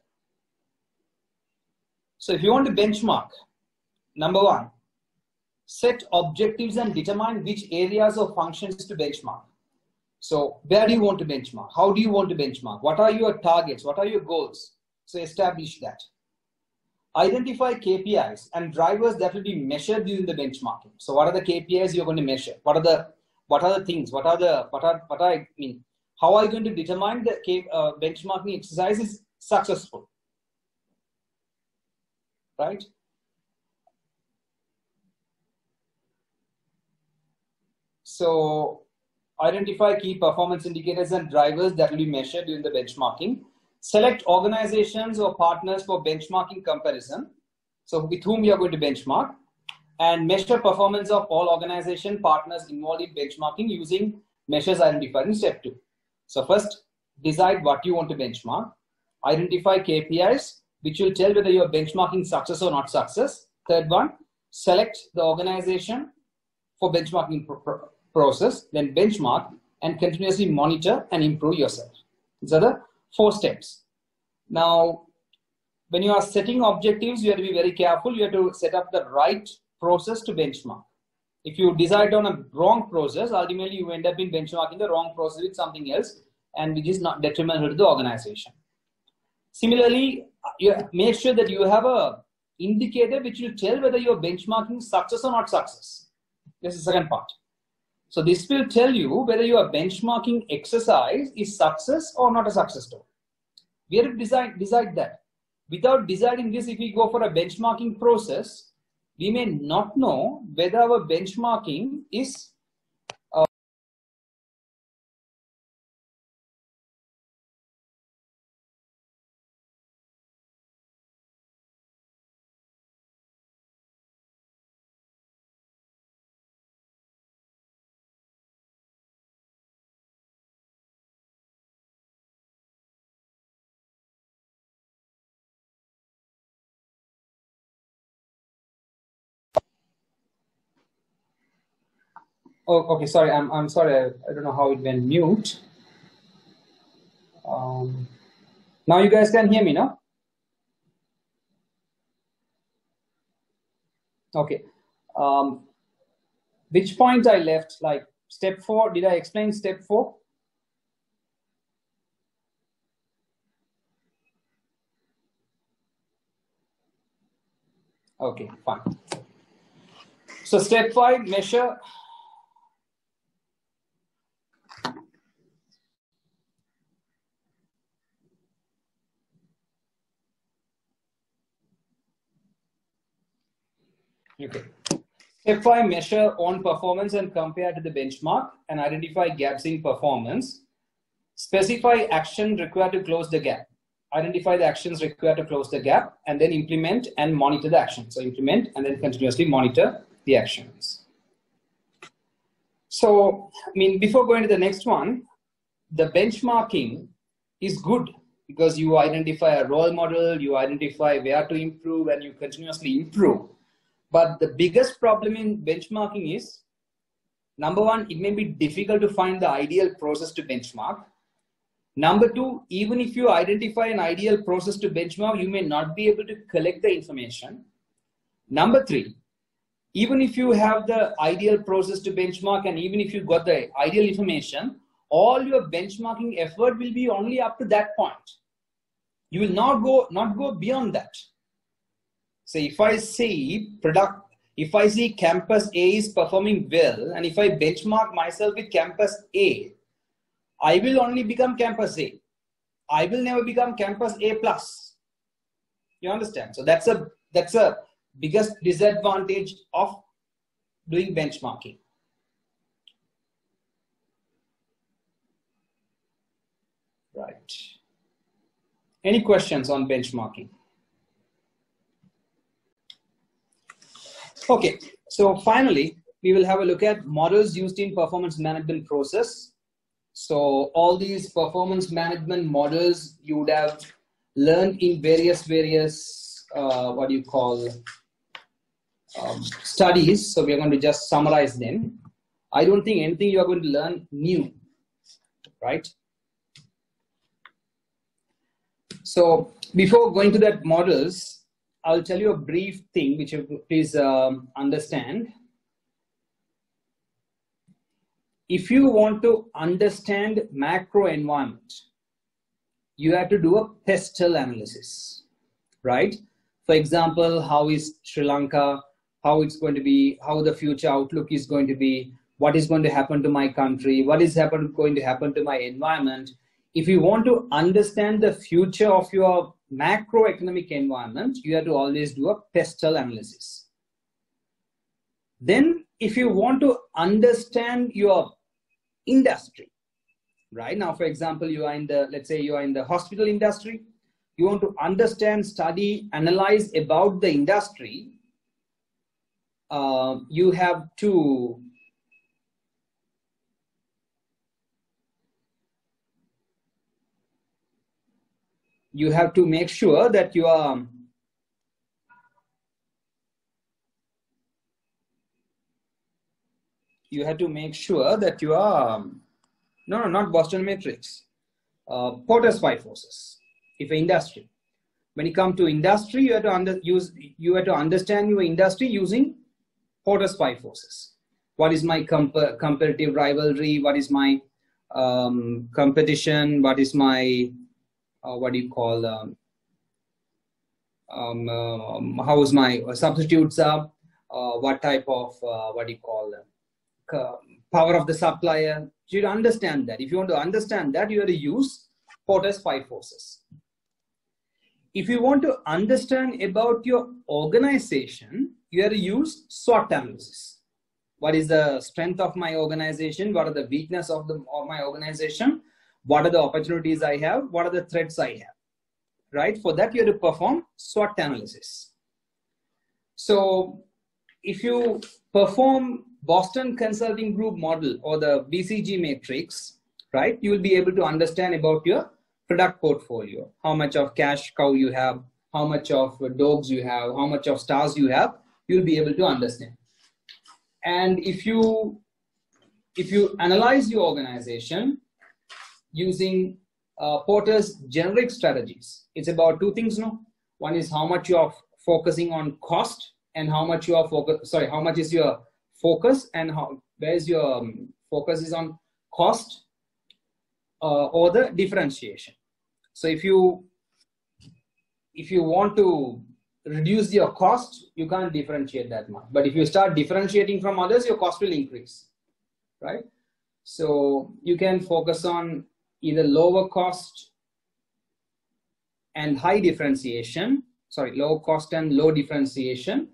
Speaker 2: So if you want to benchmark, number one, set objectives and determine which areas or functions to benchmark. So where do you want to benchmark? How do you want to benchmark? What are your targets? What are your goals? So establish that. Identify KPIs and drivers that will be measured during the benchmarking. So what are the KPIs you're going to measure? What are the things? How are you going to determine the benchmarking exercise is successful? Right? So identify key performance indicators and drivers that will be measured during the benchmarking. Select organizations or partners for benchmarking comparison. So with whom you are going to benchmark, and measure performance of all organization partners involved in benchmarking using measures identified in step 2. So first, decide what you want to benchmark. Identify KPIs, which will tell whether you are benchmarking success or not success. Third one, select the organization for benchmarking process, then benchmark and continuously monitor and improve yourself. These are the 4 steps. Now, when you are setting objectives, you have to be very careful. You have to set up the right process to benchmark. If you decide on a wrong process, ultimately you end up in benchmarking the wrong process with something else, and which is not detrimental to the organization. Similarly, you make sure that you have a indicator which will tell whether you are benchmarking success or not success. This is the second part. So this will tell you whether your benchmarking exercise is success or not a success story. We have to decide that. Without deciding this, if we go for a benchmarking process, we may not know whether our benchmarking is oh, okay, sorry, I'm sorry, I don't know how it went mute. Now you guys can hear me, no? Okay. Which point I left, like step 4, did I explain step 4? Okay, fine. So step 5, measure. Okay. Step 5, measure on performance and compare to the benchmark and identify gaps in performance. Specify action required to close the gap. Identify the actions required to close the gap and then implement and monitor the action. So implement and then continuously monitor the actions. So, I mean, before going to the next one, the benchmarking is good because you identify a role model, you identify where to improve, and you continuously improve. But the biggest problem in benchmarking is, number one, it may be difficult to find the ideal process to benchmark. Number 2, even if you identify an ideal process to benchmark, you may not be able to collect the information. Number 3, even if you have the ideal process to benchmark and even if you got the ideal information, all your benchmarking effort will be only up to that point. You will not go beyond that. So if I see campus A is performing well, and if I benchmark myself with campus A, I will only become campus A. I will never become campus A plus. You understand? So that's a biggest disadvantage of doing benchmarking. Right. Any questions on benchmarking? Okay, so finally, we will have a look at models used in performance management process. So all these performance management models you would have learned in various studies. So we are going to just summarize them. I don't think anything you are going to learn new, right? So before going to that models, I'll tell you a brief thing which you please understand. If you want to understand macro environment, you have to do a pestle analysis, right? For example, how is Sri Lanka, how it's going to be, how the future outlook is going to be, what is going to happen to my country, what is going to happen to my environment. If you want to understand the future of your macroeconomic environment, you have to always do a pestle analysis. Then if you want to understand your industry, right? Now, for example, you are in the, let's say you are in the hospital industry, you want to understand, study, analyze about the industry, you have to make sure that you are no, not Boston Matrix, Porter's five forces. If industry, when you come to industry, you have to understand your industry using Porter's five forces. What is my competitive rivalry? What is my competition? What is my how is my substitutes up? What type of power of the supplier? You understand that. If you want to understand that, you have to use Porter's five forces. If you want to understand about your organization, you have to use SWOT analysis. What is the strength of my organization? What are the weaknesses of my organization? What are the opportunities I have? What are the threats I have? Right? For that, you have to perform SWOT analysis. So if you perform Boston Consulting Group model or the Bcg Matrix, right, you will be able to understand about your product portfolio, how much of cash cow you have, how much of dogs you have, how much of stars you have, you'll be able to understand. And if you analyze your organization using Porter's generic strategies, it's about two things, no? One is how much you are focusing on cost, and how much you are how much is your focus, and where's your focus is on cost or the differentiation. So if you want to reduce your cost, you can't differentiate that much. But if you start differentiating from others, your cost will increase, right? So you can focus on either lower cost and high differentiation, low cost and low differentiation,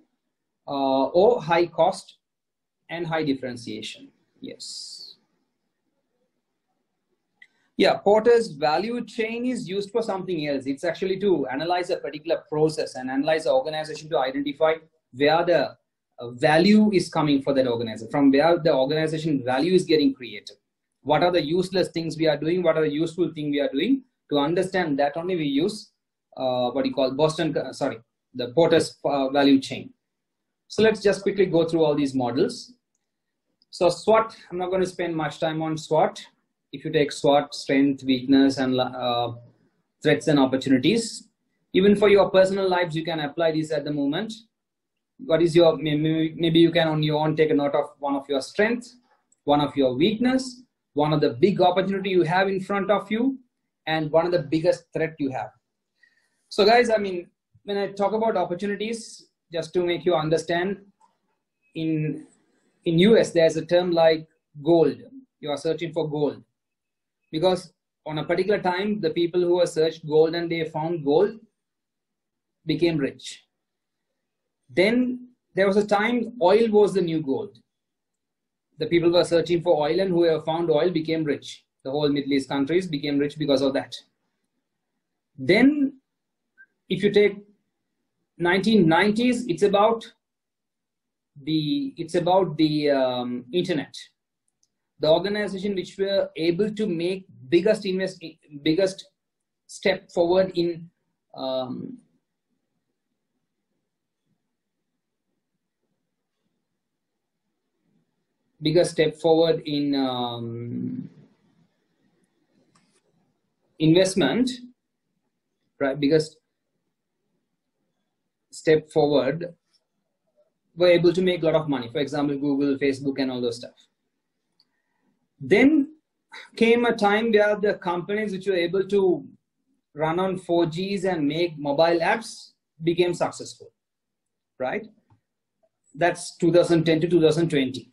Speaker 2: or high cost and high differentiation. Yes. Yeah, Porter's value chain is used for something else. It's actually to analyze a particular process and analyze the organization to identify where the value is coming for that organization, from where the organization value is getting created. What are the useless things we are doing? What are the useful things we are doing? To understand that only we use the Porter's value chain. So let's just quickly go through all these models. So SWOT, I'm not going to spend much time on SWOT. If you take SWOT, strength, weakness, and threats and opportunities, even for your personal lives, you can apply these at the moment. What is your, maybe you can on your own take a note of one of your strengths, one of your weakness, one of the big opportunity you have in front of you, and one of the biggest threat you have. So guys, I mean, when I talk about opportunities, just to make you understand, in US, there's a term like gold. You are searching for gold. Because on a particular time, the people who have searched gold and they found gold became rich. Then there was a time oil was the new gold. The people were searching for oil, and whoever found oil became rich. The whole Middle East countries became rich because of that. Then if you take 1990s, it's about the internet. The organization which were able to make biggest step forward in investment, right? Biggest step forward, were able to make a lot of money. For example, Google, Facebook, and all those stuff. Then came a time where the companies which were able to run on 4Gs and make mobile apps became successful, right? That's 2010 to 2020.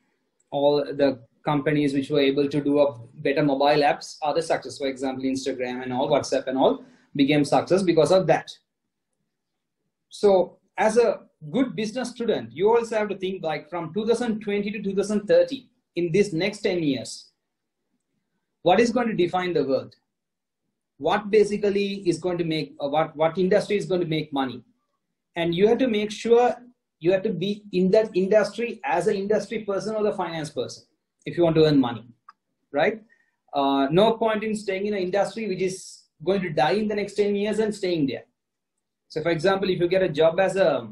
Speaker 2: All the companies which were able to do a better mobile apps are the success. For example, Instagram and all, WhatsApp and all became success because of that. So as a good business student, you also have to think like from 2020 to 2030, in this next 10 years, what is going to define the world? What basically is going to make, what industry is going to make money? And you have to make sure you have to be in that industry as an industry person or the finance person if you want to earn money, right? No point in staying in an industry which is going to die in the next 10 years and staying there. So for example, if you get a job as a,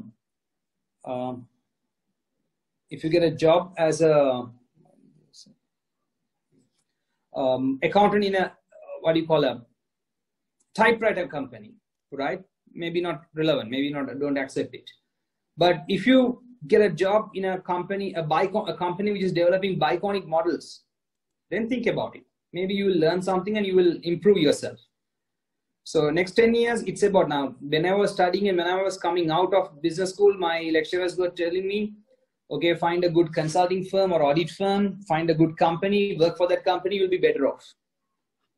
Speaker 2: accountant in a, what do you call a typewriter company, right? Maybe not relevant, maybe not, don't accept it. But if you get a job in a company, a company which is developing Bionic Models, then think about it. Maybe you will learn something and you will improve yourself. So next 10 years, it's about now. When I was studying and when I was coming out of business school, my lecturers were telling me, okay, find a good consulting firm or audit firm, find a good company, work for that company, you'll be better off.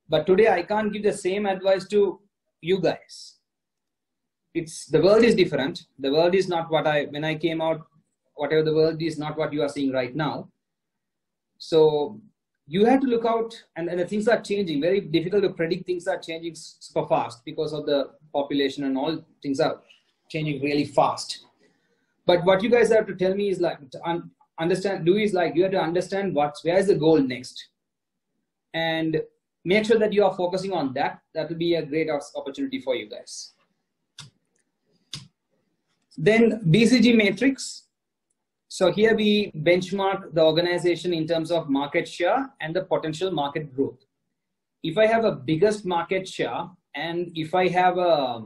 Speaker 2: But today I can't give the same advice to you guys. The world is different. The world is not when I came out, whatever the world is not what you are seeing right now. So you have to look out, and the things are changing. Very difficult to predict. Things are changing super fast because of the population and all. Things are changing really fast. But what you guys have to tell me is like, you have to understand where is the goal next, and make sure that you are focusing on that. That will be a great opportunity for you guys. Then Bcg Matrix. So here we benchmark the organization in terms of market share and the potential market growth. If I have a biggest market share and if I have a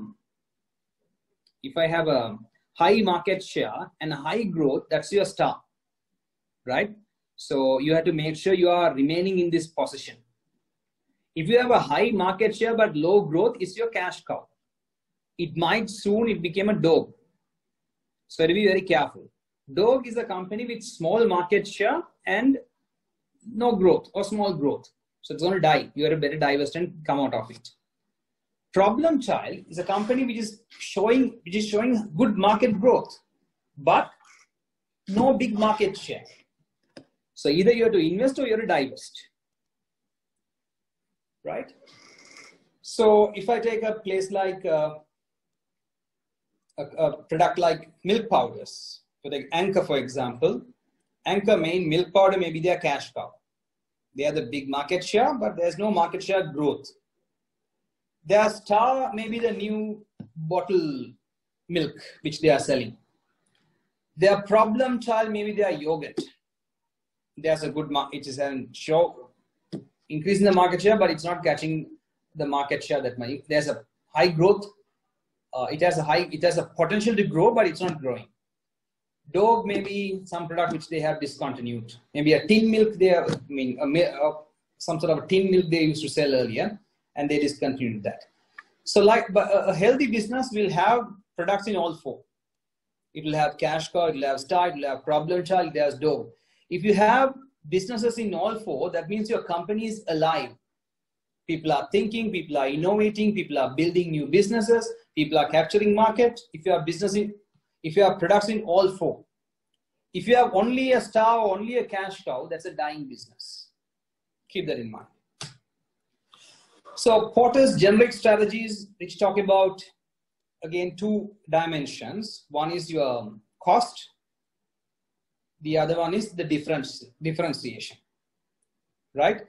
Speaker 2: high market share and high growth, that's your star, right? So you have to make sure you are remaining in this position. If you have a high market share but low growth, it's your cash cow. It might soon become a dog. So to be very careful. Dog is a company with small market share and no growth or small growth. So it's going to die. You have to better divest and come out of it. Problem child is a company which is showing good market growth, but no big market share. So either you have to invest or you have to divest. Right? So if I take a place like a product like milk powders, for the Anchor, for example, Anchor main milk powder may be their cash cow. They are the big market share, but there's no market share growth. Their star may be the new bottle milk which they are selling. Their problem child may be their yogurt. There's a good it is a show increasing the market share, but it's not catching the market share that much. There's a high growth. It has a potential to grow, but it's not growing. Dog may be some product which they have discontinued. Maybe a tin milk some sort of a tin milk they used to sell earlier, and they discontinued that. So but a healthy business will have products in all four. It will have cash cow, it will have star, it will have problem child, it has dog. If you have businesses in all four, that means your company is alive. People are thinking, people are innovating, people are building new businesses, people are capturing market. If you have products in all four. If you have only a star or only a cash cow, that's a dying business. Keep that in mind. So Porter's generic strategies, which talk about, again, two dimensions. One is your cost. The other one is the differentiation, right?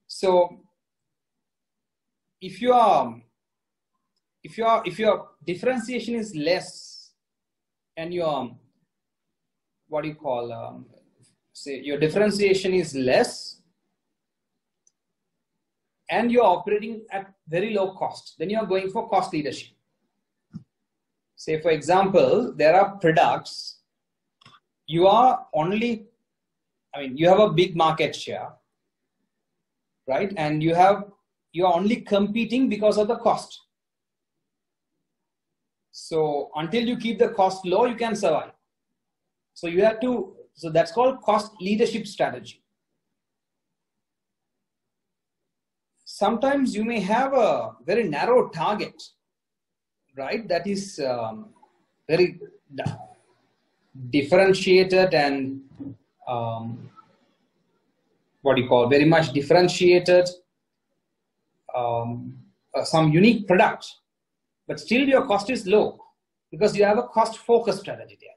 Speaker 2: So if your differentiation is less and your, what do you call, say your differentiation is less and you're operating at very low cost, then you're going for cost leadership. Say, for example, there are products, you are only, you have a big market share, right? And you are only competing because of the cost. So until you keep the cost low, you can survive. So you have to, so that's called cost leadership strategy. Sometimes you may have a very narrow target, right? That is very differentiated and very much differentiated, some unique product, but still your cost is low because you have a cost focused strategy there.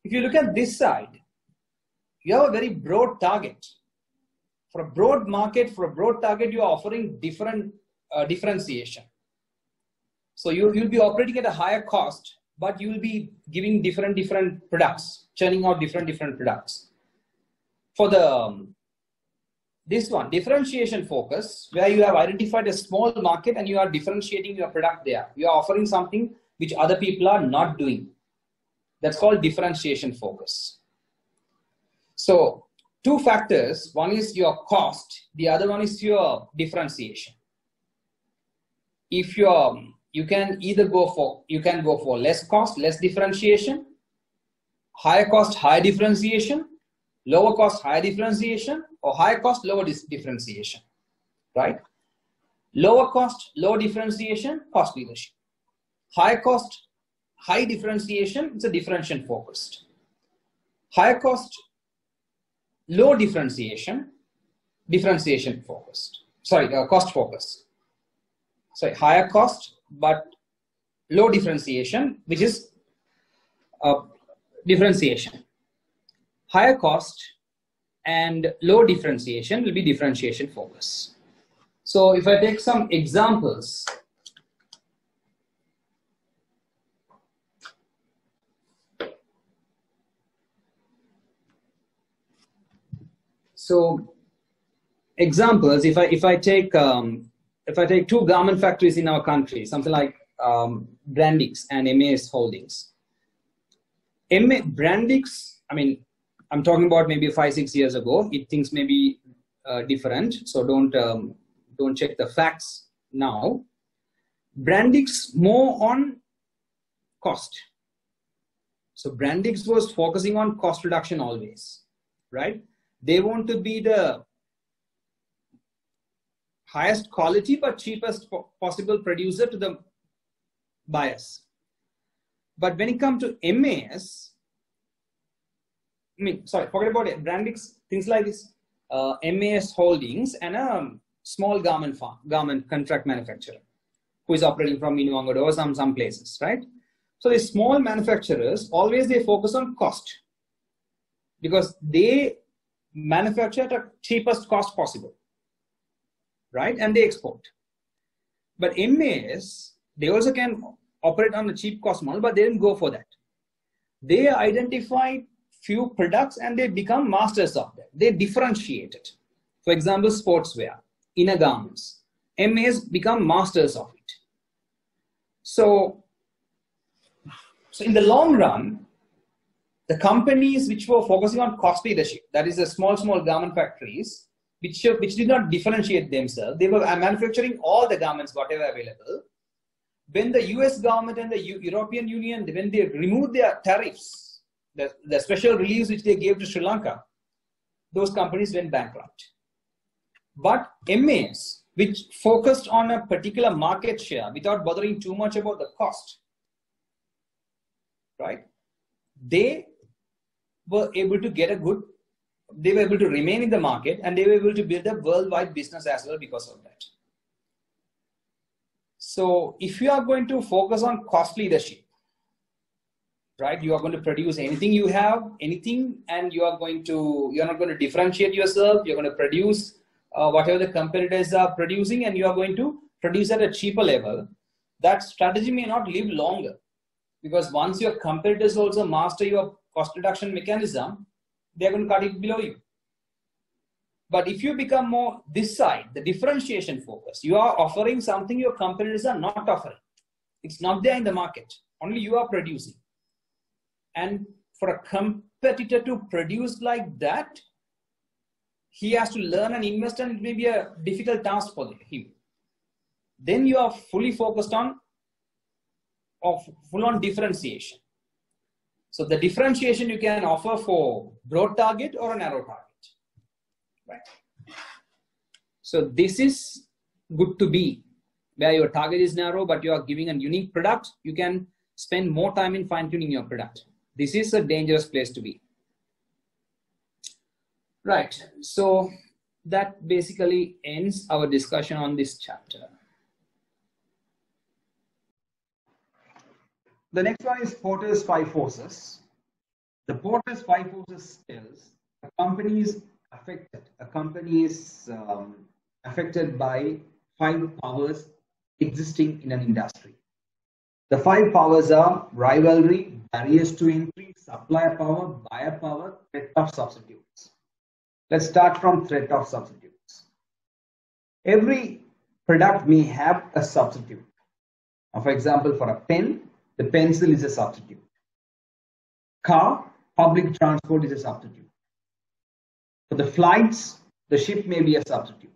Speaker 2: If you look at this side, you have a very broad target. For a broad market, for a broad target, you are offering different differentiation. So you'll be operating at a higher cost, but you will be giving different products, churning out different products. For this one, differentiation focus, where you have identified a small market and you are differentiating your product there. You are offering something which other people are not doing. That's called differentiation focus. So two factors, one is your cost, the other one is your differentiation. If you can either go for less cost, less differentiation, higher cost, higher differentiation, lower cost, higher differentiation, or higher cost, lower differentiation, right? Lower cost, low differentiation, cost leadership. Higher cost, high differentiation, it's a differentiation focused. Higher cost, low differentiation, focused. Sorry, cost focused. Sorry, higher cost, but low differentiation, which is differentiation. Higher cost and low differentiation will be differentiation focus. So if I take some examples, so examples, if I take two garment factories in our country, something like Brandix and MAS Holdings. Brandix, I'm talking about maybe 5-6 years ago. Things may be different, so don't check the facts now. Brandix more on cost. So Brandix was focusing on cost reduction always, right? They want to be the highest quality but cheapest possible producer to the buyers. But when it comes to MAS, forget about it. Brandix, things like this, MAS Holdings and a small garment contract manufacturer who is operating from Minwangado or some places, right? So the small manufacturers, always they focus on cost because they manufacture at the cheapest cost possible, right? And they export. But MAS, they also can operate on a cheap cost model, but they didn't go for that. They identified few products and they become masters of them. They differentiate it. For example, sportswear, inner garments. MAs become masters of it. So in the long run, the companies which were focusing on cost leadership, that is the small garment factories, which did not differentiate themselves, they were manufacturing all the garments, whatever available, when the US government and the European Union, when they removed their tariffs, the special reliefs which they gave to Sri Lanka, those companies went bankrupt. But MAs, which focused on a particular market share without bothering too much about the cost, right? They were able to get they were able to remain in the market, and they were able to build a worldwide business as well because of that. So if you are going to focus on cost leadership, right, you are going to produce anything you have, anything, and you're not going to differentiate yourself. You're going to produce whatever the competitors are producing, and you are going to produce at a cheaper level. That strategy may not live longer, because once your competitors also master your cost reduction mechanism, they're going to cut it below you. But if you become more this side, the differentiation focus, you are offering something your competitors are not offering. It's not there in the market. Only you are producing. And for a competitor to produce like that, he has to learn and invest, and it may be a difficult task for him. Then you are fully focused on full-on differentiation. So the differentiation you can offer for broad target or a narrow target. Right. So this is good to be where your target is narrow, but you are giving a unique product. You can spend more time in fine-tuning your product. This is a dangerous place to be. Right. So that basically ends our discussion on this chapter.
Speaker 1: The next one is Porter's 5 forces. The Porter's 5 forces tells a company is affected by 5 powers existing in an industry. The 5 powers are rivalry, barriers to entry, supplier power, buyer power, threat of substitutes. Let's start from threat of substitutes. Every product may have a substitute. Now, for example, for a pen, the pencil is a substitute. Car, public transport is a substitute. For the flights, the ship may be a substitute.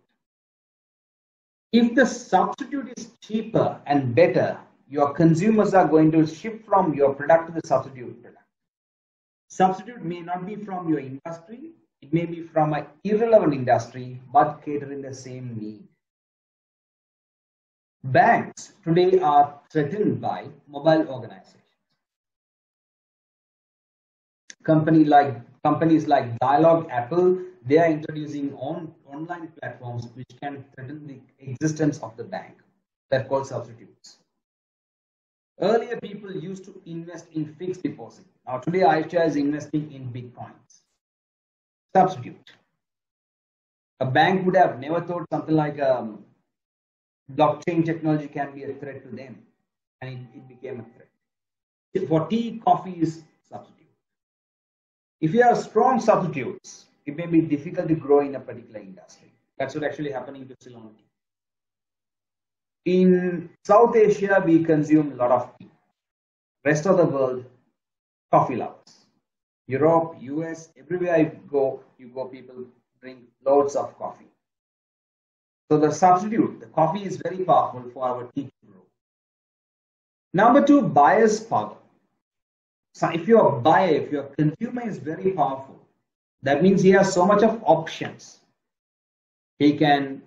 Speaker 1: If the substitute is cheaper and better, your consumers are going to shift from your product to the substitute product. Substitute may not be from your industry, it may be from an irrelevant industry, but catering the same need. Banks today are threatened by mobile organizations. Companies like Dialog, Apple, they are introducing online platforms which can threaten the existence of the bank. They're called substitutes. Earlier, people used to invest in fixed deposit. Now, today, Aisha is investing in Bitcoins. Substitute. A bank would have never thought something like blockchain technology can be a threat to them, and it became a threat. For tea, coffee is substitute. If you have strong substitutes, it may be difficult to grow in a particular industry. That's what actually happening to Ceylon tea. In South Asia, we consume a lot of tea. Rest of the world, coffee lovers. Europe, US, everywhere you go, people drink loads of coffee. So the substitute, the coffee is very powerful for our tea to grow. Number 2, buyer's power. So if your consumer is very powerful, that means he has so much of options. He can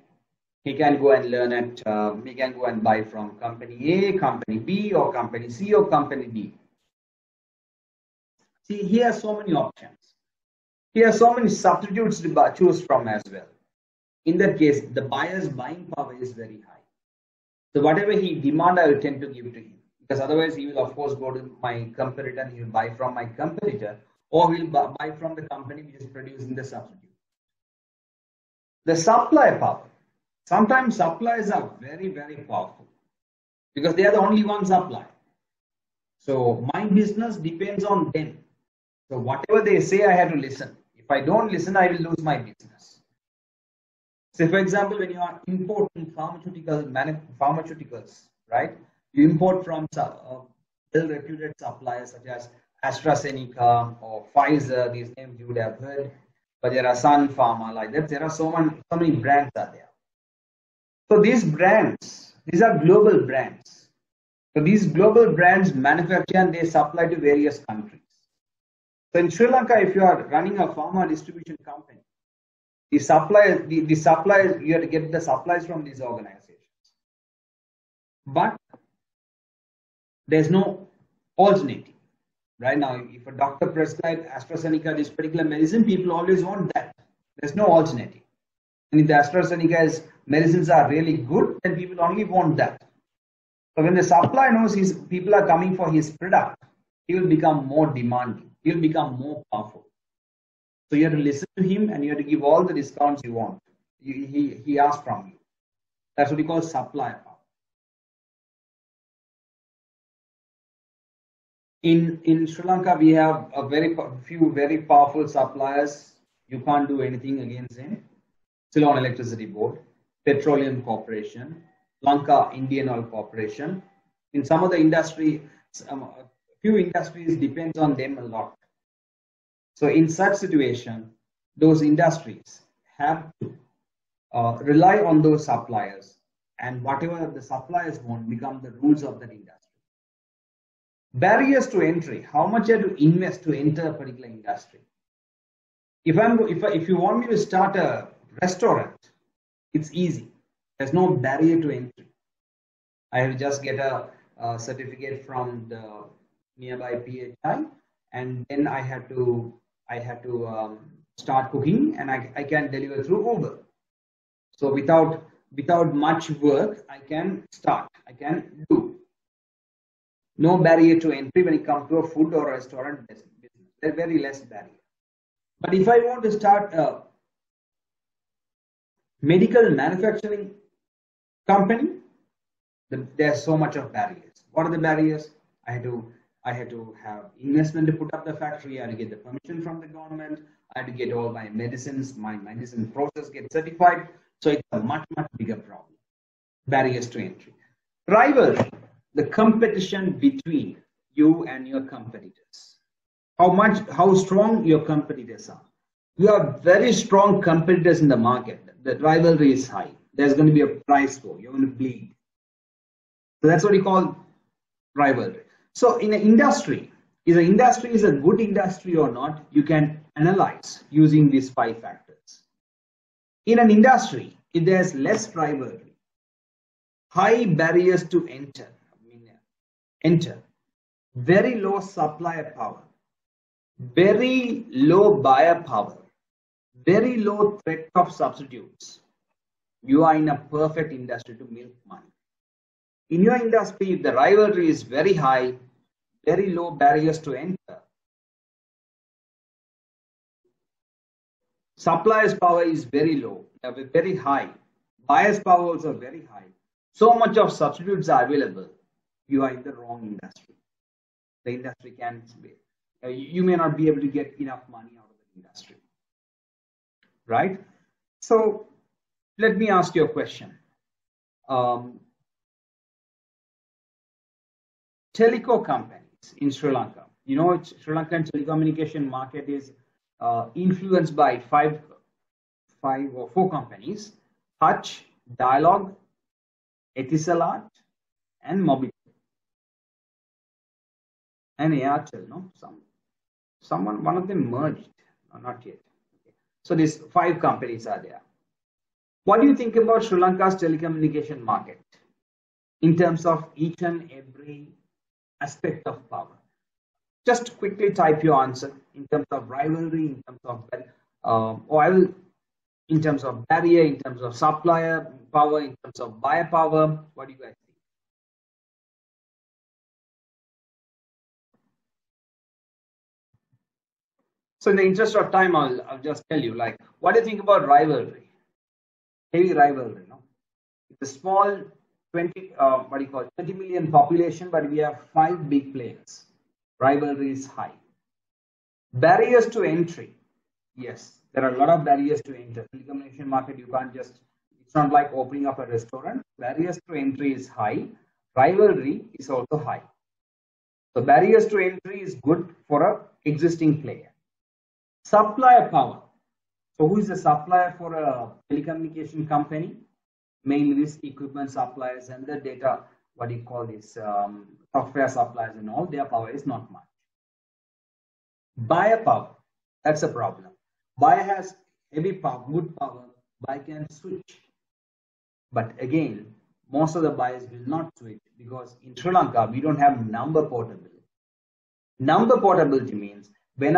Speaker 1: go and learn he can go and buy from company A, company B, or company C, or company D. See, he has so many options. He has so many substitutes to choose from as well. In that case, the buyer's buying power is very high. So whatever he demands, I will tend to give to him. Because otherwise, he will of course go to my competitor and he will buy from my competitor, or he will buy from the company which is producing the substitute. The supply power. Sometimes suppliers are very, very powerful because they are the only one supply. So my business depends on them. So whatever they say, I have to listen. If I don't listen, I will lose my business. Say, for example, when you are importing pharmaceuticals, right? You import from well-reputed suppliers such as AstraZeneca or Pfizer. These names you would have heard, but there are Sun Pharma, like that. There are so many brands are there. So these brands, these are global brands. So these global brands manufacture and they supply to various countries. So in Sri Lanka, if you are running a pharma distribution company, the suppliers, you have to get the supplies from these organizations. But there's no alternative. Right now, if a doctor prescribes AstraZeneca this particular medicine, people always want that. There's no alternative. And if the AstraZeneca's medicines are really good, then people only want that. So when the supplier knows people are coming for his product, he will become more demanding. He will become more powerful. So you have to listen to him and you have to give all the discounts you want. He asks from you. That's what we call supplier power. In Sri Lanka, we have a few very powerful suppliers. You can't do anything against them. Ceylon Electricity Board, Petroleum Corporation, Lanka Indian Oil Corporation. In some of the industry, a few industries depends on them a lot. So in such situation, those industries have to rely on those suppliers, and whatever the suppliers want become the rules of that industry. Barriers to entry: how much I have to invest to enter a particular industry? If you want me to start a restaurant, it's easy. There's no barrier to entry. I have to just get a certificate from the nearby PHI, and then I have to start cooking, and I can deliver through Uber. So without much work, I can start. I can do. No barrier to entry when it comes to a food or a restaurant business. There's very less barrier. But if I want to start a medical manufacturing company, there's so much of barriers. What are the barriers? I had to have investment to put up the factory. I had to get the permission from the government. I had to get all my medicines, my medicine process get certified. So it's a much bigger problem. Barriers to entry. Rivalry. The competition between you and your competitors. How strong your competitors are. You have very strong competitors in the market. The rivalry is high. There's going to be a price war. You're going to bleed. So that's what we call rivalry. So in an industry, is an industry is a good industry or not, you can analyze using these 5 factors. In an industry, if there's less rivalry, high barriers to enter, very low supplier power, very low buyer power, very low threat of substitutes, you are in a perfect industry to milk money. In your industry, if the rivalry is very high, very low barriers to enter, supplier's power is very low, very high, buyer's power also very high, so much of substitutes are available, you are in the wrong industry. The industry can't you may not be able to get enough money out of the industry, right? So let me ask you a question. Teleco companies in Sri Lanka, you know, Sri Lankan telecommunication market is influenced by 5 or 4 companies: Hutch, Dialog, Etisalat, and Mobi. And Airtel, no? One of them merged, no, not yet. Okay. So these 5 companies are there. What do you think about Sri Lanka's telecommunication market in terms of each and every aspect of power? Just quickly type your answer in terms of rivalry, in terms of in terms of barrier, in terms of supplier power, in terms of buyer power. What do you guys think? So in the interest of time, I'll just tell you, like, what do you think about rivalry? Heavy rivalry, no? It's a small 20 million population, but we have 5 big players. Rivalry is high. Barriers to entry. Yes, there are a lot of barriers to enter. Telecommunication market, you can't just, it's not like opening up a restaurant. Barriers to entry is high. Rivalry is also high. So barriers to entry is good for an existing player. Supplier power. So who is the supplier for a telecommunication company? Mainly these equipment suppliers and the data what do you call this, software suppliers and all, their power is not much. Buyer power, that's a problem. Buyer has heavy power, good power, buyer can switch. But again, most of the buyers will not switch because in Sri Lanka, we don't have number portability. Number portability means when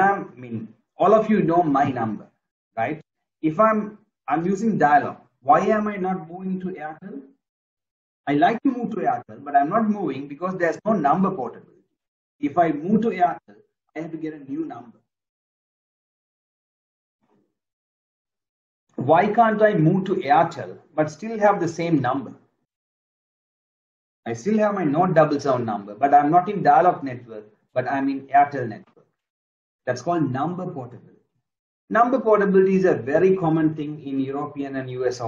Speaker 1: all of you know my number, right? If I'm using dial-up, why am I not moving to Airtel? I like to move to Airtel, but I'm not moving because there's no number portability. If I move to Airtel, I have to get a new number. Why can't I move to Airtel but still have the same number? I still have my Note 77 number, but I'm not in dial-up network, but I'm in Airtel network. That's called number portability. Number portability is a very common thing in European and US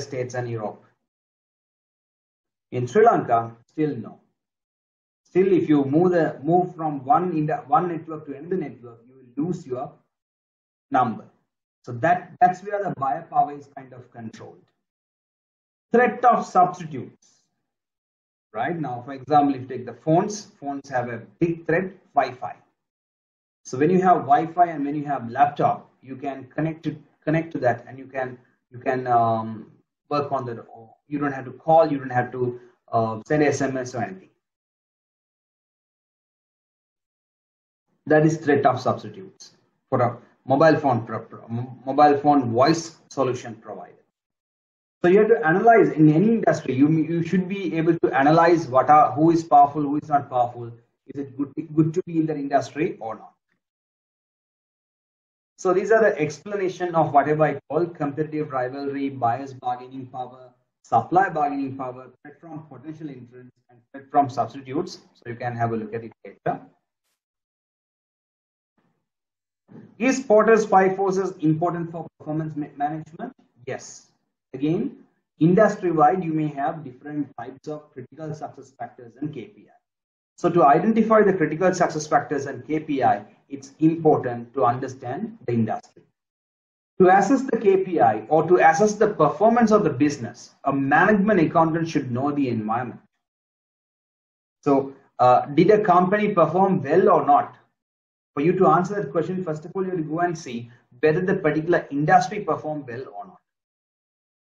Speaker 1: states and Europe. In Sri Lanka, still no. Still, if you move from one network to another network, you will lose your number. So that's where the buyer power is kind of controlled. Threat of substitutes. Right now, for example, if you take the phones have a big threat, Wi-Fi. So when you have Wi-Fi and when you have laptop, you can connect to that, and you can work on that. You don't have to call, you don't have to send SMS or anything. That is threat of substitutes for a mobile phone voice solution provider. So you have to analyze in any industry. You should be able to analyze who is powerful, who is not powerful. Is it good to be in the industry or not? So these are the explanation of whatever I call competitive rivalry, buyer's bargaining power, supply bargaining power, threat from potential entrants, and threat from substitutes. So you can have a look at it later. Is Porter's 5 forces important for performance management? Yes. Again, industry-wide, you may have different types of critical success factors and KPI. So to identify the critical success factors and KPI, it's important to understand the industry. To assess the KPI or to assess the performance of the business, a management accountant should know the environment. So did a company perform well or not? For you to answer that question, first of all, you have to go and see whether the particular industry performed well or not.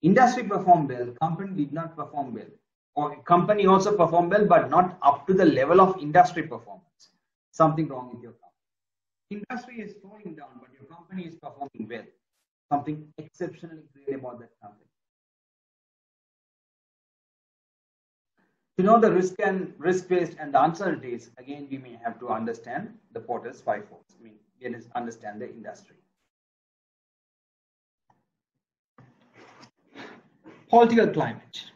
Speaker 1: Industry performed well, company did not perform well. Or company also performed well, but not up to the level of industry performance. Something wrong with your company. Industry is falling down, but your company is performing well. Something exceptionally great about that company. To know the risk-based and the uncertainties, again, we may have to understand the Porter's 5 forces. We understand the industry. Political climate.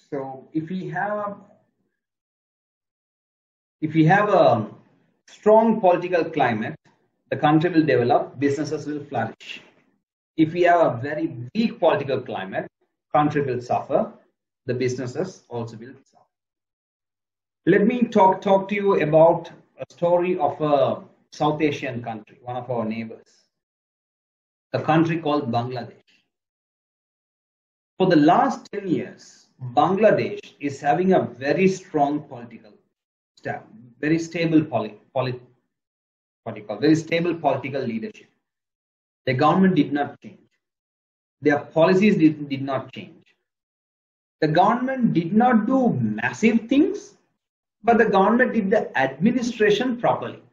Speaker 1: So if we have a strong political climate, the country will develop, businesses will flourish. If we have a very weak political climate, country will suffer, the businesses also will suffer. Let me talk to you about a story of a South Asian country, one of our neighbors, a country called Bangladesh. For the last 10 years, Bangladesh is having a very strong political staff, very stable political leadership. The government did not change. Their policies did not change. The government did not do massive things, but the government did the administration properly.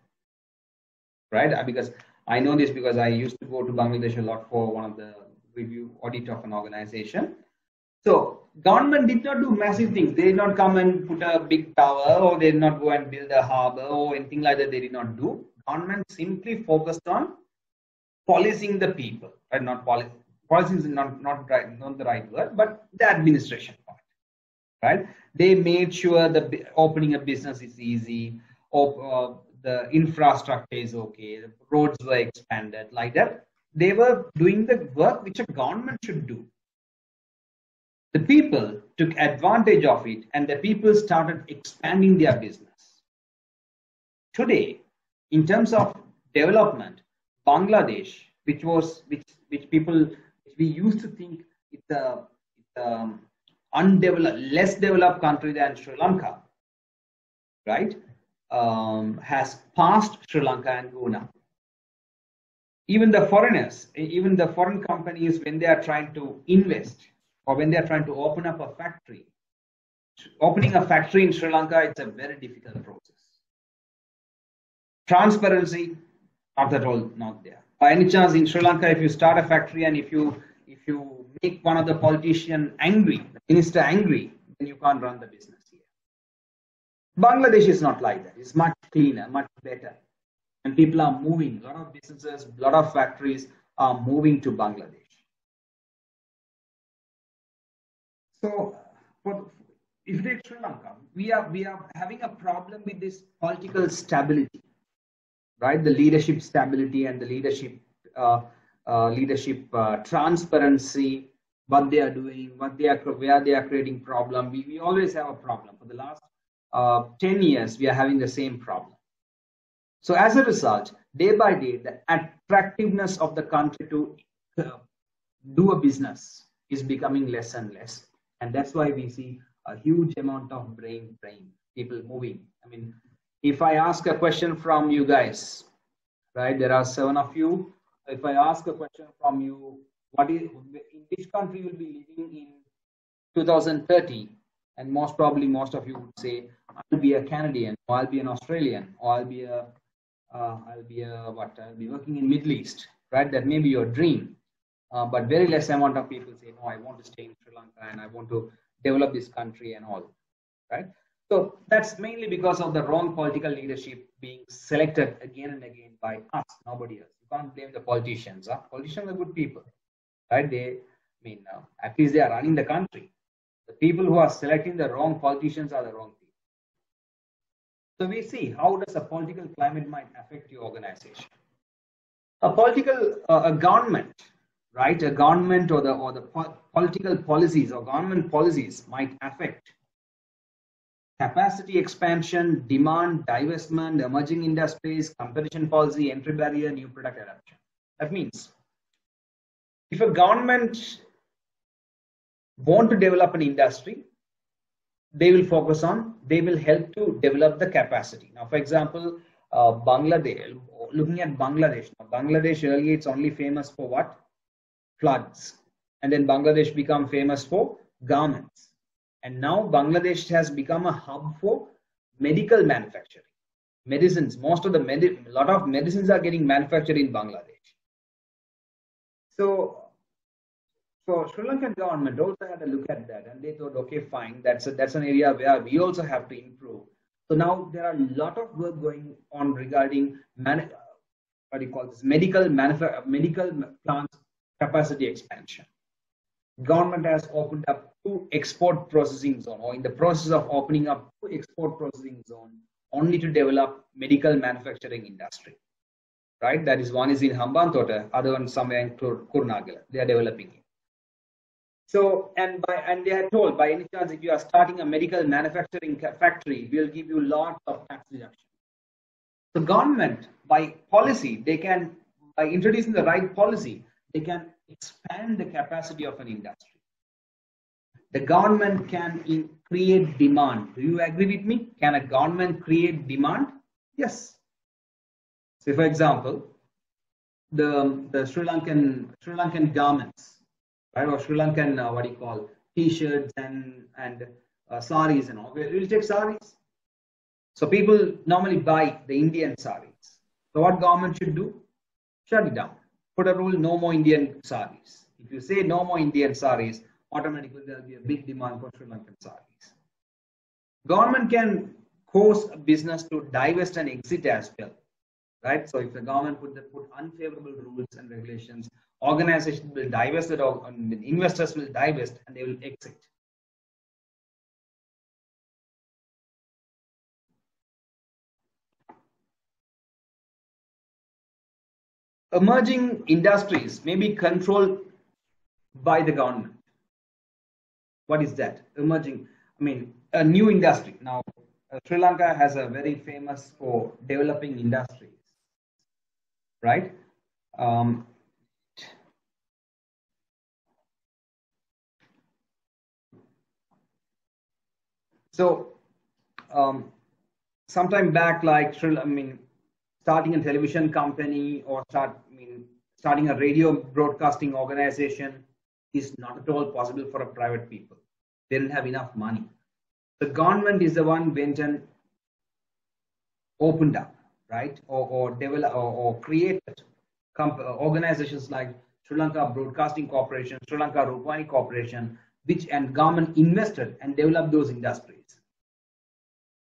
Speaker 1: Right? Because I know this because I used to go to Bangladesh a lot for one of the review audit of an organization. So government did not do massive things. They did not come and put a big tower, or they did not go and build a harbor or anything like that. They did not do. Government simply focused on policing the people, right? Not policy. Policing is not the right word, but the administration part, right? They made sure the opening a business is easy, or the infrastructure is okay, the roads were expanded, like that. They were doing the work which a government should do. The people took advantage of it, and the people started expanding their business. Today, in terms of development, Bangladesh, which we used to think it's undeveloped, less developed country than Sri Lanka, right, has passed Sri Lanka and Guna. Even the foreigners, even the foreign companies, when they are trying to invest or when they are trying to open up a factory, opening a factory in Sri Lanka, it's a very difficult process. Transparency, not at all, not there. By any chance, in Sri Lanka, if you start a factory and if you make one of the politician angry, the minister angry, then you can't run the business here. Bangladesh is not like that. It's much cleaner, much better. And people are moving. A lot of businesses, a lot of factories are moving to Bangladesh. So, if you take Sri Lanka, we are having a problem with this political stability, right? The leadership stability and the leadership transparency, what they are doing, where they are creating problem. We always have a problem. For the last 10 years, we are having the same problem. So as a result, day by day, the attractiveness of the country to do a business is becoming less and less. And that's why we see a huge amount of brain drain, people moving. I mean, if I ask a question from you guys, right, there are 7 of you. If I ask a question from you, in which country you will be living in 2030? And most probably most of you would say, I'll be a Canadian, or I'll be an Australian, or I'll be working in Middle East, right? That may be your dream. But very less amount of people say, no, I want to stay in Sri Lanka and I want to develop this country and all, right? So that's mainly because of the wrong political leadership being selected again and again by us, nobody else. You can't blame the politicians. Politicians are good people, right? At least they are running the country. The people who are selecting the wrong politicians are the wrong people. So we see how does a political climate might affect your organization. A government, right? A government or the political policies or government policies might affect capacity expansion, demand, divestment, emerging industries, competition policy, entry barrier, new product adoption. That means if a government want to develop an industry, they will help to develop the capacity. Now, for example, Bangladesh, looking at Bangladesh. Now, Bangladesh earlier it's only famous for what? Floods. And then Bangladesh become famous for garments. And now Bangladesh has become a hub for medical manufacturing. Medicines, a lot of medicines are getting manufactured in Bangladesh. So Sri Lankan government also had a look at that and they thought, okay, fine, that's an area where we also have to improve. So now there are a lot of work going on regarding medical plants capacity expansion. Government has opened up 2 export processing zones, or in the process of opening up 2 export processing zones only to develop medical manufacturing industry. Right? That is, one is in Hambantota, other one somewhere in Kurunagala. They are developing it. So, and they are told, by any chance, if you are starting a medical manufacturing factory, we will give you lots of tax deduction. The government, by policy, by introducing the right policy, they can expand the capacity of an industry. The government can create demand. Do you agree with me? Can a government create demand? Yes. So, for example, the Sri Lankan garments, right, or Sri Lankan T-shirts and saris and all. We'll take saris. So people normally buy the Indian saris. So what government should do? Shut it down. Put a rule: no more Indian saris. If you say no more Indian saris, automatically there will be a big demand for Sri Lankan saris. Government can cause a business to divest and exit as well, right? So if the government put unfavorable rules and regulations, organizations will divest it, investors will divest and they will exit. Emerging industries may be controlled by the government. What is that? Emerging, a new industry. Now, Sri Lanka has a very famous for developing industries, right? So sometime back, like starting a television company or starting a radio broadcasting organization is not at all possible for a private people. They didn't have enough money. The government is the one went and opened up, right, or develop or created organizations like Sri Lanka Broadcasting Corporation, Sri Lanka Rupani Corporation, which and government invested and developed those industries.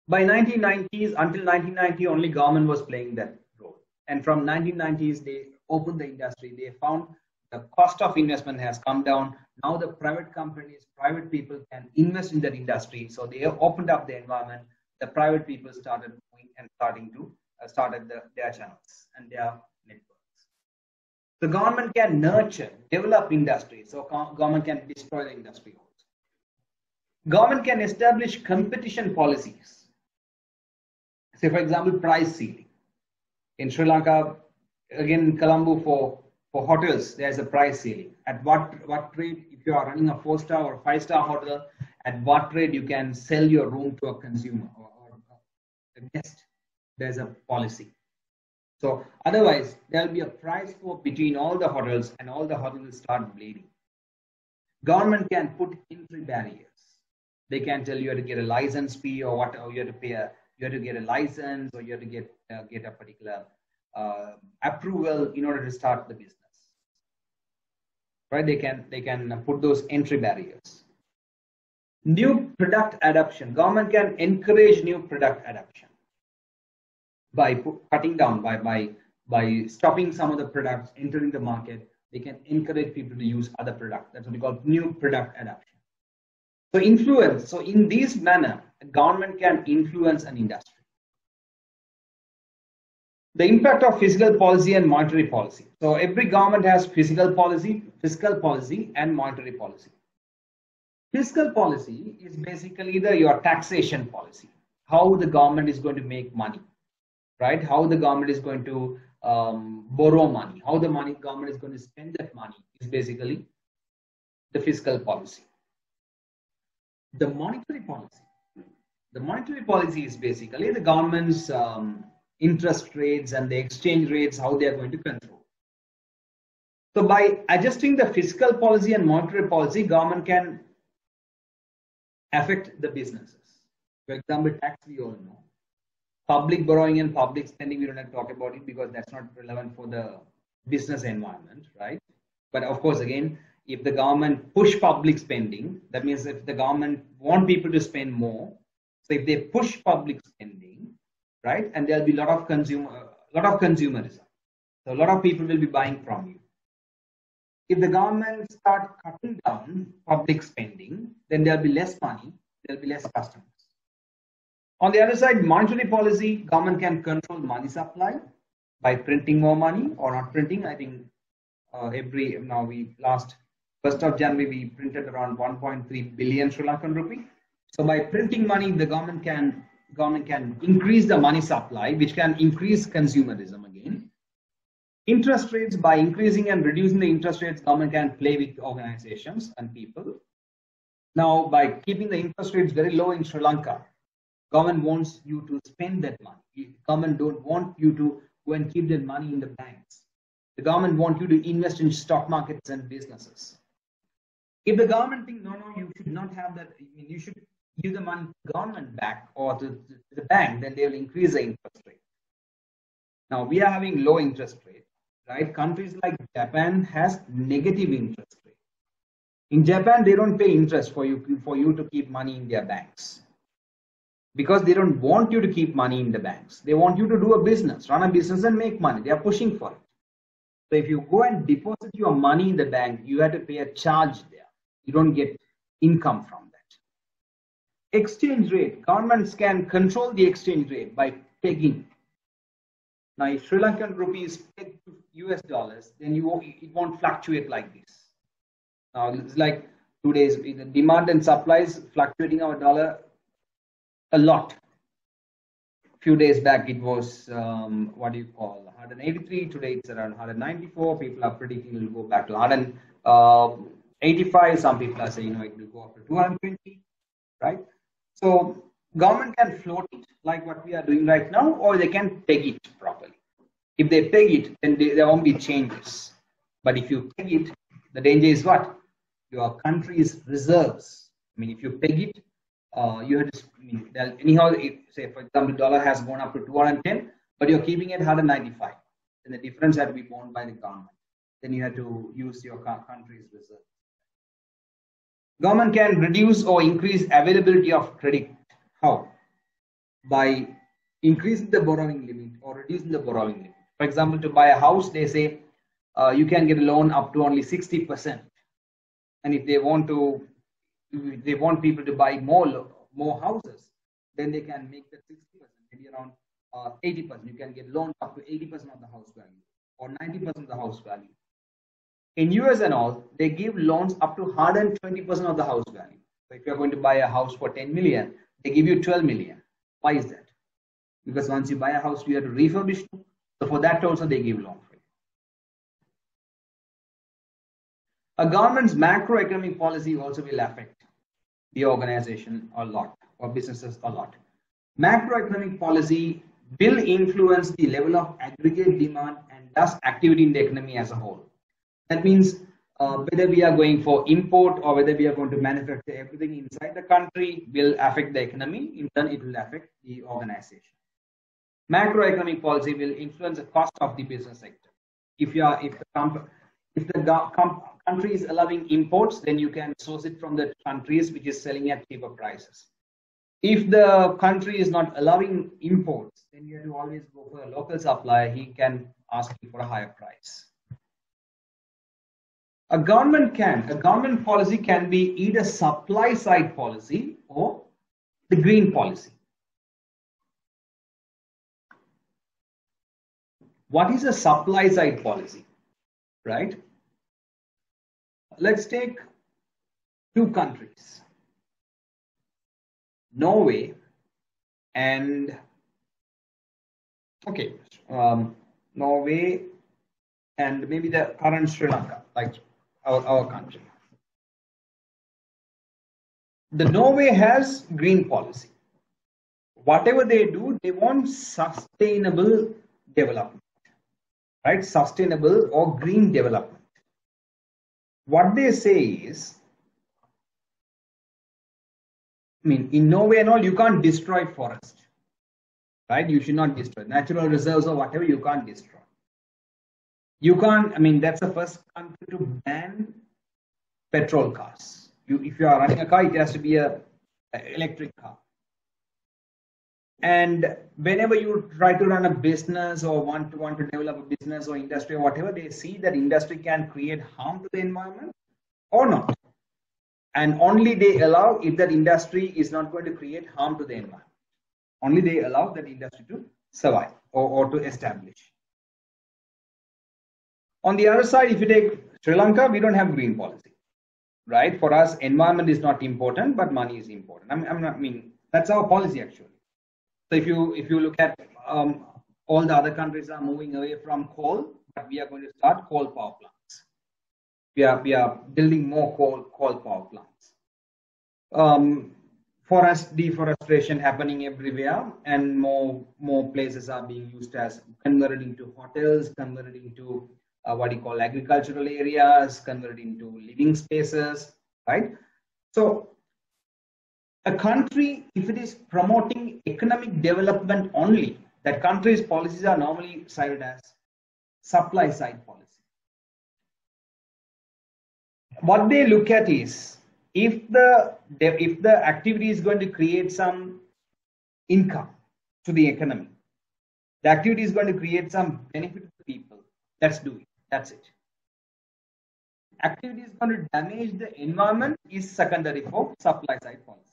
Speaker 1: By 1990s, until 1990, only government was playing that role. And from 1990s, they opened the industry. They found the cost of investment has come down. Now the private companies, private people can invest in that industry. So they have opened up the environment. The private people started going and started their channels and their networks. The government can nurture, develop industry. So government can destroy the industry also. Government can establish competition policies. Say, for example, price ceiling. In Sri Lanka, again in Colombo, for hotels, there's a price ceiling. At what rate, if you are running a 4-star or 5-star hotel, at what rate you can sell your room to a consumer or a guest. There's a policy. So otherwise, there'll be a price war between all the hotels, and all the hotels will start bleeding. Government can put entry barriers. They can tell you have to get a license fee, or what, or you have to pay you have to get a license, or you have to get a particular approval in order to start the business. Right? They can put those entry barriers. New product adoption. Government can encourage new product adoption by cutting down, by stopping some of the products entering the market. They can encourage people to use other products. That's what we call new product adoption. So influence. So in this manner, the government can influence an industry. The impact of fiscal policy and monetary policy. So every government has fiscal policy, and monetary policy. Fiscal policy is basically your taxation policy, how the government is going to make money, right? How the government is going to borrow money, how the government is going to spend that money is basically the fiscal policy. The monetary policy. The monetary policy is basically the government's interest rates and the exchange rates, how they are going to control. So by adjusting the fiscal policy and monetary policy, government can affect the businesses. For example, tax we all know. Public borrowing and public spending, we don't have to talk about it because that's not relevant for the business environment, right? But of course, again, if the government push public spending, that means if the government want people to spend more, so if they push public spending, right, and there'll be a lot of consumerism. So a lot of people will be buying from you. If the government start cutting down public spending, then there'll be less money, there'll be less customers. On the other side, monetary policy, government can control money supply by printing more money or not printing. I think last 1st of January, we printed around 1.3 billion Sri Lankan rupee. So by printing money, the government can increase the money supply, which can increase consumerism again. Interest rates, by increasing and reducing the interest rates, government can play with organizations and people. Now, by keeping the interest rates very low in Sri Lanka, government wants you to spend that money. Government don't want you to go and keep that money in the banks. The government wants you to invest in stock markets and businesses. If the government thinks, no, you should not have that, you should give the money to government back or to the bank, then they will increase the interest rate. Now, we are having low interest rate, right? Countries like Japan has negative interest rate. In Japan, they don't pay interest for you to keep money in their banks, because they don't want you to keep money in the banks. They want you to do a business, run a business and make money. They are pushing for it. So if you go and deposit your money in the bank, you have to pay a charge there. You don't get income from that. Exchange rate. Governments can control the exchange rate by pegging. Now, if Sri Lankan rupee is pegged to US dollars, then it won't fluctuate like this. Now, it's like 2 days, the demand and supply is fluctuating our dollar a lot. A few days back, it was 183. Today, it's around 194. People are predicting it will go back to 185. Some people are saying it will go up to 220. Right? So government can float it like what we are doing right now, or they can peg it properly. If they peg it, then there won't be changes. But if you peg it, the danger is what? Your country's reserves. I mean, if you peg it, you have to, anyhow, say for example, dollar has gone up to 210, but you're keeping it 195. Then the difference has to be borne by the government. Then you have to use your country's reserve. Government can reduce or increase availability of credit. How? By increasing the borrowing limit or reducing the borrowing limit. For example, to buy a house, they say you can get a loan up to only 60%. And if they want people to buy more houses, then they can make that 60%, maybe around 80%. You can get loans up to 80% of the house value or 90% of the house value. In US and all, they give loans up to 120% of the house value. So if you're going to buy a house for 10 million, they give you 12 million. Why is that? Because once you buy a house, you have to refurbish it. So for that also they give loan for you. A government's macroeconomic policy also will affect the organization a lot or businesses a lot. Macroeconomic policy will influence the level of aggregate demand and thus activity in the economy as a whole. That means whether we are going for import or whether we are going to manufacture everything inside the country will affect the economy. In turn, it will affect the organization. Macroeconomic policy will influence the cost of the business sector. If the country is allowing imports, then you can source it from the countries which is selling at cheaper prices. If the country is not allowing imports, then you have to always go for a local supplier. He can ask you for a higher price. A government policy can be either supply side policy or the green policy. What is a supply side policy, right? Let's take two countries, Norway and Norway and maybe the current Sri Lanka, like our country. The Norway has green policy. Whatever they do, they want sustainable development, right? Sustainable or green development. What they say is, I mean, in Norway and all, you can't destroy forest, right? You should not destroy natural reserves or whatever. You can't destroy. You can't. I mean, that's the first country to ban petrol cars. If you are running a car, it has to be an electric car. And whenever you try to run a business or want to develop a business or industry or whatever, they see that industry can create harm to the environment or not. And only they allow if that industry is not going to create harm to the environment. Only they allow that industry to survive or to establish. On the other side, if you take Sri Lanka, we don't have green policy, right? For us, environment is not important, but money is important. I mean, that's our policy actually. So if you look at all the other countries are moving away from coal, but we are going to start coal power plants. We are building more coal power plants. For us, deforestation happening everywhere, and more places are being used as converted into hotels, converted into what you call agricultural areas, converted into living spaces, right? So a country, if it is promoting economic development only, that country's policies are normally cited as supply side policy. What they look at is if the activity is going to create some income to the economy, the activity is going to create some benefit to people, let's do it. That's it. Activity is going to damage the environment is secondary for supply side policy.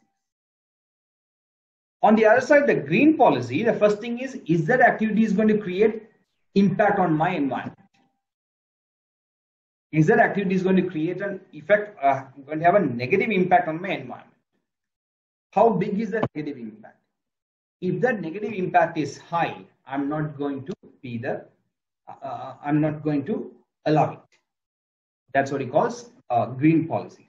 Speaker 1: On the other side, the green policy, the first thing is that activity is going to create impact on my environment? Is that activity is going to create an effect, going to have a negative impact on my environment? How big is that negative impact? If that negative impact is high, I'm not going to be I'm not going to allow it. That's what he calls green policies.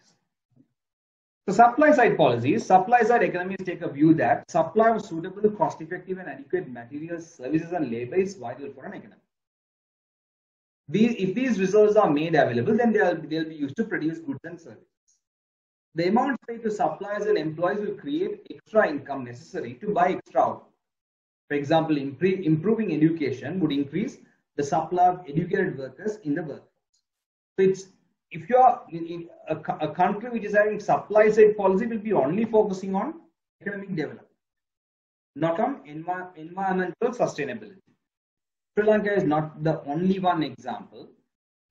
Speaker 1: So supply side policies, supply side economists take a view that supply of suitable, cost effective and adequate materials, services and labor is vital for an economy. If these resources are made available, then they'll be used to produce goods and services. The amount paid to suppliers and employees will create extra income necessary to buy extra output. For example, improving education would increase the supply of educated workers in the workforce. So it's, if you are in a country which is having supply side policy, will be only focusing on economic development, not on environmental sustainability. Sri Lanka is not the only one example,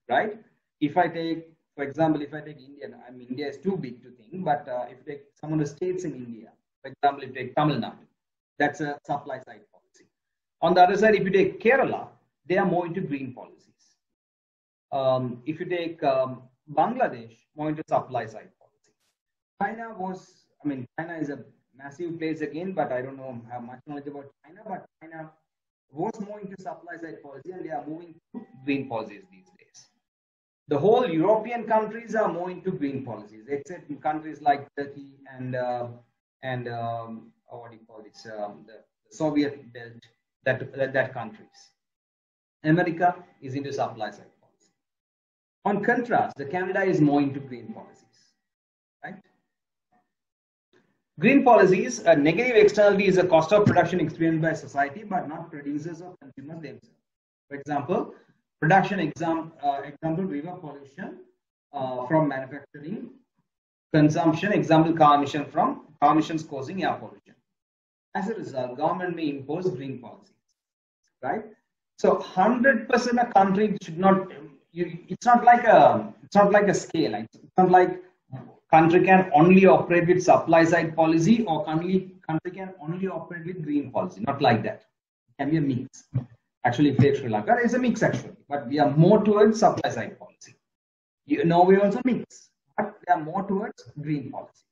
Speaker 1: right? If I take, for example, if I take India, I mean, India is too big to think, but if you take some of the states in India, for example, if you take Tamil Nadu, that's a supply side policy. On the other side, if you take Kerala, they are more into green policies. If you take Bangladesh, more into supply side policy. China is a massive place again, but I don't know how much knowledge about China, but China was more into supply side policy and they are moving to green policies these days. The whole European countries are more into green policies, except in countries like Turkey and what do you call this, the Soviet belt, that countries. America is into supply side policy. On contrast, the Canada is more into green policies, right? Green policies, a negative externality is a cost of production experienced by society, but not producers or consumers themselves. For example, production example river pollution from manufacturing, consumption, example car emissions causing air pollution. As a result, government may impose green policies, right? So 100% a country should not. It's not like a scale. It's not like country can only operate with supply side policy or country can only operate with green policy. Not like that. It can be a mix. Actually, if Sri Lanka is a mix actually, but we are more towards supply side policy. Norway also mix, but they are more towards green policies.